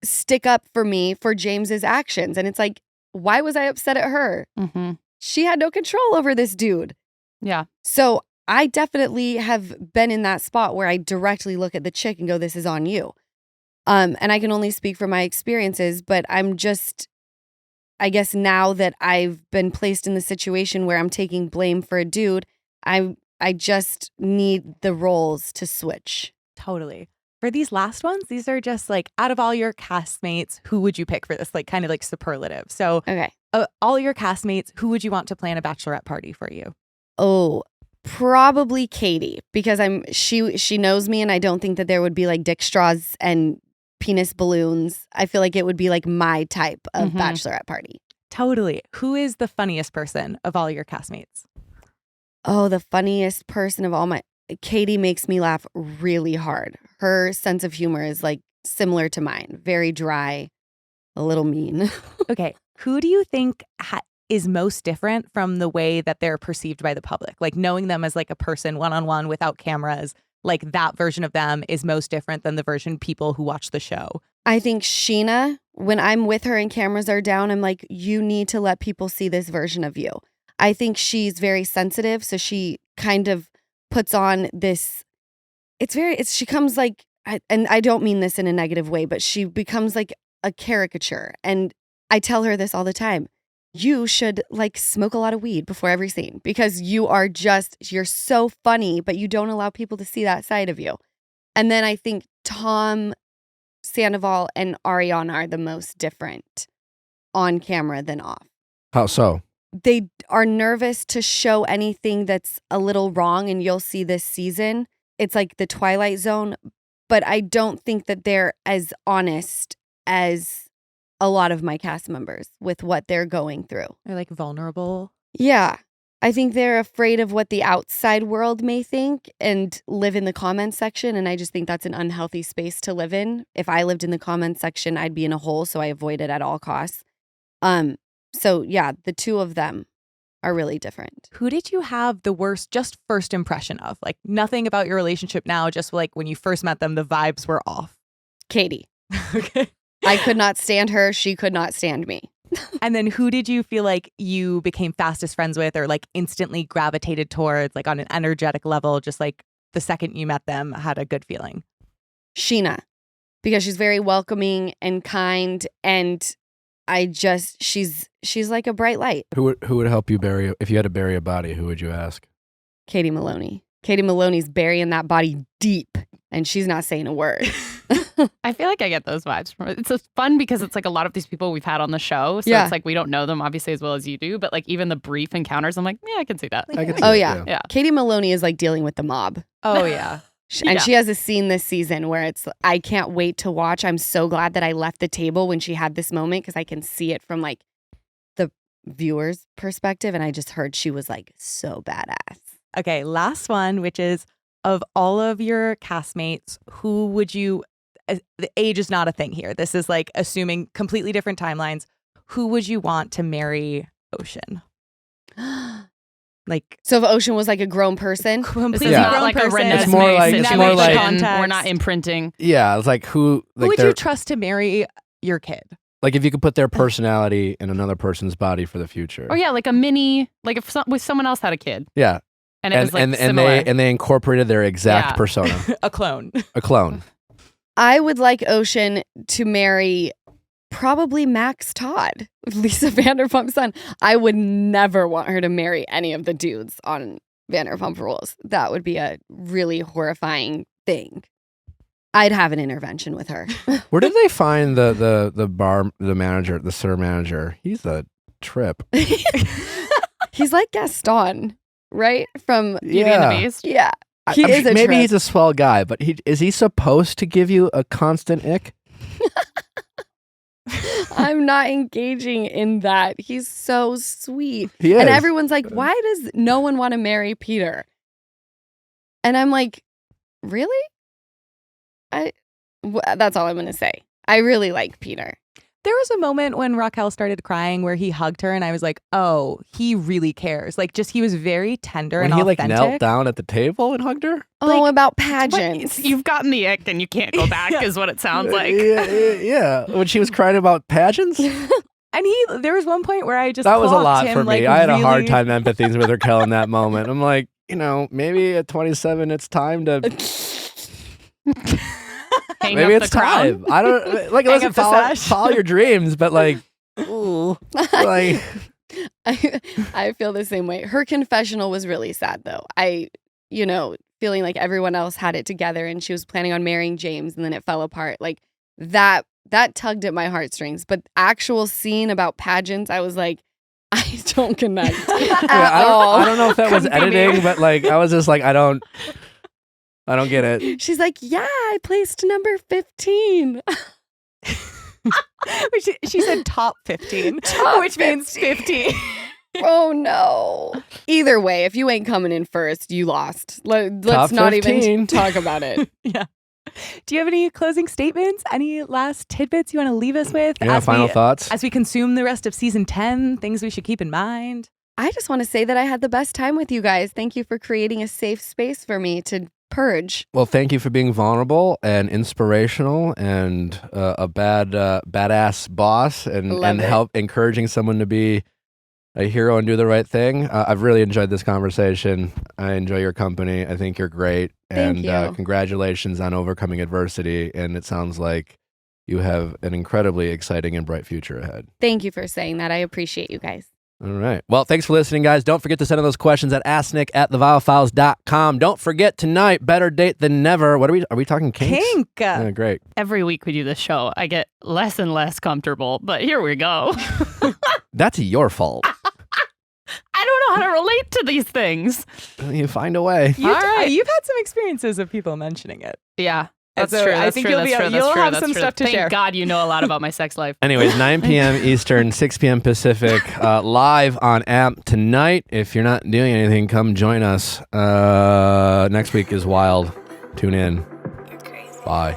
S5: stick up for me for James's actions. And it's like, why was I upset at her?
S3: Mm-hmm.
S5: She had no control over this dude.
S3: Yeah.
S5: So I definitely have been in that spot where I directly look at the chick and go, this is on you. And I can only speak from my experiences, but I'm just, I guess now that I've been placed in the situation where I'm taking blame for a dude, I just need the roles to switch.
S2: Totally. For these last ones, these are just like out of all your castmates, who would you pick for this? Like kind of like superlative. So
S5: Okay.
S2: all your castmates, who would you want to plan a bachelorette party for you?
S5: Oh, probably Katie, because she knows me, and I don't think that there would be like dick straws and penis balloons. I feel like it would be like my type of bachelorette party.
S2: Totally. Who is the funniest person of all your castmates?
S5: Oh, the funniest person of all my Katie makes me laugh really hard. Her sense of humor is like similar to mine. Very dry, a little mean.
S2: Okay. Who do you think is most different from the way that they're perceived by the public? Like knowing them as like a person one-on-one without cameras, like that version of them is most different than the version people who watch the show.
S5: I think Sheena, when I'm with her and cameras are down, I'm like, you need to let people see this version of you. I think she's very sensitive. So she kind of puts on this, she comes like, and I don't mean this in a negative way, but she becomes like a caricature. And I tell her this all the time. You should like smoke a lot of weed before every scene because you're so funny, but you don't allow people to see that side of you. And then I think Tom Sandoval and Ariana are the most different on camera than off.
S1: How so?
S5: They are nervous to show anything that's a little wrong, and you'll see this season. It's like the Twilight Zone, but I don't think that they're as honest as a lot of my cast members with what they're going through.
S2: They're like vulnerable.
S5: Yeah. I think they're afraid of what the outside world may think and live in the comments section. And I just think that's an unhealthy space to live in. If I lived in the comments section, I'd be in a hole. So I avoid it at all costs. So yeah, the two of them are really different.
S2: Who did you have the worst, just first impression of? Like nothing about your relationship now, just like when you first met them, the vibes were off.
S5: Katie.
S2: Okay.
S5: I could not stand her. She could not stand me.
S2: And then who did you feel like you became fastest friends with or like instantly gravitated towards, like on an energetic level, just like the second you met them had a good feeling?
S5: Sheena, because she's very welcoming and kind, and she's like a bright light.
S1: Who would help you bury, if you had to bury a body, who would you ask?
S5: Katie Maloney. Katie Maloney's burying that body deep, and she's not saying a word.
S3: I feel like I get those vibes from it. It's just fun because it's like a lot of these people we've had on the show. So it's like we don't know them obviously as well as you do. But like even the brief encounters, I'm like, yeah, I can see that.
S1: I can see
S5: Oh,
S1: that,
S5: yeah. Katie Maloney is like dealing with the mob.
S2: Oh, yeah.
S5: And she has a scene this season where I can't wait to watch. I'm so glad that I left the table when she had this moment because I can see it from like the viewer's perspective. And I just heard she was like so badass.
S2: Okay, last one, which is of all of your castmates, who would you, the age is not a thing here. This is like assuming completely different timelines. Who would you want to marry Ocean? Like,
S5: so if Ocean was like a grown person,
S3: this is not like a Renesmee
S1: it's more like
S3: we're not imprinting.
S1: Yeah, it's like who
S2: would you trust to marry your kid?
S1: Like if you could put their personality in another person's body for the future.
S3: Oh yeah, like a mini, like if with someone else had a kid.
S1: Yeah.
S3: And it was like similar.
S1: and they incorporated their exact persona.
S2: A clone.
S1: A clone.
S5: I would like Ocean to marry probably Max Todd, Lisa Vanderpump's son. I would never want her to marry any of the dudes on Vanderpump Rules. That would be a really horrifying thing. I'd have an intervention with her.
S1: Where did they find the manager, the sir manager? He's a trip.
S5: He's like Gaston, right? From
S3: Beauty and the Beast.
S5: Yeah. He is a
S1: maybe
S5: trip.
S1: he's a swell guy, but is he supposed to give you a constant ick?
S5: I'm not engaging in that. He's so sweet.
S1: He is.
S5: And everyone's like, why does no one want to marry Peter? And I'm like, really? That's all I'm going to say. I really like Peter.
S2: There was a moment when Raquel started crying where he hugged her and I was like, oh, he really cares. Like just he was very tender and authentic.
S1: When he like knelt down at the table and hugged her?
S5: Oh, about pageants.
S3: You've gotten the ick and you can't go back is what it sounds like.
S1: Yeah. When she was crying about pageants?
S2: And there was one point where I just
S1: that was a lot
S2: him,
S1: for me.
S2: like,
S1: I had
S2: really...
S1: a hard time empathizing with Raquel in that moment. I'm like, maybe at 27 it's time to... Maybe it's time. I don't like. Listen, follow your dreams, but like, ooh, like.
S5: I feel the same way. Her confessional was really sad, though. feeling like everyone else had it together and she was planning on marrying James and then it fell apart. Like that tugged at my heartstrings. But actual scene about pageants, I was like, I don't connect
S1: I don't know if that was
S2: Couldn't be me.
S1: editing, but like I was just like, I don't get it.
S5: She's like, yeah, I placed number 15.
S2: She said top 15,
S5: Top
S2: which means 50.
S5: Oh no. Either way, if you ain't coming in first, you lost. Let's
S1: Top
S5: not
S1: 15.
S5: even talk about it.
S2: Yeah. Do you have any closing statements? Any last tidbits you want to leave us with?
S1: Yeah, final thoughts.
S2: As we consume the rest of season 10, things we should keep in mind.
S5: I just want to say that I had the best time with you guys. Thank you for creating a safe space for me to purge.
S1: Well, thank you for being vulnerable and inspirational and a badass boss
S5: Love
S1: and
S5: it.
S1: help encouraging someone to be a hero and do the right thing. I've really enjoyed this conversation. I enjoy your company. I think you're great.
S5: Thank
S1: And
S5: you.
S1: congratulations on overcoming adversity. And it sounds like you have an incredibly exciting and bright future ahead.
S5: Thank you for saying that. I appreciate you guys.
S1: All right. Well, thanks for listening, guys. Don't forget to send in those questions at asknick@theviallfiles.com. Don't forget tonight, Better Date Than Never. What are we talking kinks?
S2: Kink.
S1: Yeah, great.
S3: Every week we do this show, I get less and less comfortable, but here we go.
S1: That's your fault.
S3: I don't know how to relate to these things.
S1: You find a way.
S2: You've
S3: All right.
S2: had some experiences of people mentioning it.
S3: Yeah,
S2: And
S3: that's
S2: so
S3: true.
S2: I
S3: That's
S2: think
S3: true.
S2: you'll
S3: That's
S2: be-
S3: true.
S2: you'll
S3: That's true.
S2: have
S3: That's
S2: some
S3: true.
S2: stuff to
S3: Thank
S2: share.
S3: God you know a lot about my sex life.
S1: Anyways, 9 p.m. Eastern, 6 p.m. Pacific, live on AMP tonight. If you're not doing anything, come join us. Next week is wild. Tune in. Bye.